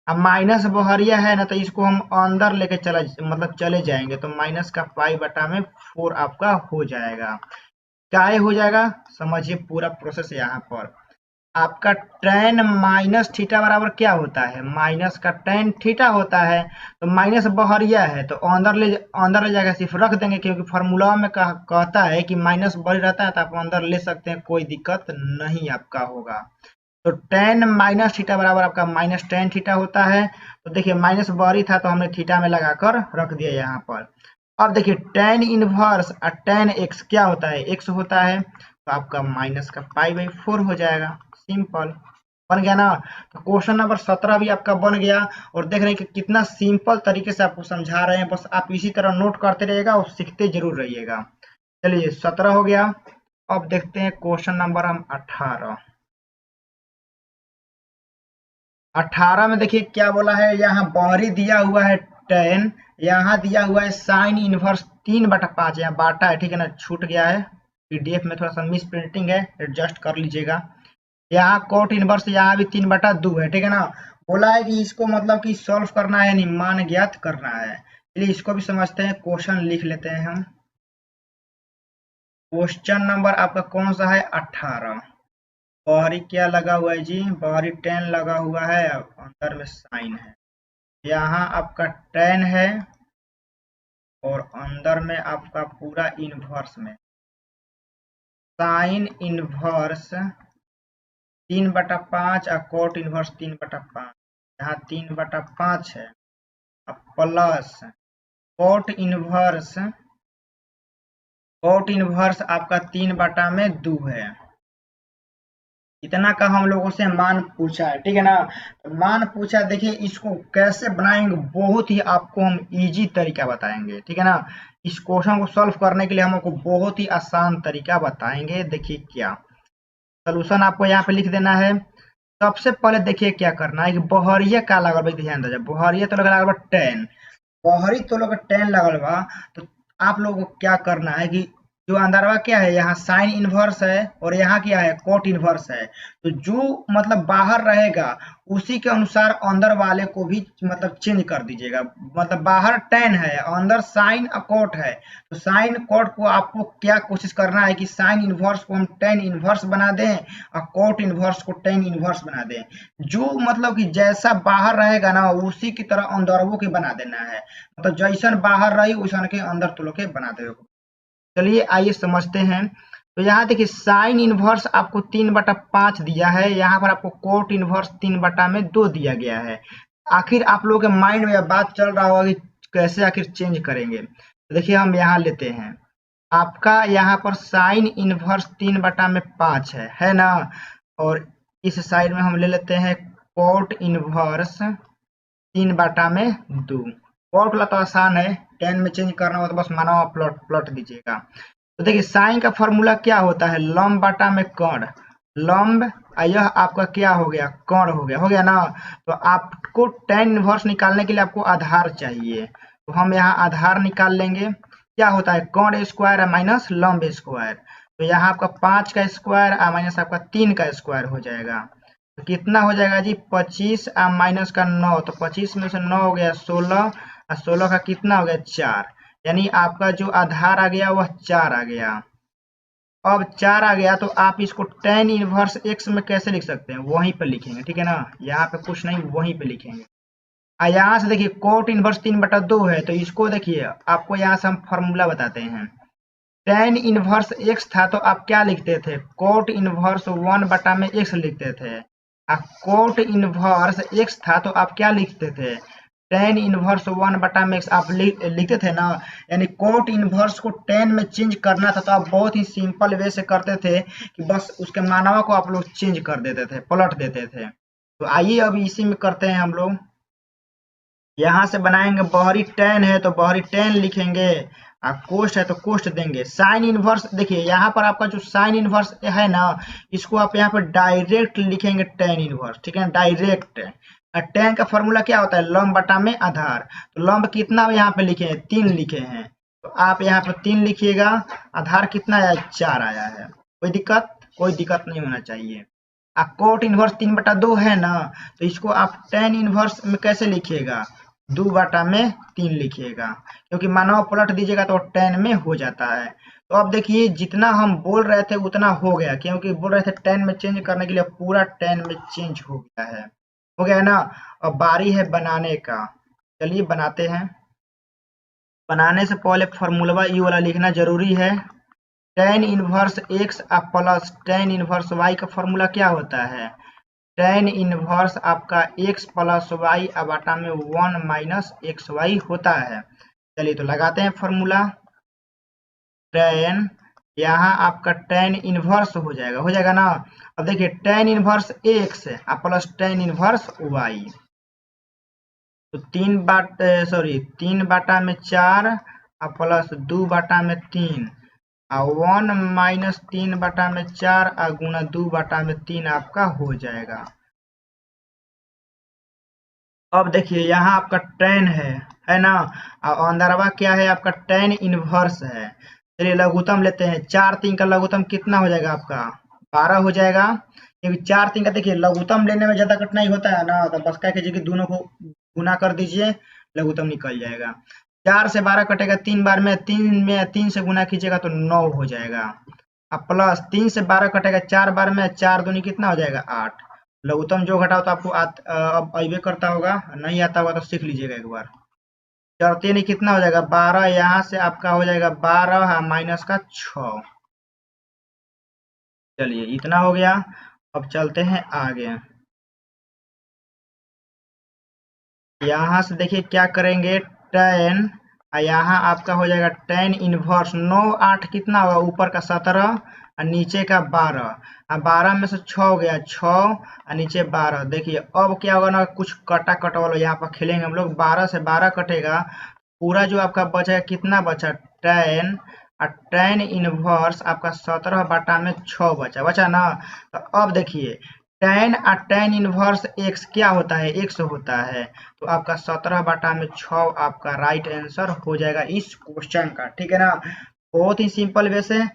अब माइनस बहरिया है ना तो इसको हम अंदर लेके चले जाएंगे, तो माइनस का π/4 आपका हो जाएगा। क्या हो जाएगा समझिए पूरा प्रोसेस। यहाँ पर आपका tan माइनस थीटा बराबर क्या होता है, माइनस का tan थीटा होता है, तो माइनस बहरिया है तो अंदर ले जाकर सिर्फ रख देंगे, क्योंकि फार्मूला में कहता है कि माइनस बहरी रहता है तो आप अंदर ले सकते हैं, कोई दिक्कत नहीं आपका होगा। तो tan माइनस थीटा बराबर आपका माइनस tan थीटा होता है। तो देखिए माइनस बहरी था तो हमने थीटा में लगाकर रख दिया यहाँ पर। अब देखिए tan इनवर्स और tan x क्या होता है, x होता है, तो आपका माइनस का π/4 हो जाएगा। सिंपल बन गया ना। तो क्वेश्चन नंबर 17 भी आपका बन गया, और देख रहे हैं कि कितना सिंपल तरीके से आपको समझा रहे हैं, बस आप इसी तरह नोट करते रहिएगा और सीखते जरूर रहिएगा। चलिए 17 हो गया। अब देखते हैं क्वेश्चन नंबर हम 18 में देखिए क्या बोला है, यहाँ बाहरी दिया हुआ है tan, यहाँ दिया हुआ है साइन इनवर्स 3/5, यहाँ बाटा है, ठीक है ना, छूट गया है, पीडीएफ में थोड़ा सा मिस प्रिंटिंग है, एडजस्ट कर लीजिएगा। यहाँ कोट इनवर्स यहाँ भी 3/2 है, ठीक है ना। बोला है कि इसको मतलब कि सॉल्व करना है, यानी मान ज्ञात करना है। चलिए इसको भी समझते हैं, क्वेश्चन लिख लेते हैं हम। क्वेश्चन नंबर आपका कौन सा है, 18। बाहरी क्या लगा हुआ है जी, बाहरी tan लगा हुआ है, अंदर में साइन है। यहाँ आपका tan है और अंदर में आपका पूरा इनवर्स में साइन इनवर्स 3/5 और कोट इनवर्स 3/5, यहाँ 3/5 है, अब प्लस कोट इनवर्स आपका 3/2 है। इतना का हम लोगों से मान पूछा है, ठीक है ना। तो मान पूछा, देखिए इसको कैसे बनाएंगे, बहुत ही आपको हम इजी तरीका बताएंगे, ठीक है ना। इस क्वेश्चन को सॉल्व करने के लिए हम आपको बहुत ही आसान तरीका बताएंगे। देखिए क्या सोल्यूशन आपको यहाँ पे लिख देना है। सबसे पहले देखिए क्या करना है कि बहरिया का लगल बा, ध्यान दीजिए, बहरिया तो लगल बा tan, बहरी तो लोग tan लगल बा, तो आप लोगों को क्या करना है कि जो अंदरवा क्या है, यहाँ साइन इनवर्स है और यहाँ क्या है, कोट इनवर्स है, तो जो मतलब बाहर रहेगा उसी के अनुसार अंदर वाले को भी मतलब चेंज कर दीजिएगा। मतलब बाहर tan है, अंदर साइन और कोट है, तो साइन कोट को आपको क्या कोशिश करना है कि साइन इनवर्स को हम tan इनवर्स बना दें और कोट इनवर्स को tan इनवर्स बना दें। जो मतलब कि जैसा बाहर रहेगा ना उसी की तरह अंदरवो के बना देना है, मतलब जैसन बाहर रही वैसन के अंदर तो लोग के बना देगा। चलिए आइए समझते हैं। तो यहाँ देखिए साइन इनवर्स आपको 3/5 दिया है, यहाँ पर आपको कोट इनवर्स 3/2 दिया गया है। आखिर आप लोगों के माइंड में यह बात चल रहा होगा कि कैसे आखिर चेंज करेंगे। तो देखिए हम यहाँ लेते हैं, आपका यहाँ पर साइन इनवर्स 3/5 है ना। और इस साइड में हम ले लेते हैं कोट इनवर्स 3/2। कोट वाला तो आसान है, 10 में चेंज करना हो तो बस माना प्लॉट प्लॉट दीजिएगा। तो देखिए साइन का फॉर्मूला क्या होता है, लंब बटा में कर्ण। लंब यह आपका क्या हो गया, कर्ण हो गया ना। तो आपको tan इनवर्स निकालने के लिए आपको आधार चाहिए, तो हम यहाँ आधार निकाल लेंगे। क्या होता है, कर्ण स्क्वायर माइनस लंब स्क्वायर। तो यहाँ आपका 5 का स्क्वायर माइनस आपका 3 का स्क्वायर हो जाएगा। तो कितना हो जाएगा जी, 25 माइनस का 9, तो 25 में से 9 हो गया 16, और 16 का कितना हो गया 4, यानी आपका जो आधार आ गया वह 4 आ गया। अब 4 आ गया तो आप इसको tan इनवर्स x में कैसे लिख सकते हैं, वहीं पे लिखेंगे, ठीक है ना। यहाँ पे कुछ नहीं, वहीं पे लिखेंगे। यहाँ से देखिए कोट इनवर्स 3/2 है, तो इसको देखिए आपको यहाँ से हम फॉर्मूला बताते हैं। tan इनवर्स x था तो आप क्या लिखते थे, कोट इनवर्स 1/x लिखते थे। कोट इनवर्स x था तो आप क्या लिखते थे, tan इनवर्स 1/x आप लिखते थे ना। यानी कोट इनवर्स को tan में चेंज करना था तो आप बहुत ही सिंपल वे से करते थे कि बस उसके मानवा को आप लोग चेंज कर देते थे, पलट देते थे। तो आइए अब इसी में करते हैं हम लोग। यहाँ से बनाएंगे, बहरी tan है तो बहरी tan लिखेंगे, कोष्ट है तो कोष्ट देंगे। साइन इनवर्स देखिए यहाँ पर आपका जो साइन इनवर्स है ना, इसको आप यहाँ पर डायरेक्ट लिखेंगे tan इनवर्स, ठीक है, डायरेक्ट। tan का फॉर्मूला क्या होता है, लंब बटा में आधार। तो लंब कितना यहाँ पे लिखे हैं, 3 लिखे हैं, तो आप यहाँ पर 3 लिखिएगा। आधार कितना आया, 4 आया है। कोई दिक्कत नहीं होना चाहिए। कोट इनवर्स 3/2 है ना, तो इसको आप tan इनवर्स में कैसे लिखिएगा, 2/3 लिखिएगा, क्योंकि मानव पलट दीजिएगा तो tan में हो जाता है। तो अब देखिए जितना हम बोल रहे थे उतना हो गया, क्योंकि बोल रहे थे tan में चेंज करने के लिए, पूरा tan में चेंज हो गया है, हो गया है ना। अब बारी है बनाने का, चलिए बनाते हैं। बनाने से पहले फॉर्मूला ये वाला लिखना जरूरी है। tan inverse x plus tan inverse y का फॉर्मूला क्या होता है, tan इनवर्स आपका x प्लस y बटा में 1 माइनस एक्स वाई होता है। चलिए तो लगाते हैं फॉर्मूला। tan यहाँ आपका tan इनवर्स हो जाएगा ना। अब देखिए tan inverse x plus tan inverse y, तो 3/4 प्लस 2/3 1 माइनस 3/4 गुना 2/3 आपका हो जाएगा। अब देखिए यहाँ आपका tan है ना, और अंदरवा क्या है आपका tan इनवर्स है। चलिए लघुत्तम लेते हैं, 4 3 का लघुत्तम कितना हो जाएगा आपका, 12 हो जाएगा। क्योंकि 4 3 का देखिए लघुत्तम लेने में ज्यादा कठिनाई होता है ना, तो बस क्या कीजिए कि दोनों को गुना कर दीजिए, लघुत्तम निकल जाएगा। 4 से 12 कटेगा 3 बार में, 3 से गुना कीजिएगा तो 9 हो जाएगा। अब प्लस 3 से 12 कटेगा 4 बार में, 4 दूनी कितना हो जाएगा 8। लघुत्तम जो घटाओ तो आपको अब अइबे करता होगा, नहीं आता होगा तो सीख लीजिएगा एक बार। चौथे नहीं कितना हो जाएगा 12, यहाँ से आपका हो जाएगा 12 माइनस का 6। चलिए इतना हो गया। अब चलते हैं आगे। यहाँ से देखिए क्या करेंगे, tan यहाँ आपका हो जाएगा tan इनवर्स 9 8 कितना होगा, ऊपर का 17 और नीचे का 12, 12 में से 6 हो गया 6 और नीचे 12। देखिए अब क्या होगा ना, कुछ कटा कटा वाला यहाँ पर खेलेंगे हम लोग। 12 से 12 कटेगा, पूरा जो आपका बचेगा कितना बचा, tan और tan इनवर्स आपका 17/6 बचा ना। तो अब देखिए tan और tan इनवर्स x क्या होता है, x होता है। तो आपका 17/6 आपका राइट आंसर हो जाएगा इस क्वेश्चन का, ठीक है ना। बहुत ही सिंपल वे से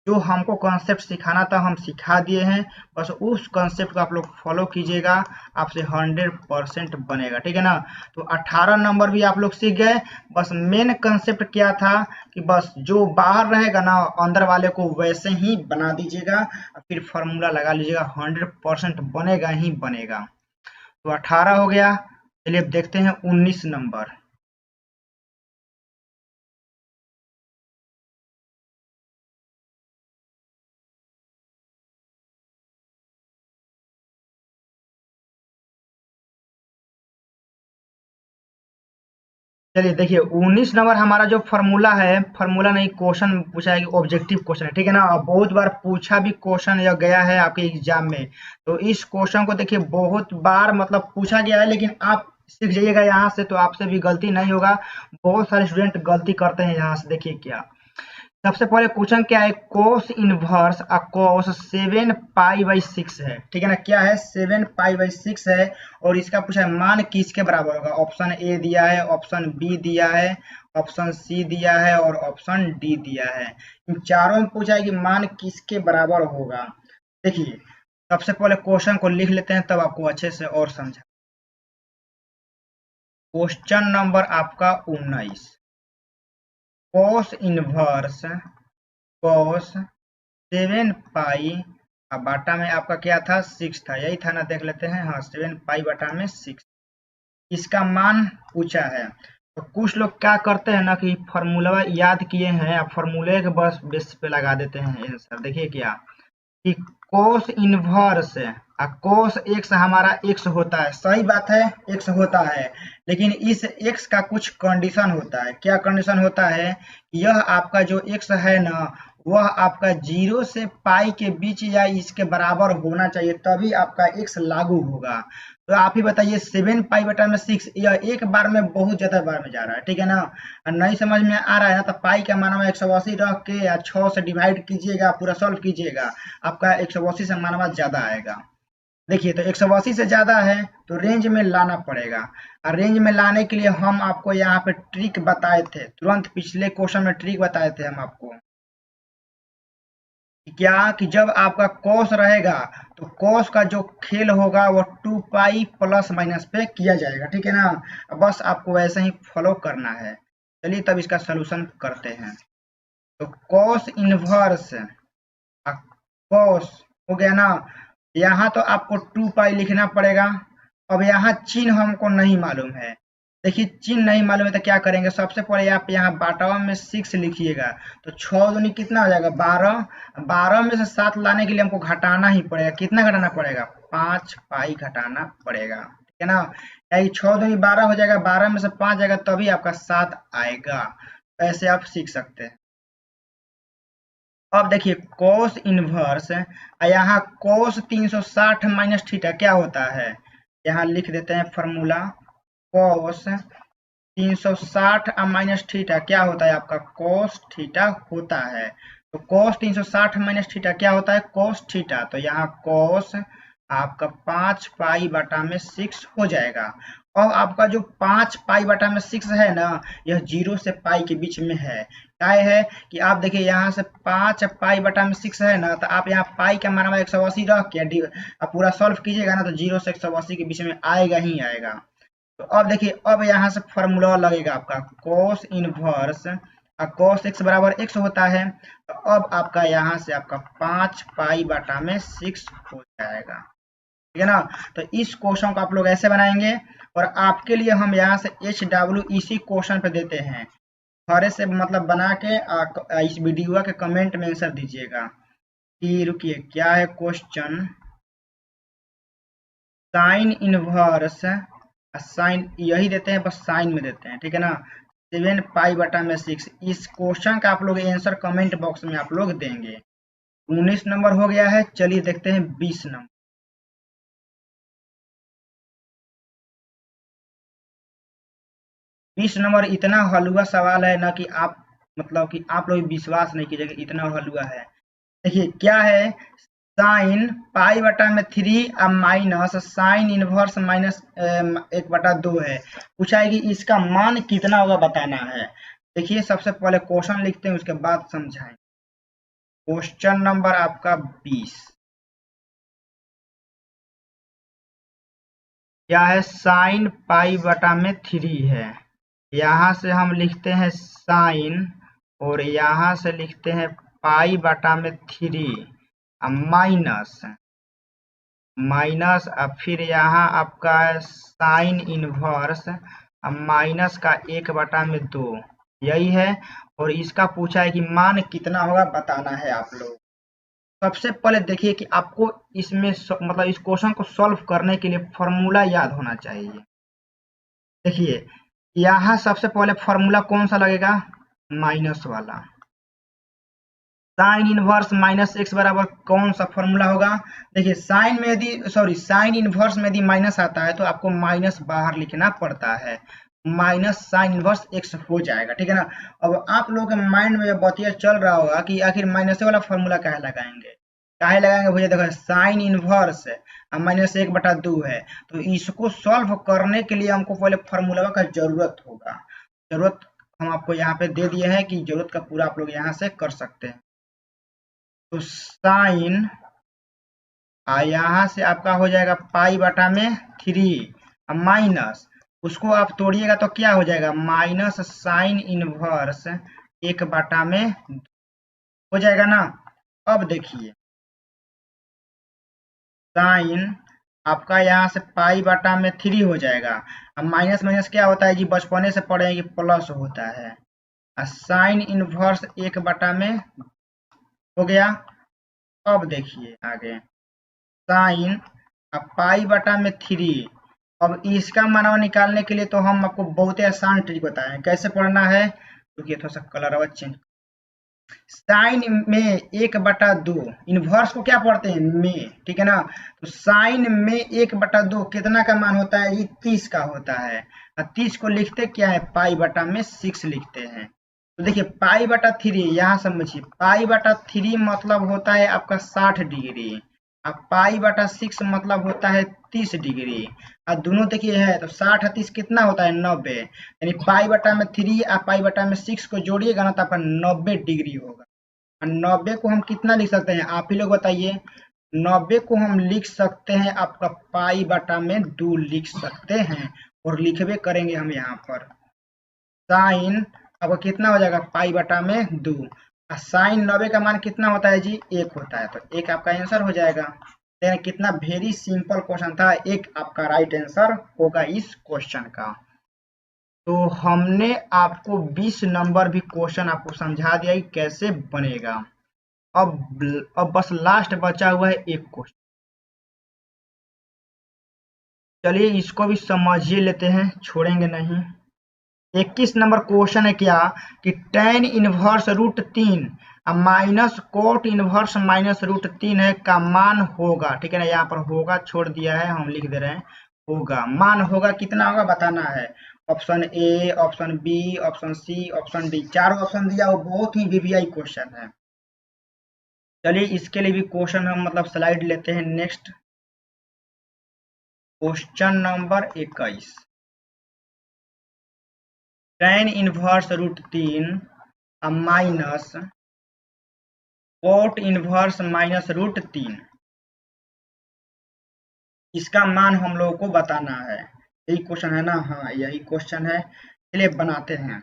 जो हमको कॉन्सेप्ट सिखाना था हम सिखा दिए हैं, बस उस कॉन्सेप्ट को आप लोग फॉलो कीजिएगा, आपसे 100% बनेगा, ठीक है ना। तो 18 नंबर भी आप लोग सीख गए। बस मेन कॉन्सेप्ट क्या था कि बस जो बाहर रहेगा ना अंदर वाले को वैसे ही बना दीजिएगा, फिर फॉर्मूला लगा लीजिएगा, 100% बनेगा ही बनेगा। तो 18 हो गया। चलिए अब देखते हैं 19 नंबर। चलिए देखिए 19 नंबर हमारा जो फॉर्मूला है, फॉर्मूला नहीं क्वेश्चन पूछा है कि ऑब्जेक्टिव क्वेश्चन है, ठीक है ना। और बहुत बार पूछा भी क्वेश्चन या गया है आपके एग्जाम में। तो इस क्वेश्चन को देखिए बहुत बार मतलब पूछा गया है, लेकिन आप सीख जाइएगा यहाँ से तो आपसे भी गलती नहीं होगा। बहुत सारे स्टूडेंट गलती करते हैं यहाँ से। देखिए क्या सबसे पहले क्वेश्चन क्या है, कोस इनवर्स कोस 7 पाई/6 है, ठीक है ना। क्या है 7 पाई/6 है और इसका पूछा है मान किसके बराबर होगा। ऑप्शन ए दिया है, ऑप्शन बी दिया है, ऑप्शन सी दिया है और ऑप्शन डी दिया है। इन चारों में पूछा है कि मान किसके बराबर होगा। देखिए सबसे पहले क्वेश्चन को लिख लेते हैं तब आपको अच्छे से और समझा। क्वेश्चन नंबर आपका 19, कोस इनवर्स कोस 7 पाई बाटा में आपका क्या था 6 था, यही था ना। देख लेते हैं, हाँ 7 पाई बटा में 6 इसका मान पूछा है। तो कुछ लोग क्या करते हैं ना कि फॉर्मूला याद किए हैं, अब फॉर्मूले के बस बेस पे लगा देते हैं आंसर। देखिए क्या कि कोस इनवर्स कोस एक्स हमारा एक्स होता है, सही बात है एक्स होता है, लेकिन इस एक्स का कुछ कंडीशन होता है। क्या कंडीशन होता है, यह आपका जो एक्स है ना वह आपका 0 से पाई के बीच या इसके बराबर होना चाहिए, तभी आपका एक्स लागू होगा। तो आप ही बताइए 7 पाई/6 यह एक बार में बहुत ज्यादा बार में जा रहा है, ठीक है ना। नहीं समझ में आ रहा है ना तो पाई का मान 180 रख के या 6 से डिवाइड कीजिएगा, पूरा सॉल्व कीजिएगा, आपका 180 से मान ज्यादा आएगा। देखिए तो 180 से ज्यादा है तो रेंज में लाना पड़ेगा, और रेंज में लाने के लिए हम आपको यहाँ पे ट्रिक बताए थे, तुरंत पिछले क्वेश्चन में ट्रिक बताए थे हम आपको कि क्या कि जब आपका कॉस रहेगा तो कॉस का जो खेल होगा वो 2 पाई प्लस माइनस पे किया जाएगा, ठीक है ना। बस आपको वैसे ही फॉलो करना है। चलिए तब इसका सोल्यूशन करते हैं। तो कॉस इनवर्स कॉस हो गया ना, यहाँ तो आपको 2 पाई लिखना पड़ेगा। अब यहाँ चिन्ह हमको नहीं मालूम है। देखिए चिन्ह नहीं मालूम है तो क्या करेंगे, सबसे पहले आप यहाँ बाटवा में 6 लिखिएगा। तो 6 दूनी कितना हो जाएगा 12, 12 में से 7 लाने के लिए हमको घटाना ही पड़ेगा। कितना घटाना पड़ेगा 5 पाई घटाना पड़ेगा, ठीक है ना। यानी 6 दूनी 12 हो जाएगा, 12 में से 5 जाएगा तभी आपका 7 आएगा। ऐसे आप सीख सकते हैं। अब देखिए cos इनवर्स यहाँ cos 360 माइनस थीटा क्या होता है, यहाँ लिख देते हैं फॉर्मूला। cos 360 माइनस थीटा क्या होता है आपका cos थीटा होता है। तो cos 360 माइनस थीटा क्या होता है cos थीटा। तो यहाँ cos आपका 5 पाई/6 हो जाएगा। अब आपका जो 5 पाई/6 है ना यह 0 से पाई के बीच में है। क्या है कि आप देखिए यहाँ से 5 पाई/6 है ना, तो आप यहाँ पाई का मान 180 रख के आप पूरा सॉल्व कीजिएगा ना तो 0 से 180 के बीच में आएगा ही आएगा। तो अब देखिए अब यहाँ से फॉर्मूला लगेगा आपका cos इनवर्स cos x बराबर x होता है। तो अब आपका यहाँ से आपका 5 पाई/6 हो जाएगा, ठीक है ना। तो इस क्वेश्चन को आप लोग ऐसे बनाएंगे और आपके लिए हम यहाँ से HW इसी क्वेश्चन पे देते हैं। थोड़े से मतलब बना के इस वीडियो के कमेंट में आंसर दीजिएगा। कि रुकिए क्या है क्वेश्चन, साइन इनवर्स साइन यही देते हैं, बस साइन में देते हैं, ठीक है ना। 7 पाई/6 इस क्वेश्चन का आप लोग आंसर कमेंट बॉक्स में आप लोग देंगे। 19 नंबर हो गया है। चलिए देखते हैं 20 नंबर। 20 नंबर इतना हलवा सवाल है ना कि आप मतलब कि आप लोग विश्वास नहीं कीजिएगा, इतना हलवा है। देखिए क्या है, साइन पाई/3 अब माइनस साइन इनवर्स माइनस 1/2 है। पूछा है कि इसका मान कितना होगा बताना है। देखिए सबसे पहले क्वेश्चन लिखते हैं उसके बाद समझाएं। क्वेश्चन नंबर आपका 20 क्या है, साइन पाई/3 है। यहाँ से हम लिखते हैं साइन और यहाँ से लिखते हैं पाई/3 माइनस अब फिर यहाँ आपका साइन इनवर्स माइनस का 1/2 यही है। और इसका पूछा है कि मान कितना होगा बताना है आप लोग। सबसे पहले देखिए कि आपको इसमें मतलब इस क्वेश्चन को सॉल्व करने के लिए फॉर्मूला याद होना चाहिए। देखिए यहाँ सबसे पहले फॉर्मूला कौन सा लगेगा, माइनस वाला। साइन इनवर्स माइनस एक्स बराबर कौन सा फॉर्मूला होगा, देखिए साइन में यदि साइन इनवर्स में यदि माइनस आता है तो आपको माइनस बाहर लिखना पड़ता है, माइनस साइन इनवर्स एक्स हो जाएगा, ठीक है ना। अब आप लोगों के माइंड में जब बतिया चल रहा होगा कि आखिर माइनस वाला फॉर्मूला काहे लगाएंगे, काहे लगाएंगे भैया, देखो साइन इनवर्स माइनस 1/2 है, तो इसको सॉल्व करने के लिए हमको पहले फॉर्मूला का जरूरत होगा, जरूरत हम आपको यहाँ पे दे दिए हैं कि जरूरत का पूरा आप लोग यहाँ से कर सकते हैं। तो साइन यहाँ से आपका हो जाएगा पाई बटा में 3 माइनस, उसको आप तोड़िएगा तो क्या हो जाएगा, माइनस साइन इनवर्स 1/2 हो जाएगा ना। अब देखिए साइन आपका यहाँ से पाई बटा में 3 हो जाएगा। अब माइनस माइनस क्या होता है जी, बचपने से पढ़े कि प्लस होता है। साइन इनवर्स 1/में हो गया। अब देखिए आगे साइन पाई बटा में 3, अब इसका मानवा निकालने के लिए तो हम आपको बहुत ही आसान ट्रिक बताएं कैसे पढ़ना है, क्योंकि थोड़ा सा कलर चेंज। साइन में 1/2 इनवर्स को क्या पढ़ते हैं में, ठीक है ना। तो साइन में 1/2 कितना का मान होता है, ये 30 का होता है। 30 को लिखते क्या है, पाई बटा में 6 लिखते हैं। तो देखिए पाई बटा 3 यहाँ समझिए, पाई बटा 3 मतलब होता है आपका 60 डिग्री, अब पाई बटा 6 मतलब होता है 30 डिग्री। और दोनों देखिए है तो 60 और 30 कितना होता है 90, यानी पाई बटा में 3 और पाई बटा में 6 को जोड़िएगा ना तो आपका 90 डिग्री होगा। और 90 को हम कितना लिख सकते हैं, आप ही लोग बताइए। 90 को हम लिख सकते हैं आपका पाई बटा में 2 लिख सकते हैं, और लिखबे करेंगे हम यहाँ पर। साइन अब कितना हो जाएगा, पाई बटा में 2, और साइन 90 का मान कितना होता है जी, 1 होता है, तो 1 आपका आंसर हो जाएगा। कितना वेरी सिंपल क्वेश्चन था, एक आपका राइट आंसर होगा इस क्वेश्चन का। तो हमने आपको 20 नंबर भी क्वेश्चन आपको समझा दिया कि कैसे बनेगा। अब बस लास्ट बचा हुआ है एक क्वेश्चन, चलिए इसको भी समझ ही लेते हैं, छोड़ेंगे नहीं। 21 नंबर क्वेश्चन है क्या कि tan inverse √3 minus cot inverse minus √3 है का मान होगा, ठीक है ना। यहाँ पर होगा छोड़ दिया है, हम लिख दे रहे हैं होगा, मान होगा कितना होगा बताना है। Option A, option B, option C, option D, चारों ऑप्शन दिया, वो बहुत ही वीवीआई क्वेश्चन है। चलिए इसके लिए भी क्वेश्चन हम मतलब स्लाइड लेते हैं। Next question number 21, tan inverse √3 minus cot inverse minus √3, इसका मान हम लोगों को बताना है। यही क्वेश्चन है ना, हाँ यही क्वेश्चन है। चलिए बनाते हैं।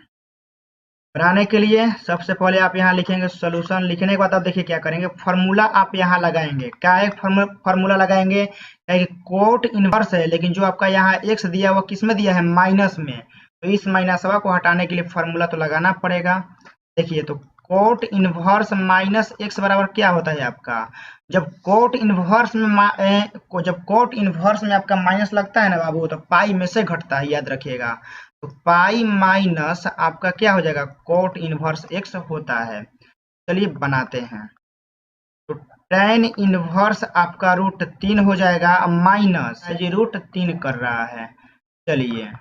बनाने के लिए सबसे पहले आप यहाँ लिखेंगे सॉल्यूशन, लिखने के बाद आप देखिए क्या करेंगे, फॉर्मूला आप यहाँ लगाएंगे। क्या है फॉर्मूला लगाएंगे, कोट इनवर्स है लेकिन जो आपका यहाँ एक्स दिया हुआ किस में दिया है, माइनस में, तो इस माइनस को हटाने के लिए फॉर्मूला तो लगाना पड़ेगा। देखिए तो कोट इनवर्स माइनस एक्स बराबर क्या होता है आपका, जब कोट इनवर्स में आपका माइनस लगता है ना बाबू, तो पाई में से घटता है, याद रखिएगा। तो पाई माइनस आपका क्या हो जाएगा, कोट इनवर्स एक्स होता है। चलिए बनाते हैं। तो tan इनवर्स आपका √3 हो जाएगा, माइनस जी √3 कर रहा है। चलिए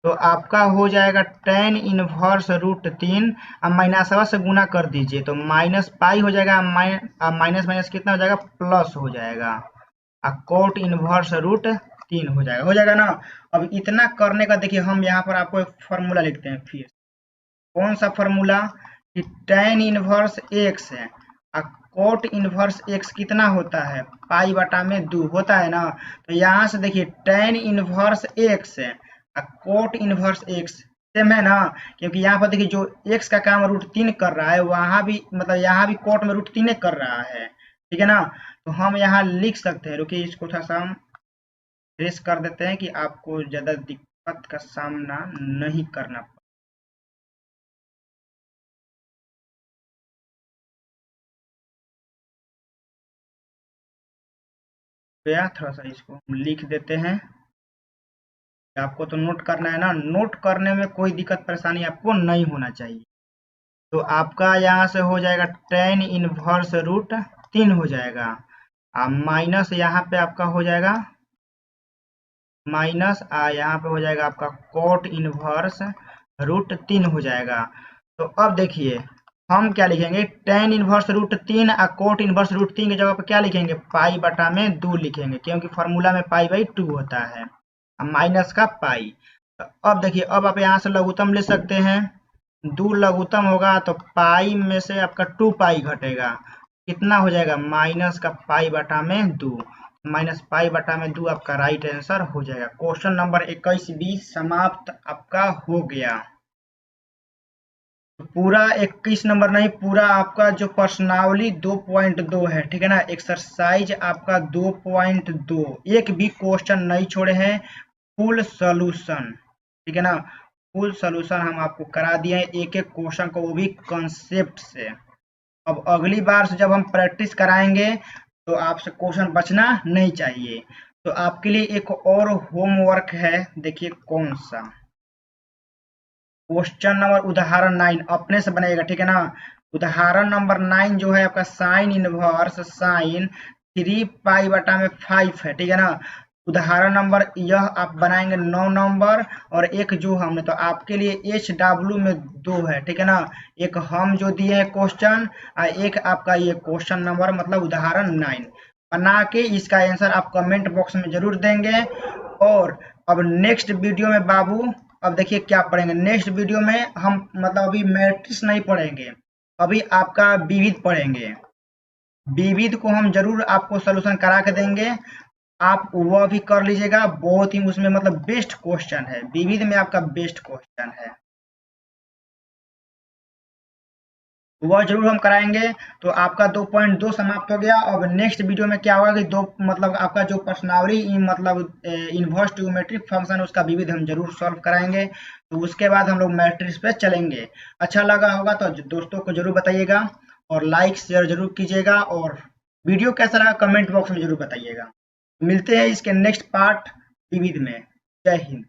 तो आपका हो जाएगा tan इनवर्स √3, अब माइनसवा से गुना कर दीजिए तो माइनस पाई हो जाएगा, माइनस माइनस कितना हो जाएगा, प्लस हो जाएगा, और कोट इनवर्स √3 हो जाएगा ना। अब इतना करने का देखिए हम यहाँ पर आपको एक फॉर्मूला लिखते हैं फिर। कौन सा फॉर्मूला कि tan इनवर्स एक्स है और कोट इनवर्स एक्स कितना होता है, पाई बटा में 2 होता है ना। तो यहाँ से देखिए tan इनवर्स एक्स है और कोट इनवर्स एक्स सेम है ना, क्योंकि यहाँ पर देखिए जो एक्स का काम √3 कर रहा है वहां भी मतलब यहाँ भी कोट में √3 कर रहा है, ठीक है ना। तो हम यहाँ लिख सकते हैं, रुकिए इसको थोड़ा सा हम ट्रेस कर देते हैं कि आपको ज्यादा दिक्कत का सामना नहीं करना पड़ेगा। थोड़ा सा इसको हम लिख देते हैं आपको तो नोट करना है ना, नोट करने में कोई दिक्कत परेशानी आपको नहीं होना चाहिए। तो आपका यहाँ से हो जाएगा tan इनवर्स रूट 3 हो जाएगा, माइनस यहाँ पे आपका हो जाएगा माइनस यहाँ पे हो जाएगा आपका cot इनवर्स रूट 3 हो जाएगा। तो अब देखिए हम क्या लिखेंगे, tan इनवर्स रूट 3 और cot इनवर्स रूट 3 की जगह पे क्या लिखेंगे, पाई बटा में 2 लिखेंगे, क्योंकि फॉर्मूला में पाई बाई 2 होता है, माइनस का पाई। तो अब देखिए, अब आप यहाँ से लघुत्तम ले सकते हैं, 2 लघुत्तम होगा तो पाई में से आपका 2 पाई घटेगा, कितना हो जाएगा, माइनस का पाई बटा में 2, माइनस पाई बटा में 2 आपका राइट आंसर हो जाएगा। क्वेश्चन नंबर 21-20 समाप्त आपका हो गया। पूरा 21 नंबर नहीं, पूरा आपका जो प्रश्नावली 2.2 है, ठीक है ना, एक्सरसाइज आपका 2.2, एक भी क्वेश्चन नहीं छोड़े हैं, फुल सॉल्यूशन, ठीक है ना, फुल सॉल्यूशन हम आपको करा दिए हैं एक एक क्वेश्चन को, वो भी कंसेप्ट से। अब अगली बार से जब हम प्रैक्टिस कराएंगे तो आपसे क्वेश्चन बचना नहीं चाहिए। तो आपके लिए एक और होमवर्क है, देखिए कौन सा, क्वेश्चन नंबर उदाहरण 9 अपने से बनेगा, ठीक है ना। उदाहरण नंबर 9 जो है आपका साइन इनवर्स साइन 3 पाई बटा में 5 है, ठीक है ना। उदाहरण नंबर यह आप बनाएंगे 9 नंबर, और एक जो हमने, तो आपके लिए HW में 2 है, ठीक है ना, एक हम जो दिए हैं क्वेश्चन, एक आपका ये क्वेश्चन नंबर मतलब उदाहरण 9 बना के इसका आंसर आप कमेंट बॉक्स में जरूर देंगे। और अब नेक्स्ट वीडियो में बाबू, अब देखिए क्या पढ़ेंगे नेक्स्ट वीडियो में हम, मतलब अभी मैट्रिक्स नहीं पढ़ेंगे, अभी आपका विविध पढ़ेंगे। विविध को हम जरूर आपको सोल्यूशन करा के देंगे, आप वह भी कर लीजिएगा, बहुत ही उसमें मतलब बेस्ट क्वेश्चन है, विविध में आपका बेस्ट क्वेश्चन है, वह जरूर हम कराएंगे। तो आपका 2.2 समाप्त हो गया। अब नेक्स्ट वीडियो में क्या होगा कि दो, मतलब आपका जो प्रश्नावली मतलब इनवर्स ट्रिग्नोमेट्रिक फंक्शन, उसका विविध हम जरूर सॉल्व कराएंगे। तो उसके बाद हम लोग मैट्रिक्स पे चलेंगे। अच्छा लगा होगा तो दोस्तों को जरूर बताइएगा, और लाइक शेयर जरूर कीजिएगा, और वीडियो कैसा लगा कमेंट बॉक्स में जरूर बताइएगा। मिलते हैं इसके नेक्स्ट पार्ट विविध में। जय हिंद।